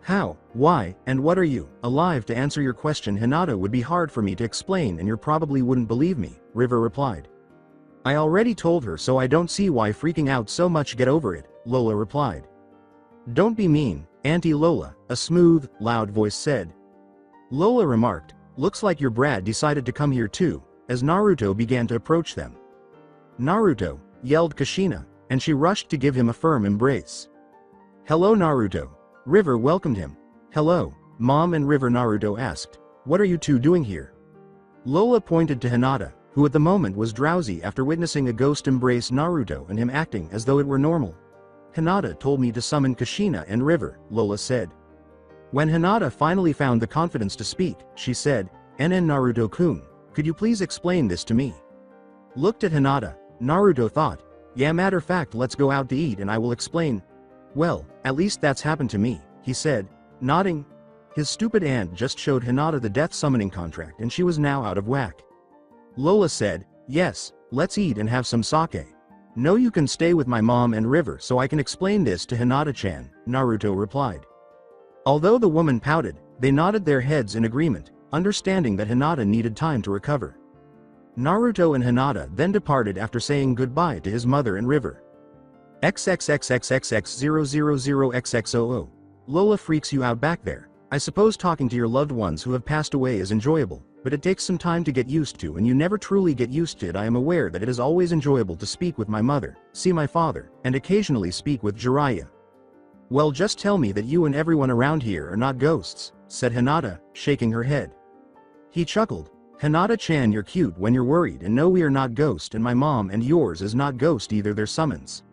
How, why, and what are you, alive? To answer your question, Hinata, would be hard for me to explain and you probably wouldn't believe me, River replied. I already told her, so I don't see why freaking out so much. Get over it, Lola replied. Don't be mean, Auntie Lola, a smooth, loud voice said. Lola remarked, looks like your brat decided to come here too, as Naruto began to approach them. Naruto, yelled Kushina, and she rushed to give him a firm embrace. Hello Naruto. River welcomed him. Hello, Mom and River. Naruto asked, what are you two doing here? Lola pointed to Hinata, who at the moment was drowsy after witnessing a ghost embrace Naruto and him acting as though it were normal. Hinata told me to summon Kushina and River, Lola said. When Hinata finally found the confidence to speak, she said, NN Naruto-kun, could you please explain this to me? Looked at Hinata, Naruto thought, yeah, matter of fact, let's go out to eat and I will explain. Well, at least that's happened to me, he said, nodding. His stupid aunt just showed Hinata the death summoning contract and she was now out of whack. Lola said, yes, let's eat and have some sake. No, you can stay with my mom and River so I can explain this to Hinata-chan, Naruto replied. Although the woman pouted, they nodded their heads in agreement, understanding that Hinata needed time to recover. Naruto and Hinata then departed after saying goodbye to his mother and River. XXXXXX000XX00. Lola freaks you out back there. I suppose talking to your loved ones who have passed away is enjoyable, but it takes some time to get used to and you never truly get used to it. I am aware that it is always enjoyable to speak with my mother, see my father, and occasionally speak with Jiraiya. Well, just tell me that you and everyone around here are not ghosts, said Hinata, shaking her head. He chuckled. Hinata-chan, you're cute when you're worried, and no, we are not ghost, and my mom and yours is not ghost either, they're summons.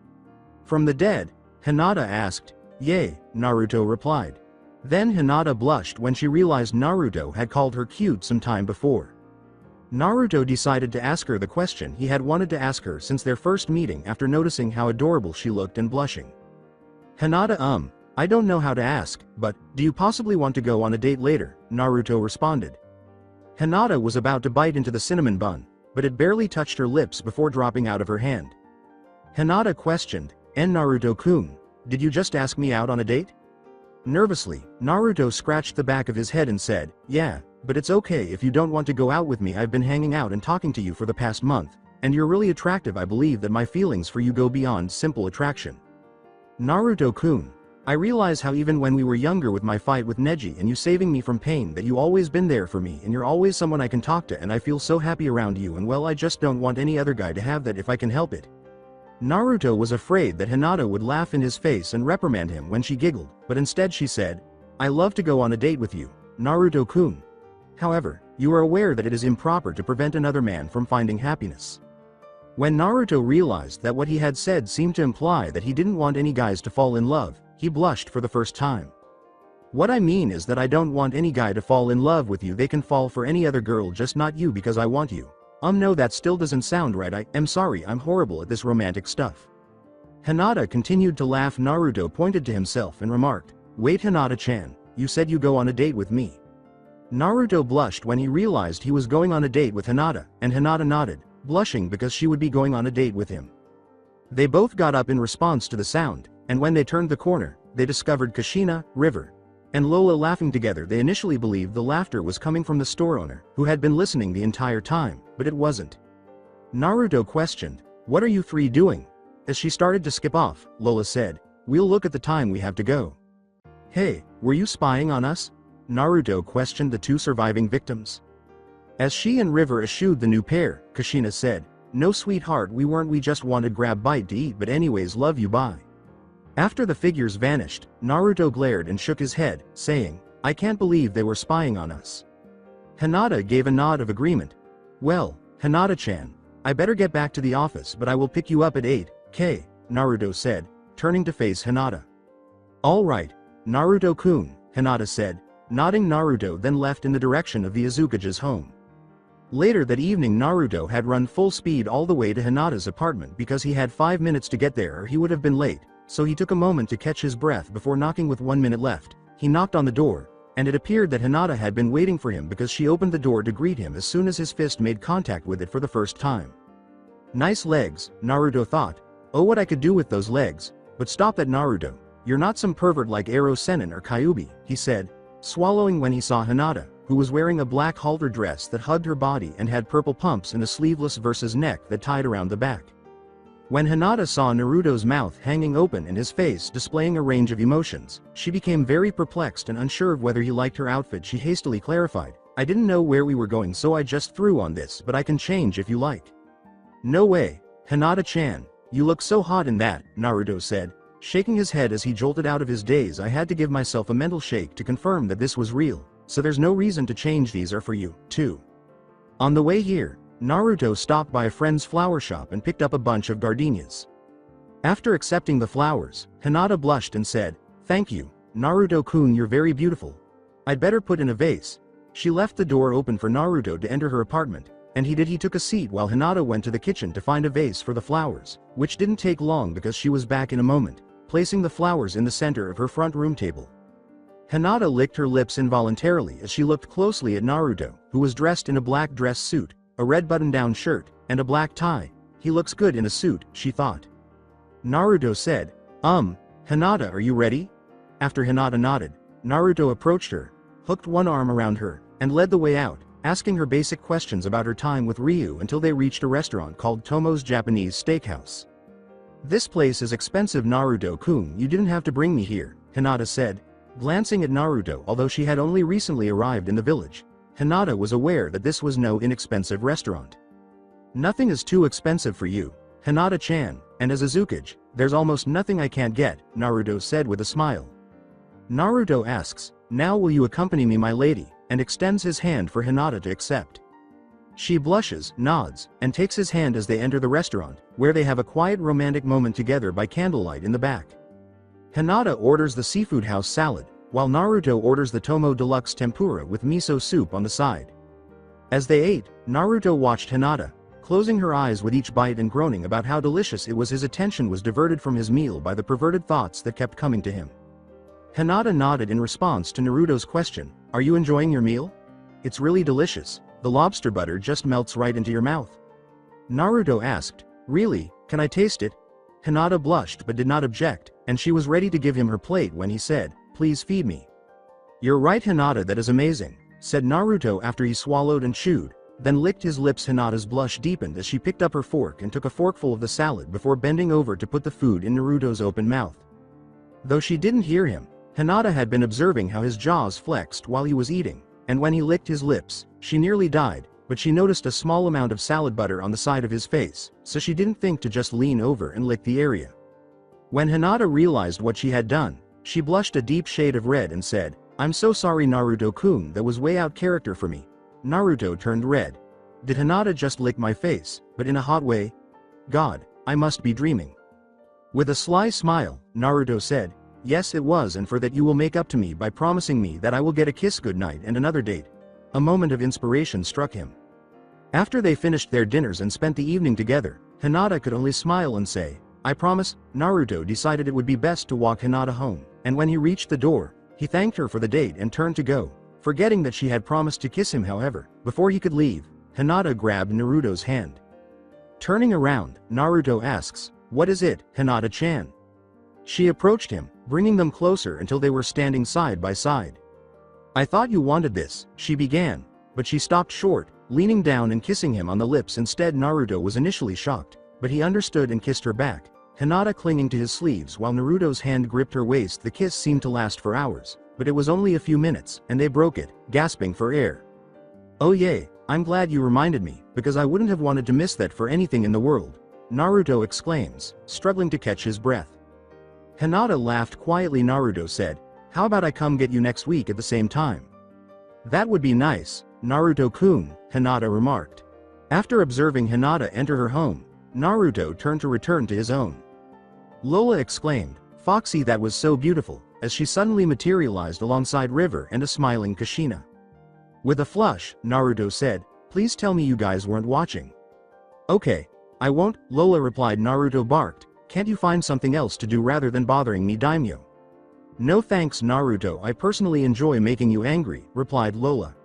From the dead? Hinata asked. Yay, Naruto replied. Then Hinata blushed when she realized Naruto had called her cute some time before. Naruto decided to ask her the question he had wanted to ask her since their first meeting after noticing how adorable she looked and blushing. Hinata, I don't know how to ask, but, do you possibly want to go on a date later? Naruto responded. Hinata was about to bite into the cinnamon bun, but it barely touched her lips before dropping out of her hand. Hinata questioned, Naruto-kun, did you just ask me out on a date? Nervously, Naruto scratched the back of his head and said, yeah, but it's okay if you don't want to go out with me. I've been hanging out and talking to you for the past month, and you're really attractive. I believe that my feelings for you go beyond simple attraction. Naruto-kun, I realize how even when we were younger with my fight with Neji and you saving me from pain that you always been there for me and you're always someone I can talk to and I feel so happy around you, and well, I just don't want any other guy to have that if I can help it. Naruto was afraid that Hinata would laugh in his face and reprimand him when she giggled, but instead she said, I love to go on a date with you, Naruto-kun. However, you are aware that it is improper to prevent another man from finding happiness. When Naruto realized that what he had said seemed to imply that he didn't want any guys to fall in love, he blushed for the first time. What I mean is that I don't want any guy to fall in love with you. They can fall for any other girl, just not you, because I want you. No, that still doesn't sound right. I am sorry, I'm horrible at this romantic stuff. Hinata continued to laugh. Naruto pointed to himself and remarked, wait, Hinata-chan, you said you go on a date with me. Naruto blushed when he realized he was going on a date with Hinata, and Hinata nodded, blushing because she would be going on a date with him. They both got up in response to the sound, and when they turned the corner, they discovered Kushina, River, and Lola laughing together. They initially believed the laughter was coming from the store owner, who had been listening the entire time, but it wasn't. Naruto questioned, what are you three doing? As she started to skip off, Lola said, "We'll look at the time we have to go." "Hey, were you spying on us?" Naruto questioned the two surviving victims. As she and River eschewed the new pair, Kushina said, "No sweetheart, we weren't, we just wanted grab bite to eat, but anyways love you, bye." After the figures vanished, Naruto glared and shook his head, saying, "I can't believe they were spying on us." Hinata gave a nod of agreement. "Well, Hinata-chan, I better get back to the office, but I will pick you up at 8k, Naruto said, turning to face Hinata. "Alright, Naruto-kun," Hinata said, nodding. Naruto then left in the direction of the Azukage's home. Later that evening, Naruto had run full speed all the way to Hinata's apartment because he had 5 minutes to get there or he would have been late, so he took a moment to catch his breath before knocking. With 1 minute left, he knocked on the door, and it appeared that Hinata had been waiting for him because she opened the door to greet him as soon as his fist made contact with it for the first time. "Nice legs," Naruto thought. "Oh, what I could do with those legs. But stop that, Naruto. You're not some pervert like Ero Sennin or Kyuubi," he said, swallowing when he saw Hinata, who was wearing a black halter dress that hugged her body and had purple pumps and a sleeveless versus neck that tied around the back. When Hinata saw Naruto's mouth hanging open and his face displaying a range of emotions, she became very perplexed and unsure of whether he liked her outfit. She hastily clarified, "I didn't know where we were going, so I just threw on this, but I can change if you like." "No way, Hinata-chan, you look so hot in that," Naruto said, shaking his head as he jolted out of his daze. "I had to give myself a mental shake to confirm that this was real, so there's no reason to change. These are for you, too." On the way here, Naruto stopped by a friend's flower shop and picked up a bunch of gardenias. After accepting the flowers, Hinata blushed and said, "Thank you, Naruto-kun, you're very beautiful. I'd better put in a vase." She left the door open for Naruto to enter her apartment, and he did. He took a seat while Hinata went to the kitchen to find a vase for the flowers, which didn't take long because she was back in a moment, placing the flowers in the center of her front room table. Hinata licked her lips involuntarily as she looked closely at Naruto, who was dressed in a black dress suit, a red button-down shirt, and a black tie. "He looks good in a suit," she thought. Naruto said, Hinata, are you ready?" After Hinata nodded, Naruto approached her, hooked one arm around her, and led the way out, asking her basic questions about her time with Ryu until they reached a restaurant called Tomo's Japanese Steakhouse. "This place is expensive, Naruto-kun, you didn't have to bring me here," Hinata said, glancing at Naruto. Although she had only recently arrived in the village, Hinata was aware that this was no inexpensive restaurant. "Nothing is too expensive for you, Hinata-chan, and as a Zukage, there's almost nothing I can't get," Naruto said with a smile. Naruto asks, "Now will you accompany me, my lady?" and extends his hand for Hinata to accept. She blushes, nods, and takes his hand as they enter the restaurant, where they have a quiet romantic moment together by candlelight in the back. Hinata orders the seafood house salad, while Naruto orders the Tomo Deluxe Tempura with miso soup on the side. As they ate, Naruto watched Hinata, closing her eyes with each bite and groaning about how delicious it was. His attention was diverted from his meal by the perverted thoughts that kept coming to him. Hinata nodded in response to Naruto's question, "Are you enjoying your meal? It's really delicious. The lobster butter just melts right into your mouth." Naruto asked, "Really, can I taste it?" Hinata blushed but did not object, and she was ready to give him her plate when he said, "Please feed me." "You're right, Hinata, that is amazing," said Naruto after he swallowed and chewed, then licked his lips. Hinata's blush deepened as she picked up her fork and took a forkful of the salad before bending over to put the food in Naruto's open mouth. Though she didn't hear him, Hinata had been observing how his jaws flexed while he was eating, and when he licked his lips, she nearly died, but she noticed a small amount of salad butter on the side of his face, so she didn't think to just lean over and lick the area. When Hinata realized what she had done, she blushed a deep shade of red and said, "I'm so sorry, Naruto-kun, that was way out character for me." Naruto turned red. Did Hinata just lick my face, but in a hot way? God, I must be dreaming. With a sly smile, Naruto said, "Yes, it was, and for that you will make up to me by promising me that I will get a kiss goodnight and another date." A moment of inspiration struck him. After they finished their dinners and spent the evening together, Hinata could only smile and say, "I promise." Naruto decided it would be best to walk Hinata home, and when he reached the door, he thanked her for the date and turned to go, forgetting that she had promised to kiss him. However, before he could leave, Hinata grabbed Naruto's hand. Turning around, Naruto asks, "What is it, Hinata-chan?" She approached him, bringing them closer until they were standing side by side. "I thought you wanted this," she began, but she stopped short, leaning down and kissing him on the lips instead. Naruto was initially shocked, but he understood and kissed her back, Hinata clinging to his sleeves while Naruto's hand gripped her waist. The kiss seemed to last for hours, but it was only a few minutes, and they broke it, gasping for air. "Oh yay, I'm glad you reminded me, because I wouldn't have wanted to miss that for anything in the world," Naruto exclaims, struggling to catch his breath. Hinata laughed quietly. Naruto said, "How about I come get you next week at the same time?" "That would be nice, Naruto-kun," Hinata remarked. After observing Hinata enter her home, Naruto turned to return to his own. Lola exclaimed, "Foxy, that was so beautiful," as she suddenly materialized alongside River and a smiling Kushina. With a flush, Naruto said, "Please tell me you guys weren't watching." "Okay, I won't," Lola replied. Naruto barked, "Can't you find something else to do rather than bothering me, daimyo?" "No thanks, Naruto, I personally enjoy making you angry," replied Lola.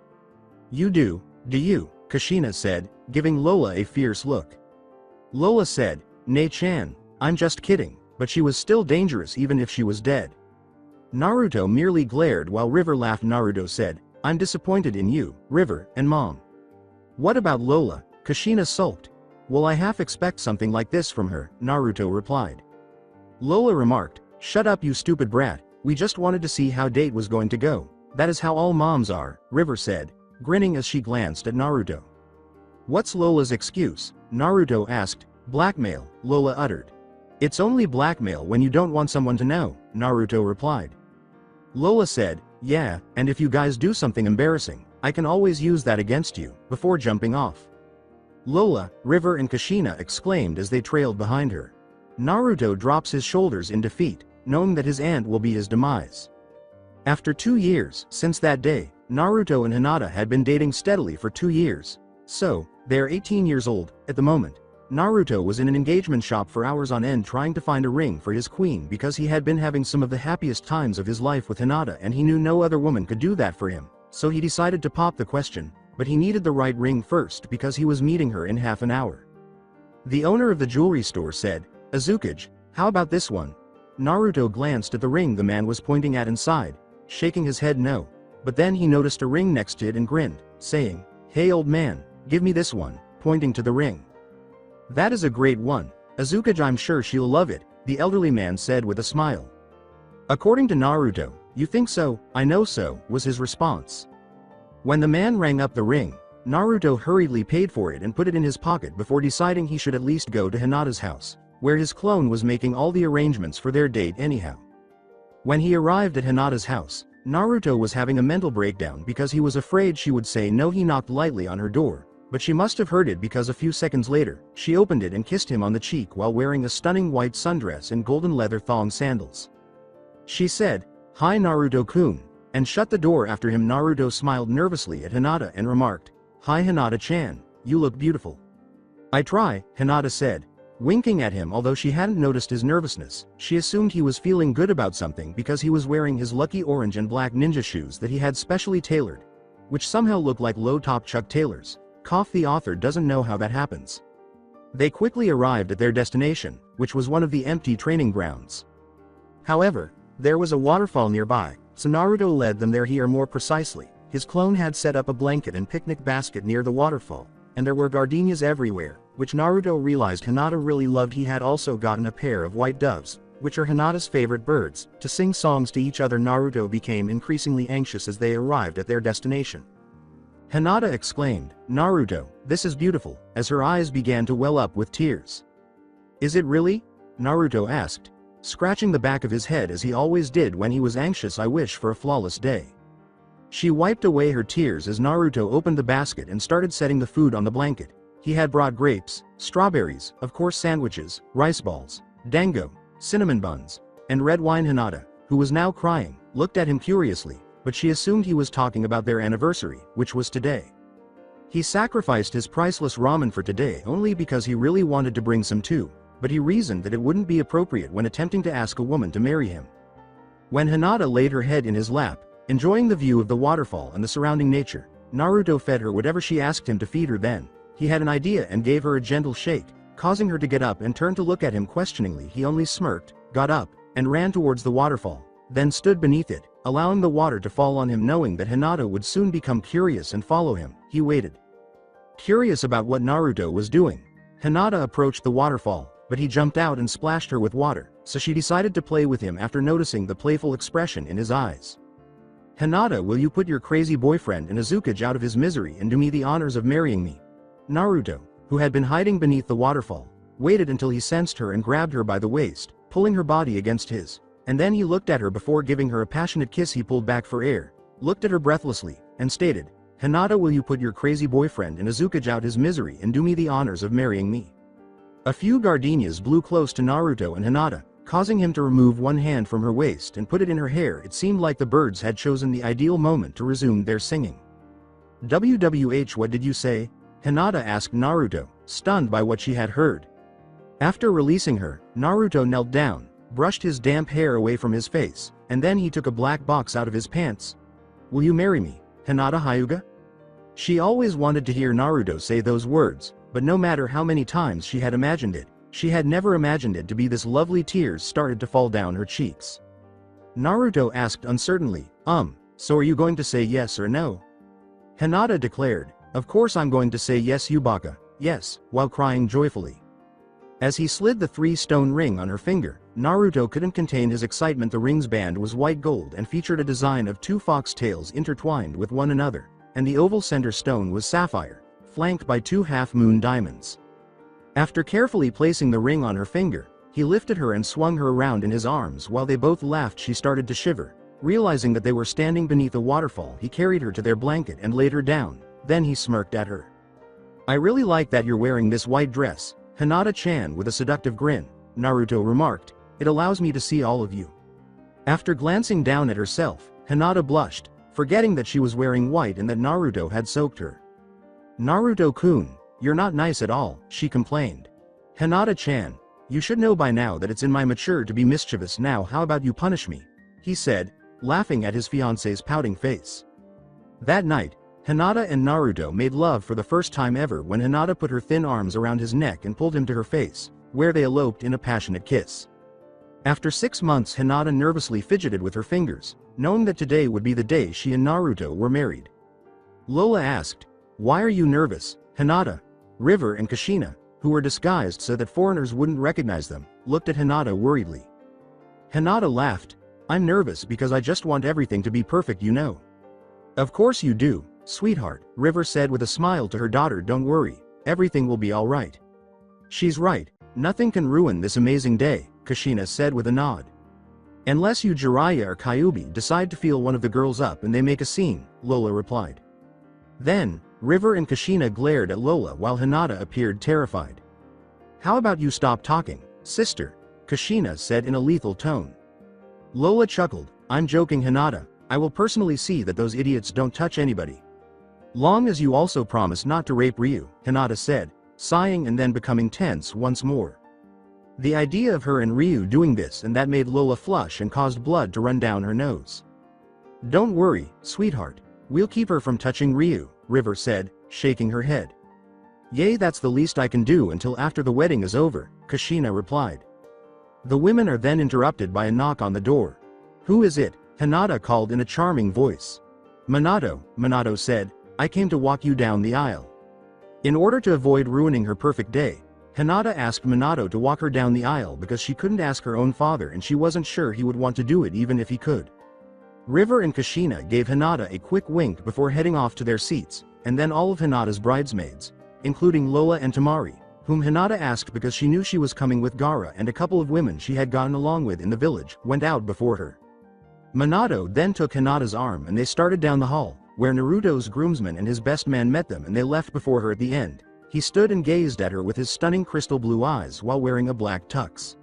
"You do you?" Kushina said, giving Lola a fierce look. Lola said, "Nei-chan, I'm just kidding," but she was still dangerous even if she was dead. Naruto merely glared while River laughed. Naruto said, "I'm disappointed in you, River, and Mom." "What about Lola?" Kushina sulked. "Well, I half expect something like this from her," Naruto replied. Lola remarked, "Shut up, you stupid brat, we just wanted to see how date was going to go. That is how all moms are," River said, grinning as she glanced at Naruto. "What's Lola's excuse?" Naruto asked. "Blackmail," Lola uttered. "It's only blackmail when you don't want someone to know," Naruto replied. Lola said, "Yeah, and if you guys do something embarrassing, I can always use that against you," before jumping off. Lola, River and Kushina exclaimed as they trailed behind her. Naruto drops his shoulders in defeat, knowing that his aunt will be his demise. After 2 years, since that day, Naruto and Hinata had been dating steadily for 2 years. So, they are 18 years old, at the moment. Naruto was in an engagement shop for hours on end trying to find a ring for his queen because he had been having some of the happiest times of his life with Hinata and he knew no other woman could do that for him, so he decided to pop the question, but he needed the right ring first because he was meeting her in half an hour. The owner of the jewelry store said, "Azukage, how about this one?" Naruto glanced at the ring the man was pointing at inside, shaking his head no, but then he noticed a ring next to it and grinned, saying, "Hey old man, give me this one," pointing to the ring. "That is a great one, Azukage, I'm sure she'll love it," the elderly man said with a smile. According to Naruto, "You think so? I know so," was his response. When the man rang up the ring, Naruto hurriedly paid for it and put it in his pocket before deciding he should at least go to Hinata's house, where his clone was making all the arrangements for their date anyhow. When he arrived at Hinata's house, Naruto was having a mental breakdown because he was afraid she would say no. He knocked lightly on her door, but she must have heard it because a few seconds later, she opened it and kissed him on the cheek while wearing a stunning white sundress and golden leather thong sandals. She said, "Hi Naruto-kun," and shut the door after him. Naruto smiled nervously at Hinata and remarked, "Hi Hinata-chan, you look beautiful." "I try," Hinata said, winking at him. Although she hadn't noticed his nervousness, she assumed he was feeling good about something because he was wearing his lucky orange and black ninja shoes that he had specially tailored, which somehow looked like low-top Chuck Taylors. The author doesn't know how that happens. They quickly arrived at their destination, which was one of the empty training grounds. However, there was a waterfall nearby, so Naruto led them there. Here more precisely, his clone had set up a blanket and picnic basket near the waterfall, and there were gardenias everywhere, which Naruto realized Hinata really loved. He had also gotten a pair of white doves, which are Hinata's favorite birds, to sing songs to each other. Naruto became increasingly anxious as they arrived at their destination. Hinata exclaimed, "Naruto, this is beautiful," as her eyes began to well up with tears. "Is it really?" Naruto asked, scratching the back of his head as he always did when he was anxious. "I wish for a flawless day." She wiped away her tears as Naruto opened the basket and started setting the food on the blanket. He had brought grapes, strawberries, of course sandwiches, rice balls, dango, cinnamon buns, and red wine. Hinata, who was now crying, looked at him curiously, but she assumed he was talking about their anniversary, which was today. He sacrificed his priceless ramen for today only because he really wanted to bring some too, but he reasoned that it wouldn't be appropriate when attempting to ask a woman to marry him. When Hinata laid her head in his lap, enjoying the view of the waterfall and the surrounding nature, Naruto fed her whatever she asked him to feed her. Then, he had an idea and gave her a gentle shake, causing her to get up and turn to look at him questioningly. He only smirked, got up, and ran towards the waterfall, then stood beneath it, allowing the water to fall on him. Knowing that Hinata would soon become curious and follow him, he waited. Curious about what Naruto was doing, Hinata approached the waterfall, but he jumped out and splashed her with water, so she decided to play with him after noticing the playful expression in his eyes. "Hinata, will you put your crazy boyfriend in Azukage out of his misery and do me the honors of marrying me?" Naruto, who had been hiding beneath the waterfall, waited until he sensed her and grabbed her by the waist, pulling her body against his, and then he looked at her before giving her a passionate kiss. He pulled back for air, looked at her breathlessly, and stated, "Hinata, will you put your crazy boyfriend in Azukage out his misery and do me the honors of marrying me?" A few gardenias blew close to Naruto and Hinata, causing him to remove one hand from her waist and put it in her hair. It seemed like the birds had chosen the ideal moment to resume their singing. "WWH, what did you say?" Hinata asked Naruto, stunned by what she had heard. After releasing her, Naruto knelt down, brushed his damp hair away from his face, and then he took a black box out of his pants. "Will you marry me, Hinata Hyuga?" She always wanted to hear Naruto say those words, but no matter how many times she had imagined it, she had never imagined it to be this lovely. Tears started to fall down her cheeks. Naruto asked uncertainly, so are you going to say yes or no?" Hinata declared, "Of course I'm going to say yes, Yubaka, yes," while crying joyfully. As he slid the 3-stone ring on her finger, Naruto couldn't contain his excitement. The ring's band was white gold and featured a design of 2 foxtails intertwined with one another, and the oval center stone was sapphire, flanked by 2 half-moon diamonds. After carefully placing the ring on her finger, he lifted her and swung her around in his arms. While they both laughed, she started to shiver. Realizing that they were standing beneath a waterfall, he carried her to their blanket and laid her down. Then he smirked at her. "I really like that you're wearing this white dress, Hinata-chan," with a seductive grin, Naruto remarked. "It allows me to see all of you." After glancing down at herself, Hinata blushed, forgetting that she was wearing white and that Naruto had soaked her. "Naruto-kun, you're not nice at all," she complained. "Hinata-chan, you should know by now that it's in my nature to be mischievous. Now how about you punish me?" he said, laughing at his fiance's pouting face. That night, Hinata and Naruto made love for the first time ever when Hinata put her thin arms around his neck and pulled him to her face, where they eloped in a passionate kiss. After 6 months, Hinata nervously fidgeted with her fingers, knowing that today would be the day she and Naruto were married. Lola asked, "Why are you nervous, Hinata?" River and Kushina, who were disguised so that foreigners wouldn't recognize them, looked at Hinata worriedly. Hinata laughed, "I'm nervous because I just want everything to be perfect, you know." "Of course you do, sweetheart," River said with a smile to her daughter. "Don't worry, everything will be alright." "She's right, nothing can ruin this amazing day," Kushina said with a nod. "Unless you Jiraiya or Kyuubi decide to feel one of the girls up and they make a scene," Lola replied. Then, River and Kushina glared at Lola while Hinata appeared terrified. "How about you stop talking, sister?" Kushina said in a lethal tone. Lola chuckled, "I'm joking, Hinata. I will personally see that those idiots don't touch anybody. Long as you also promise not to rape Ryu," Hinata said, sighing and then becoming tense once more. The idea of her and Ryu doing this and that made Lola flush and caused blood to run down her nose. "Don't worry, sweetheart. We'll keep her from touching Ryu," River said, shaking her head. "Yay, that's the least I can do until after the wedding is over," Kushina replied. The women are then interrupted by a knock on the door. "Who is it?" Hinata called in a charming voice. Minato said, "I came to walk you down the aisle." In order to avoid ruining her perfect day, Hinata asked Minato to walk her down the aisle because she couldn't ask her own father and she wasn't sure he would want to do it even if he could. River and Kushina gave Hinata a quick wink before heading off to their seats, and then all of Hinata's bridesmaids, including Lola and Tamari, whom Hinata asked because she knew she was coming with Gaara, and a couple of women she had gotten along with in the village, went out before her. Minato then took Hinata's arm and they started down the hall, where Naruto's groomsman and his best man met them, and they left before her. At the end, he stood and gazed at her with his stunning crystal blue eyes while wearing a black tux.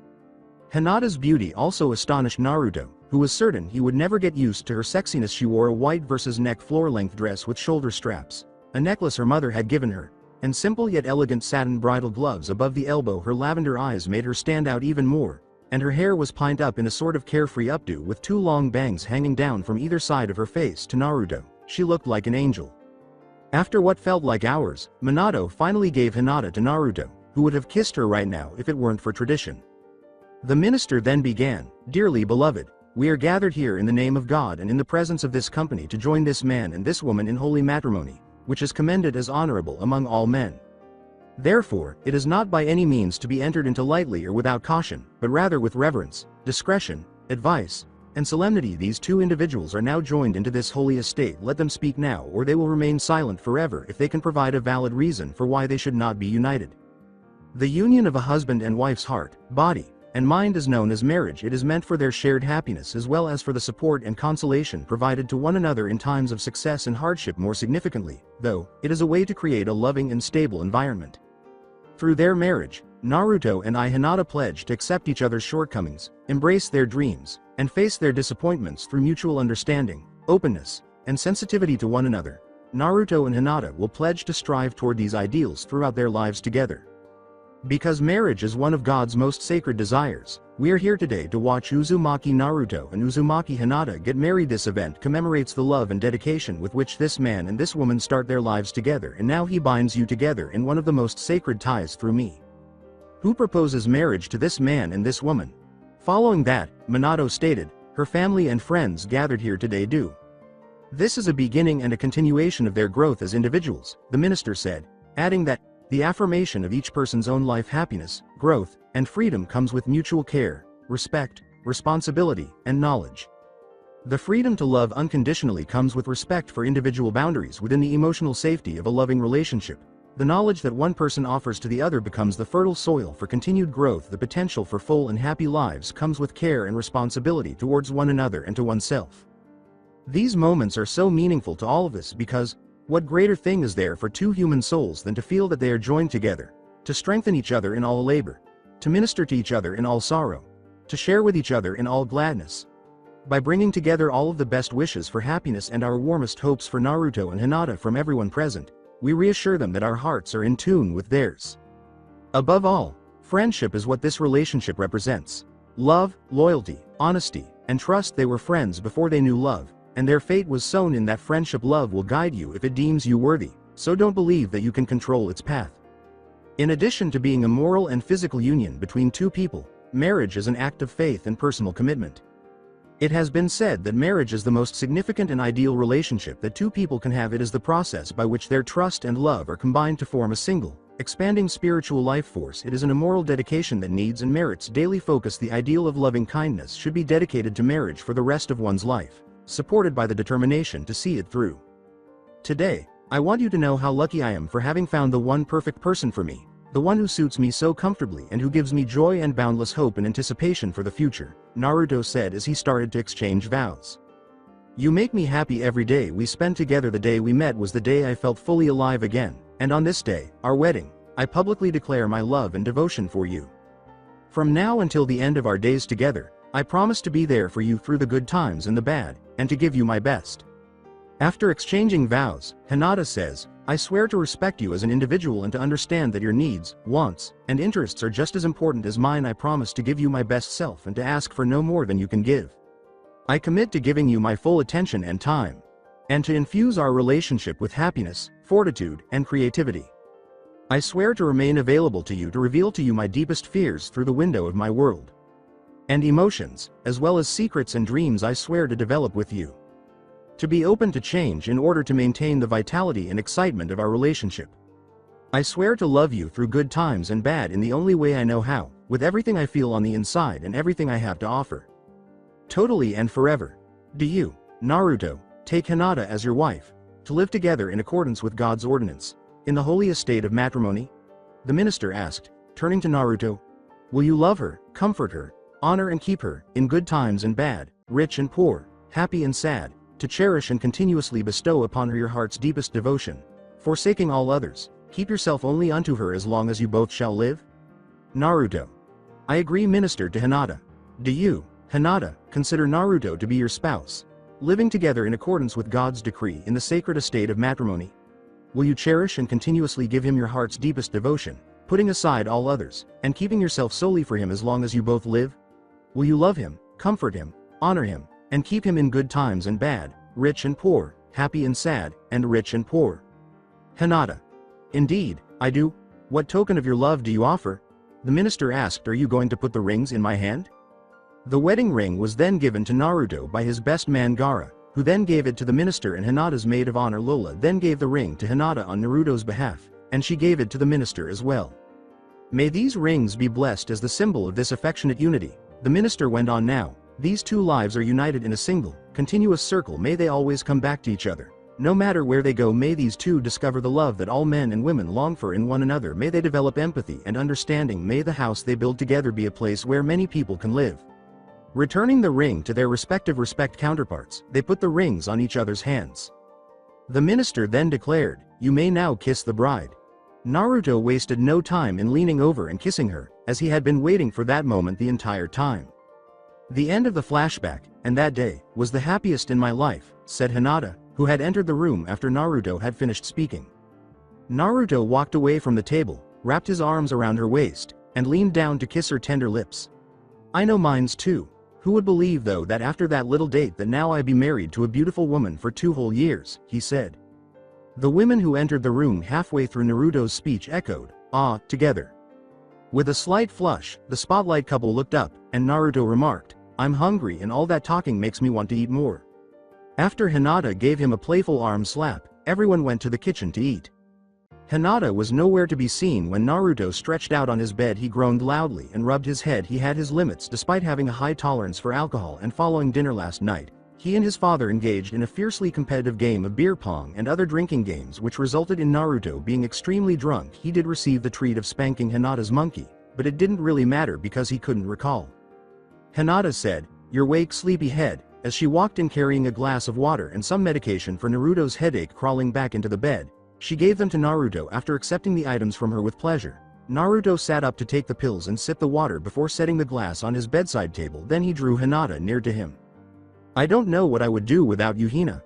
Hinata's beauty also astonished Naruto, who was certain he would never get used to her sexiness. She wore a white versus neck floor-length dress with shoulder straps, a necklace her mother had given her, and simple yet elegant satin bridal gloves above the elbow. Her lavender eyes made her stand out even more, and her hair was pined up in a sort of carefree updo with 2 long bangs hanging down from either side of her face. To Naruto, she looked like an angel. After what felt like hours, Minato finally gave Hinata to Naruto, who would have kissed her right now if it weren't for tradition. The minister then began, "Dearly beloved, we are gathered here in the name of God and in the presence of this company to join this man and this woman in holy matrimony, which is commended as honorable among all men. Therefore, it is not by any means to be entered into lightly or without caution, but rather with reverence, discretion, advice, and solemnity. These two individuals are now joined into this holy estate. Let them speak now, or they will remain silent forever if they can provide a valid reason for why they should not be united. The union of a husband and wife's heart, body, and mind is known as marriage. It is meant for their shared happiness as well as for the support and consolation provided to one another in times of success and hardship. More significantly, though, it is a way to create a loving and stable environment. Through their marriage, Naruto and Hinata pledge to accept each other's shortcomings, embrace their dreams, and face their disappointments through mutual understanding, openness, and sensitivity to one another. Naruto and Hinata will pledge to strive toward these ideals throughout their lives together. Because marriage is one of God's most sacred desires, we are here today to watch Uzumaki Naruto and Uzumaki Hinata get married. This event commemorates the love and dedication with which this man and this woman start their lives together, and now he binds you together in one of the most sacred ties through me. Who proposes marriage to this man and this woman? Following that, Minato stated, her family and friends gathered here today do. This is a beginning and a continuation of their growth as individuals, the minister said, adding that, the affirmation of each person's own life happiness, growth, and freedom comes with mutual care, respect, responsibility, and knowledge. The freedom to love unconditionally comes with respect for individual boundaries within the emotional safety of a loving relationship. The knowledge that one person offers to the other becomes the fertile soil for continued growth. The potential for full and happy lives comes with care and responsibility towards one another and to oneself. These moments are so meaningful to all of us because, what greater thing is there for two human souls than to feel that they are joined together, to strengthen each other in all labor, to minister to each other in all sorrow, to share with each other in all gladness. By bringing together all of the best wishes for happiness and our warmest hopes for Naruto and Hinata from everyone present, we reassure them that our hearts are in tune with theirs. Above all, friendship is what this relationship represents. Love, loyalty, honesty, and trust. They were friends before they knew love, and their fate was sown in that friendship. Love will guide you if it deems you worthy, so don't believe that you can control its path. In addition to being a moral and physical union between two people, marriage is an act of faith and personal commitment. It has been said that marriage is the most significant and ideal relationship that two people can have. It is the process by which their trust and love are combined to form a single, expanding spiritual life force. It is an immoral dedication that needs and merits daily focus. The ideal of loving kindness should be dedicated to marriage for the rest of one's life, supported by the determination to see it through. Today, I want you to know how lucky I am for having found the one perfect person for me, the one who suits me so comfortably and who gives me joy and boundless hope and anticipation for the future, Naruto said as he started to exchange vows. You make me happy every day we spend together. The day we met was the day I felt fully alive again, and on this day, our wedding, I publicly declare my love and devotion for you. From now until the end of our days together, I promise to be there for you through the good times and the bad, and to give you my best. After exchanging vows, Hinata says, I swear to respect you as an individual and to understand that your needs, wants, and interests are just as important as mine. I promise to give you my best self and to ask for no more than you can give. I commit to giving you my full attention and time, and to infuse our relationship with happiness, fortitude, and creativity. I swear to remain available to you to reveal to you my deepest fears through the window of my world and emotions, as well as secrets and dreams. I swear to develop with you, to be open to change in order to maintain the vitality and excitement of our relationship. I swear to love you through good times and bad in the only way I know how, with everything I feel on the inside and everything I have to offer. Totally and forever. Do you, Naruto, take Hinata as your wife, to live together in accordance with God's ordinance, in the holy estate of matrimony? The minister asked, turning to Naruto. Will you love her, comfort her, honor and keep her, in good times and bad, rich and poor, happy and sad, to cherish and continuously bestow upon her your heart's deepest devotion, forsaking all others, keep yourself only unto her as long as you both shall live? Naruto. I agree, minister to Hinata. Do you, Hinata, consider Naruto to be your spouse, living together in accordance with God's decree in the sacred estate of matrimony? Will you cherish and continuously give him your heart's deepest devotion, putting aside all others, and keeping yourself solely for him as long as you both live? Will you love him, comfort him, honor him, and keep him in good times and bad, rich and poor, happy and sad, and rich and poor? Hinata. Indeed, I do. What token of your love do you offer? The minister asked. Are you going to put the rings in my hand? The wedding ring was then given to Naruto by his best man Gaara, who then gave it to the minister, and Hinata's maid of honor Lola then gave the ring to Hinata on Naruto's behalf, and she gave it to the minister as well. May these rings be blessed as the symbol of this affectionate unity. The minister went on now. These two lives are united in a single, continuous circle. May they always come back to each other. No matter where they go, may these two discover the love that all men and women long for in one another. May they develop empathy and understanding. May the house they build together be a place where many people can live. Returning the ring to their respective counterparts, they put the rings on each other's hands. The minister then declared, "You may now kiss the bride." Naruto wasted no time in leaning over and kissing her, as he had been waiting for that moment the entire time. The end of the flashback, and that day, was the happiest in my life, said Hinata, who had entered the room after Naruto had finished speaking. Naruto walked away from the table, wrapped his arms around her waist, and leaned down to kiss her tender lips. I know mines too. Who would believe though that after that little date that now I be married to a beautiful woman for 2 whole years, he said. The women who entered the room halfway through Naruto's speech echoed, "Ah," together. With a slight flush, the spotlight couple looked up, and Naruto remarked, "I'm hungry and all that talking makes me want to eat more." After Hinata gave him a playful arm slap, everyone went to the kitchen to eat. Hinata was nowhere to be seen when Naruto stretched out on his bed. He groaned loudly and rubbed his head. He had his limits despite having a high tolerance for alcohol, and following dinner last night, he and his father engaged in a fiercely competitive game of beer pong and other drinking games which resulted in Naruto being extremely drunk. He did receive the treat of spanking Hinata's monkey, but it didn't really matter because he couldn't recall. Hinata said, "You're wake, sleepyhead," as she walked in carrying a glass of water and some medication for Naruto's headache. Crawling back into the bed, she gave them to Naruto after accepting the items from her with pleasure. Naruto sat up to take the pills and sip the water before setting the glass on his bedside table. Then he drew Hinata near to him. "I don't know what I would do without you, Hina.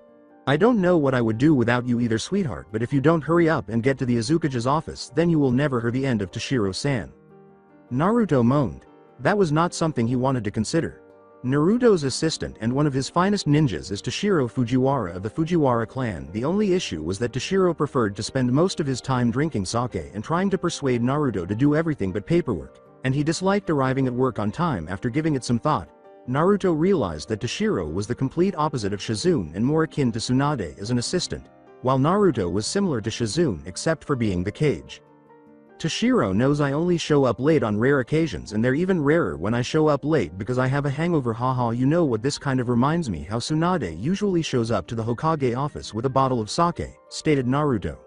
I don't know what I would do without you either, sweetheart, but if you don't hurry up and get to the Azukage's office, then you will never hear the end of Toshiro-san." Naruto moaned. That was not something he wanted to consider. Naruto's assistant and one of his finest ninjas is Toshiro Fujiwara of the Fujiwara clan. The only issue was that Toshiro preferred to spend most of his time drinking sake and trying to persuade Naruto to do everything but paperwork, and he disliked arriving at work on time. After giving it some thought, Naruto realized that Toshiro was the complete opposite of Shizune and more akin to Tsunade as an assistant, while Naruto was similar to Shizune except for being the cage. "Toshiro knows I only show up late on rare occasions, and they're even rarer when I show up late because I have a hangover, haha. You know what this kind of reminds me, how Tsunade usually shows up to the Hokage office with a bottle of sake," stated Naruto.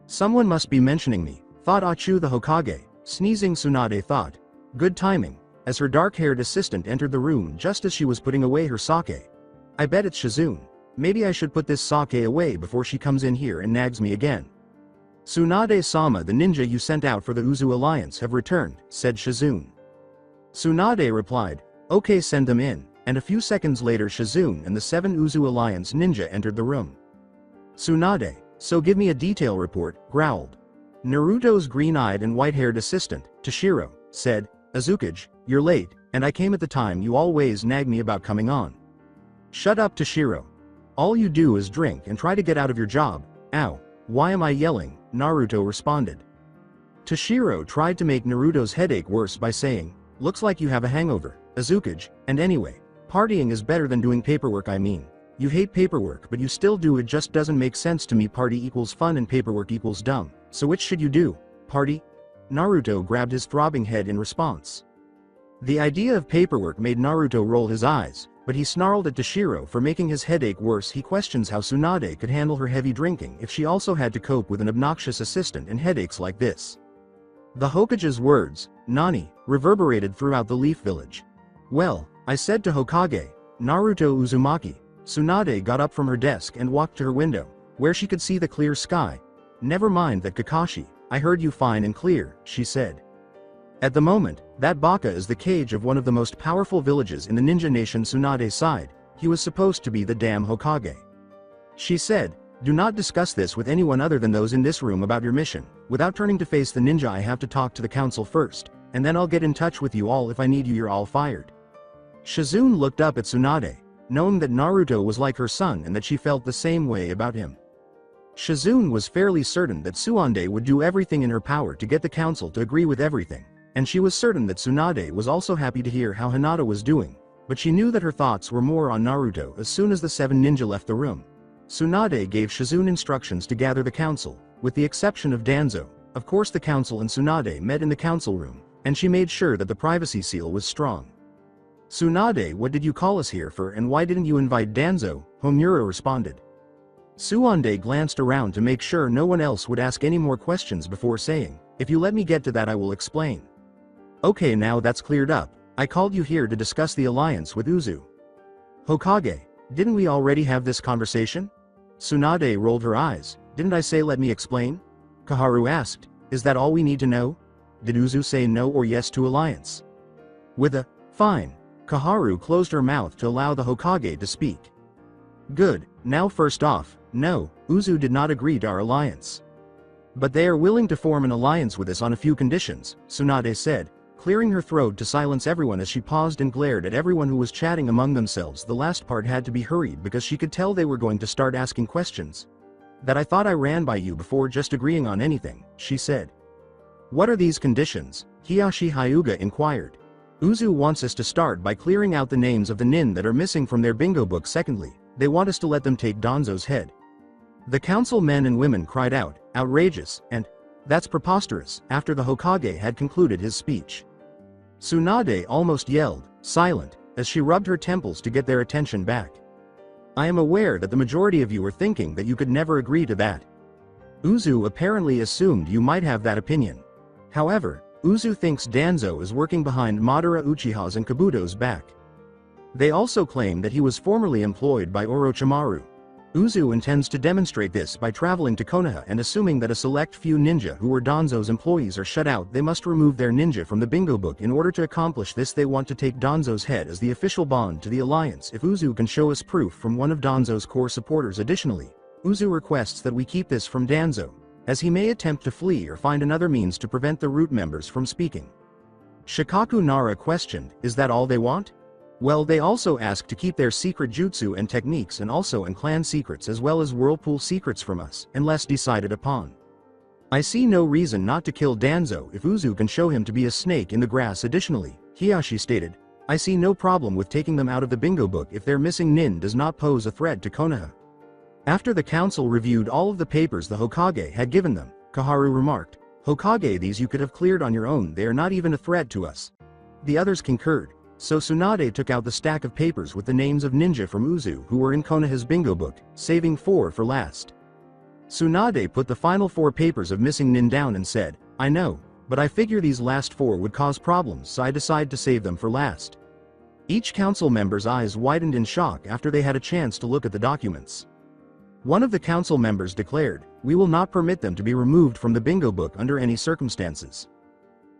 "Someone must be mentioning me," thought Achu the Hokage. Sneezing, Tsunade thought. Good timing, as her dark-haired assistant entered the room just as she was putting away her sake. "I bet it's Shizune. Maybe I should put this sake away before she comes in here and nags me again." "Tsunade-sama, the ninja you sent out for the Uzu Alliance have returned," said Shizune. Tsunade replied, "Okay, send them in," and a few seconds later Shizune and the 7 Uzu Alliance ninja entered the room. Tsunade, "So give me a detail report," growled. Naruto's green-eyed and white-haired assistant, Toshiro, said, "Azukage, you're late, and I came at the time. You always nag me about coming on." "Shut up, Toshiro. All you do is drink and try to get out of your job." "Ow. Why am I yelling?" Naruto responded. Toshiro tried to make Naruto's headache worse by saying, "Looks like you have a hangover, Azukage, and anyway, partying is better than doing paperwork. I mean, you hate paperwork but you still do it. Just doesn't make sense to me. Party equals fun and paperwork equals dumb. So which should you do? Party?" Naruto grabbed his throbbing head in response. The idea of paperwork made Naruto roll his eyes, but he snarled at Toshiro for making his headache worse. He questions how Tsunade could handle her heavy drinking if she also had to cope with an obnoxious assistant and headaches like this. The Hokage's words, "Nani," reverberated throughout the Leaf Village. "Well, I said to Hokage, Naruto Uzumaki." Tsunade got up from her desk and walked to her window, where she could see the clear sky. "Never mind that, Kakashi, I heard you fine and clear," she said. At the moment, that Baka is the cage of one of the most powerful villages in the ninja nation. Tsunade sighed. He was supposed to be the damn Hokage. She said, "Do not discuss this with anyone other than those in this room about your mission." Without turning to face the ninja, "I have to talk to the council first, and then I'll get in touch with you all if I need you. You're all fired." Shizune looked up at Tsunade, knowing that Naruto was like her son and that she felt the same way about him. Shizune was fairly certain that Tsunade would do everything in her power to get the council to agree with everything, and she was certain that Tsunade was also happy to hear how Hinata was doing, but she knew that her thoughts were more on Naruto. As soon as the 7 ninja left the room, Tsunade gave Shizune instructions to gather the council, with the exception of Danzo. Of course the council and Tsunade met in the council room, and she made sure that the privacy seal was strong. "Tsunade, what did you call us here for, and why didn't you invite Danzo?" Homura responded. Tsunade glanced around to make sure no one else would ask any more questions before saying, "If you let me get to that I will explain." "Okay, now that's cleared up, I called you here to discuss the alliance with Uzu." "Hokage, didn't we already have this conversation?" Tsunade rolled her eyes. "Didn't I say let me explain?" Kaharu asked, "Is that all we need to know? Did Uzu say no or yes to alliance?" With a, "Fine," Kaharu closed her mouth to allow the Hokage to speak. "Good, now first off, no, Uzu did not agree to our alliance. But they are willing to form an alliance with us on a few conditions," Tsunade said, clearing her throat to silence everyone as she paused and glared at everyone who was chatting among themselves. The last part had to be hurried because she could tell they were going to start asking questions. "That I thought I ran by you before just agreeing on anything," she said. "What are these conditions?" Hiyashi Hyuga inquired. "Uzu wants us to start by clearing out the names of the nin that are missing from their bingo book. Secondly, they want us to let them take Danzo's head." The council men and women cried out, "Outrageous," and "That's preposterous," after the Hokage had concluded his speech. Tsunade almost yelled, "Silent," as she rubbed her temples to get their attention back. "I am aware that the majority of you are thinking that you could never agree to that. Uzu apparently assumed you might have that opinion. However, Uzu thinks Danzo is working behind Madara Uchiha's and Kabuto's back. They also claim that he was formerly employed by Orochimaru. Uzu intends to demonstrate this by traveling to Konoha, and assuming that a select few ninja who were Danzo's employees are shut out, they must remove their ninja from the bingo book. In order to accomplish this, they want to take Danzo's head as the official bond to the alliance if Uzu can show us proof from one of Danzo's core supporters. Additionally, Uzu requests that we keep this from Danzo, as he may attempt to flee or find another means to prevent the root members from speaking." Shikaku Nara questioned, "Is that all they want?" "Well, they also ask to keep their secret jutsu and techniques, and also and clan secrets as well as whirlpool secrets from us, unless decided upon. I see no reason not to kill Danzo if Uzu can show him to be a snake in the grass." Additionally, Hiyashi stated, "I see no problem with taking them out of the bingo book if their missing nin does not pose a threat to Konoha." After the council reviewed all of the papers the Hokage had given them, Kaharu remarked, "Hokage, these you could have cleared on your own, they are not even a threat to us." The others concurred. So Tsunade took out the stack of papers with the names of ninja from Uzu who were in Konoha's bingo book, saving 4 for last. Tsunade put the final 4 papers of missing nin down and said, "I know, but I figure these last 4 would cause problems, so I decided to save them for last." Each council member's eyes widened in shock after they had a chance to look at the documents. One of the council members declared, "We will not permit them to be removed from the bingo book under any circumstances.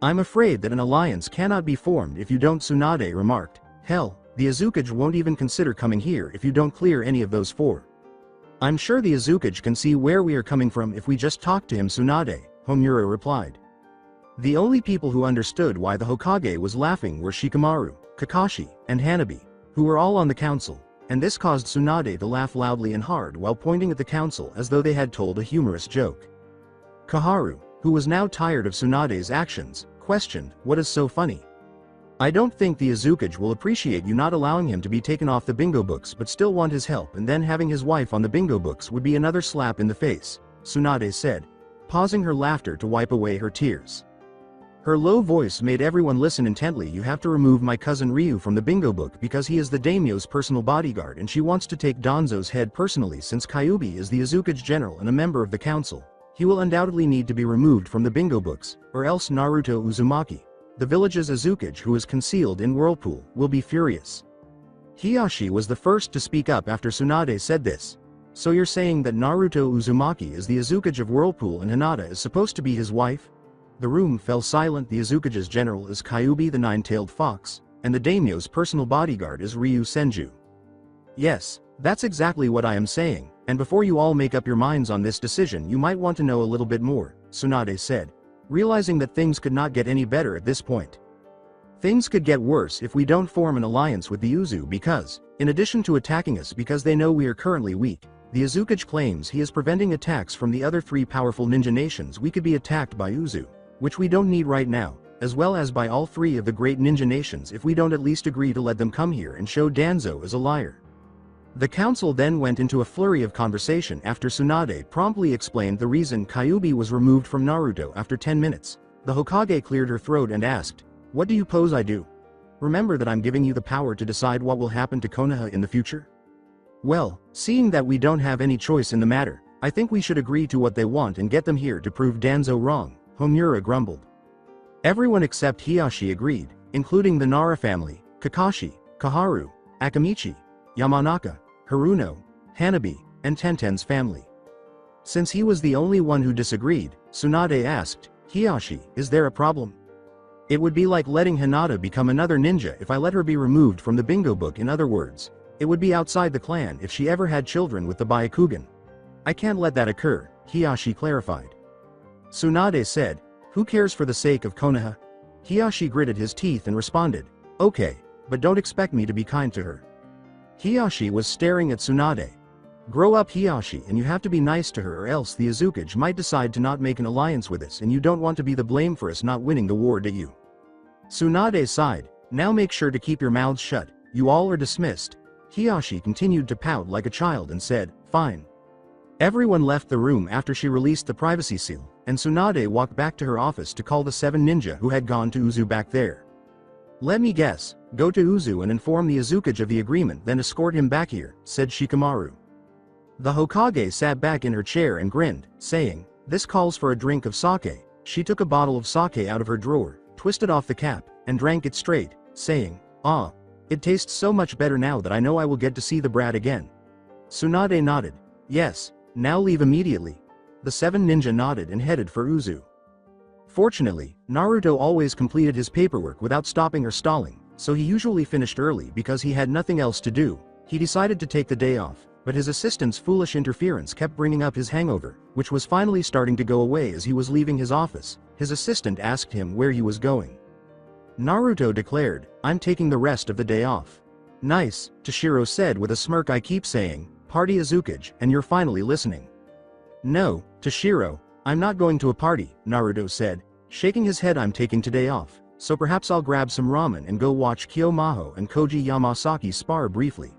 I'm afraid that an alliance cannot be formed if you don't," Tsunade remarked. "Hell, the Azukage won't even consider coming here if you don't clear any of those 4. I'm sure the Azukage can see where we are coming from if we just talk to him." Tsunade, Homura replied. The only people who understood why the Hokage was laughing were Shikamaru, Kakashi, and Hanabi, who were all on the council, and this caused Tsunade to laugh loudly and hard while pointing at the council as though they had told a humorous joke. Kaharu, who was now tired of Tsunade's actions, questioned, "What is so funny?" "I don't think the Azukage will appreciate you not allowing him to be taken off the bingo books but still want his help, and then having his wife on the bingo books would be another slap in the face," Tsunade said, pausing her laughter to wipe away her tears. Her low voice made everyone listen intently. "You have to remove my cousin Ryu from the bingo book because he is the daimyo's personal bodyguard, and she wants to take Danzo's head personally. Since Kyuubi is the Azukage general and a member of the council, he will undoubtedly need to be removed from the bingo books, or else Naruto Uzumaki, the village's Azukage who is concealed in Whirlpool, will be furious." Hiyashi was the first to speak up after Tsunade said this. "So you're saying that Naruto Uzumaki is the Azukage of Whirlpool and Hinata is supposed to be his wife?" The room fell silent. "The Azukage's general is Kyuubi the Nine-Tailed Fox, and the daimyo's personal bodyguard is Ryu Senju." "Yes, that's exactly what I am saying, and before you all make up your minds on this decision you might want to know a little bit more," Tsunade said, realizing that things could not get any better at this point. "Things could get worse if we don't form an alliance with the Uzu because, in addition to attacking us because they know we are currently weak, the Azukage claims he is preventing attacks from the other 3 powerful ninja nations. We could be attacked by Uzu, which we don't need right now, as well as by all 3 of the great ninja nations if we don't at least agree to let them come here and show Danzo as a liar." The council then went into a flurry of conversation after Tsunade promptly explained the reason Kyuubi was removed from Naruto after 10 minutes. The Hokage cleared her throat and asked, "What do you pose I do? Remember that I'm giving you the power to decide what will happen to Konoha in the future?" "Well, seeing that we don't have any choice in the matter, I think we should agree to what they want and get them here to prove Danzo wrong," Homura grumbled. Everyone except Hiyashi agreed, including the Nara family, Kakashi, Kaharu, Akamichi, Yamanaka, Haruno, Hanabi, and Tenten's family. Since he was the only one who disagreed, Tsunade asked, "Hiyashi, is there a problem? It would be like letting Hinata become another ninja if I let her be removed from the bingo book. In other words, it would be outside the clan if she ever had children with the Byakugan. I can't let that occur," Hiyashi clarified. Tsunade said, "Who cares for the sake of Konoha?" Hiyashi gritted his teeth and responded, "Okay, but don't expect me to be kind to her." Hiyashi was staring at Tsunade. "Grow up, Hiyashi, and you have to be nice to her or else the Azukage might decide to not make an alliance with us and you don't want to be the blame for us not winning the war, do you?" Tsunade sighed, "Now make sure to keep your mouths shut, you all are dismissed." Hiyashi continued to pout like a child and said, "Fine." Everyone left the room after she released the privacy seal, and Tsunade walked back to her office to call the 7 ninja who had gone to Uzu back there. "Let me guess, go to Uzu and inform the Azukage of the agreement then escort him back here," said Shikamaru. The Hokage sat back in her chair and grinned, saying, "This calls for a drink of sake." She took a bottle of sake out of her drawer, twisted off the cap, and drank it straight, saying, "Ah, it tastes so much better now that I know I will get to see the brat again." Tsunade nodded. "Yes, now leave immediately." The 7 ninja nodded and headed for Uzu. Fortunately, Naruto always completed his paperwork without stopping or stalling, so he usually finished early because he had nothing else to do. He decided to take the day off, but his assistant's foolish interference kept bringing up his hangover, which was finally starting to go away. As he was leaving his office, his assistant asked him where he was going. Naruto declared, "I'm taking the rest of the day off." "Nice," Toshiro said with a smirk. "I keep saying, party Azukage, and you're finally listening." "No, Toshiro, I'm not going to a party," Naruto said, shaking his head. "I'm taking today off, so perhaps I'll grab some ramen and go watch Kiyomaho and Koji Yamasaki spar briefly."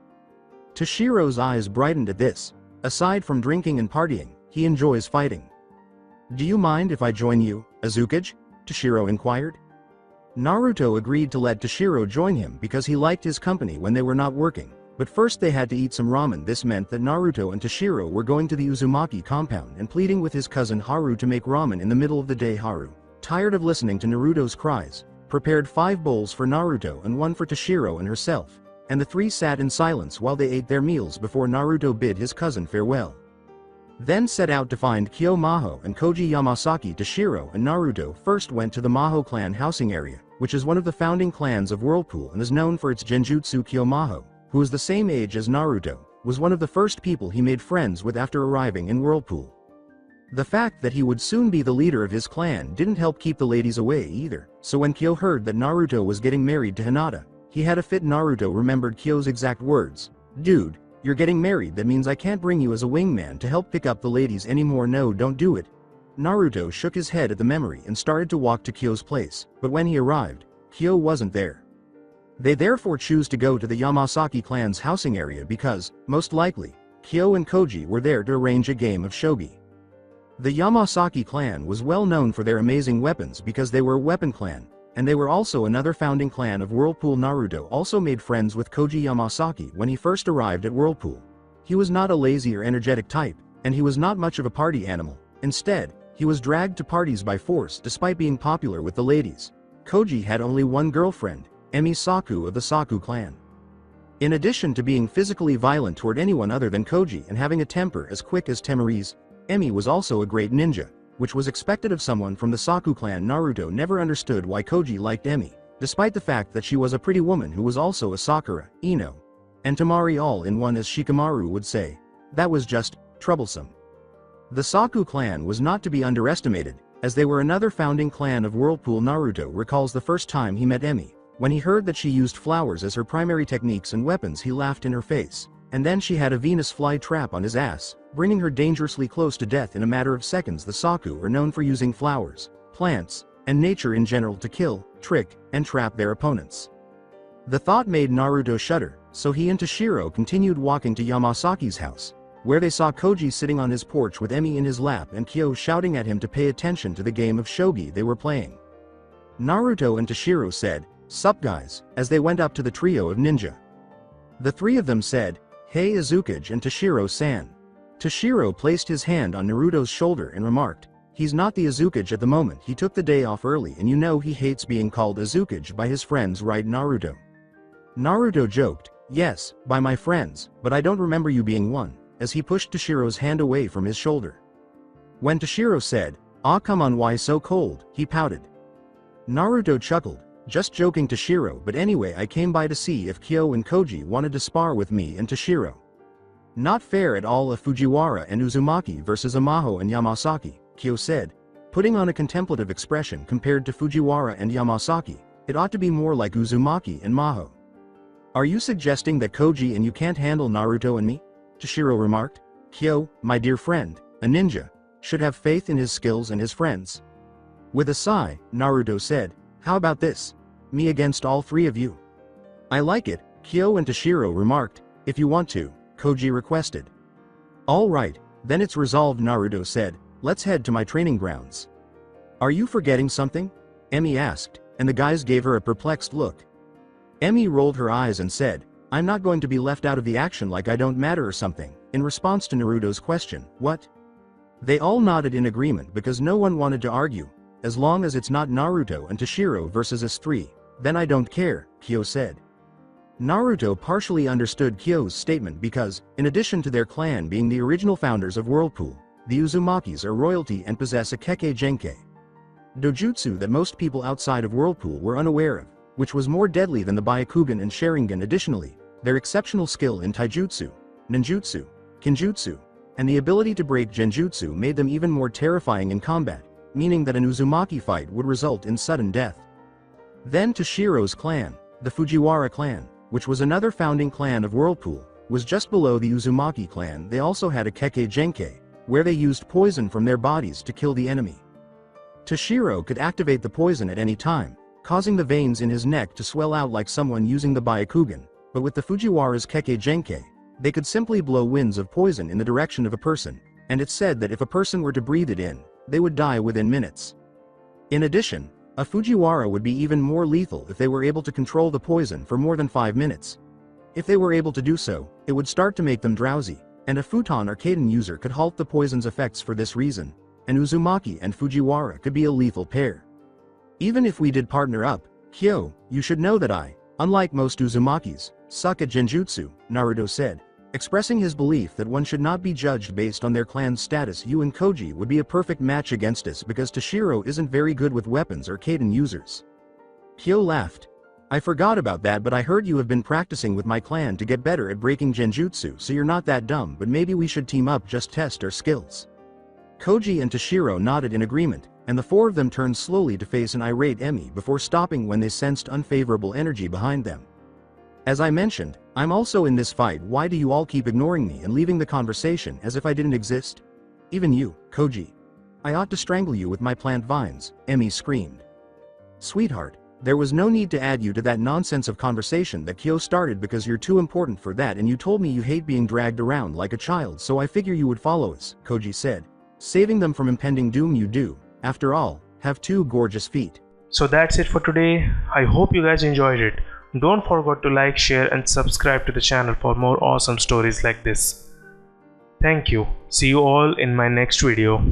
Toshiro's eyes brightened at this. Aside from drinking and partying, he enjoys fighting. "Do you mind if I join you, Azukage?" Toshiro inquired. Naruto agreed to let Toshiro join him because he liked his company when they were not working, but first they had to eat some ramen. This meant that Naruto and Toshiro were going to the Uzumaki compound and pleading with his cousin Haru to make ramen in the middle of the day. Haru, tired of listening to Naruto's cries, prepared 5 bowls for Naruto and 1 for Toshiro and herself, and the 3 sat in silence while they ate their meals before Naruto bid his cousin farewell. Then set out to find Kiyomaho and Koji Yamasaki. Toshiro and Naruto first went to the Maho clan housing area, which is one of the founding clans of Whirlpool and is known for its genjutsu. Kiyomaho, who is the same age as Naruto, was one of the first people he made friends with after arriving in Whirlpool. The fact that he would soon be the leader of his clan didn't help keep the ladies away either, so when Kyo heard that Naruto was getting married to Hinata, he had a fit. Naruto remembered Kyo's exact words, "Dude, you're getting married, that means I can't bring you as a wingman to help pick up the ladies anymore. No, don't do it." Naruto shook his head at the memory and started to walk to Kyo's place, but when he arrived, Kyo wasn't there. They therefore choose to go to the Yamasaki clan's housing area because, most likely, Kyo and Koji were there to arrange a game of shogi. The Yamasaki clan was well known for their amazing weapons because they were a weapon clan, and they were also another founding clan of Whirlpool. Naruto also made friends with Koji Yamasaki when he first arrived at Whirlpool. He was not a lazy or energetic type, and he was not much of a party animal. Instead, he was dragged to parties by force despite being popular with the ladies. Koji had only one girlfriend, Emi Saku of the Saku clan. In addition to being physically violent toward anyone other than Koji and having a temper as quick as Temari's, Emi was also a great ninja, which was expected of someone from the Saku clan. Naruto never understood why Koji liked Emi, despite the fact that she was a pretty woman who was also a Sakura, Ino, and Temari all in one, as Shikamaru would say. That was just troublesome. The Saku clan was not to be underestimated, as they were another founding clan of Whirlpool. Naruto recalls the first time he met Emi. When he heard that she used flowers as her primary techniques and weapons, he laughed in her face, and then she had a Venus fly trap on his ass, bringing her dangerously close to death in a matter of seconds. The Saku are known for using flowers, plants, and nature in general to kill, trick, and trap their opponents. The thought made Naruto shudder, so he and Toshiro continued walking to Yamasaki's house, where they saw Koji sitting on his porch with Emi in his lap and Kyo shouting at him to pay attention to the game of shogi they were playing. Naruto and Toshiro said, "Sup guys," as they went up to the trio of ninja. The three of them said, "Hey Izukage and Toshiro-san." Toshiro placed his hand on Naruto's shoulder and remarked, "He's not the Izukage at the moment, he took the day off early and you know he hates being called Izukage by his friends, right Naruto?" Naruto joked, "Yes, by my friends, but I don't remember you being one," as he pushed Toshiro's hand away from his shoulder. When Toshiro said, "Ah come on, why so cold?" he pouted. Naruto chuckled, "Just joking Toshiro, but anyway I came by to see if Kyo and Koji wanted to spar with me and Toshiro." "Not fair at all if Fujiwara and Uzumaki versus Amaho and Yamasaki," Kyo said, putting on a contemplative expression. "Compared to Fujiwara and Yamasaki, it ought to be more like Uzumaki and Maho." "Are you suggesting that Koji and you can't handle Naruto and me?" Toshiro remarked. "Kyo, my dear friend, a ninja, should have faith in his skills and his friends." With a sigh, Naruto said, "How about this? Me against all three of you?" "I like it," Kyo and Toshiro remarked. "If you want to," Koji requested. "All right, then it's resolved," Naruto said. "Let's head to my training grounds." "Are you forgetting something?" Emi asked, and the guys gave her a perplexed look. Emi rolled her eyes and said, "I'm not going to be left out of the action like I don't matter or something," in response to Naruto's question. "What?" They all nodded in agreement because no one wanted to argue. "As long as it's not Naruto and Toshiro versus us three, then I don't care," Kyo said. Naruto partially understood Kyo's statement because, in addition to their clan being the original founders of Whirlpool, the Uzumakis are royalty and possess a Kekkei Genkai dojutsu that most people outside of Whirlpool were unaware of, which was more deadly than the Byakugan and Sharingan. Additionally, their exceptional skill in taijutsu, ninjutsu, kinjutsu, and the ability to break genjutsu made them even more terrifying in combat, meaning that an Uzumaki fight would result in sudden death. Then Toshiro's clan, the Fujiwara clan, which was another founding clan of Whirlpool, was just below the Uzumaki clan. They also had a Kekkei Genkai, where they used poison from their bodies to kill the enemy. Toshiro could activate the poison at any time, causing the veins in his neck to swell out like someone using the Byakugan, but with the Fujiwara's Kekkei Genkai, they could simply blow winds of poison in the direction of a person, and it's said that if a person were to breathe it in, they would die within minutes. In addition, a Fujiwara would be even more lethal if they were able to control the poison for more than 5 minutes. If they were able to do so, it would start to make them drowsy, and a Futon or Kaden user could halt the poison's effects. For this reason, and Uzumaki and Fujiwara could be a lethal pair. "Even if we did partner up, Kyo, you should know that I, unlike most Uzumakis, suck at genjutsu," Naruto said, expressing his belief that one should not be judged based on their clan's status. "You and Koji would be a perfect match against us because Toshiro isn't very good with weapons or Kaden users." Kyo laughed. "I forgot about that, but I heard you have been practicing with my clan to get better at breaking genjutsu, so you're not that dumb, but maybe we should team up, just test our skills." Koji and Toshiro nodded in agreement, and the four of them turned slowly to face an irate Emi before stopping when they sensed unfavorable energy behind them. "As I mentioned, I'm also in this fight. Why do you all keep ignoring me and leaving the conversation as if I didn't exist? Even you, Koji. I ought to strangle you with my plant vines," Emi screamed. "Sweetheart, there was no need to add you to that nonsense of conversation that Kyo started because you're too important for that, and you told me you hate being dragged around like a child, so I figure you would follow us," Koji said. "Saving them from impending doom you do, after all, have 2 gorgeous feet." So that's it for today. I hope you guys enjoyed it. Don't forget to like, share and subscribe to the channel for more awesome stories like this. Thank you. See you all in my next video.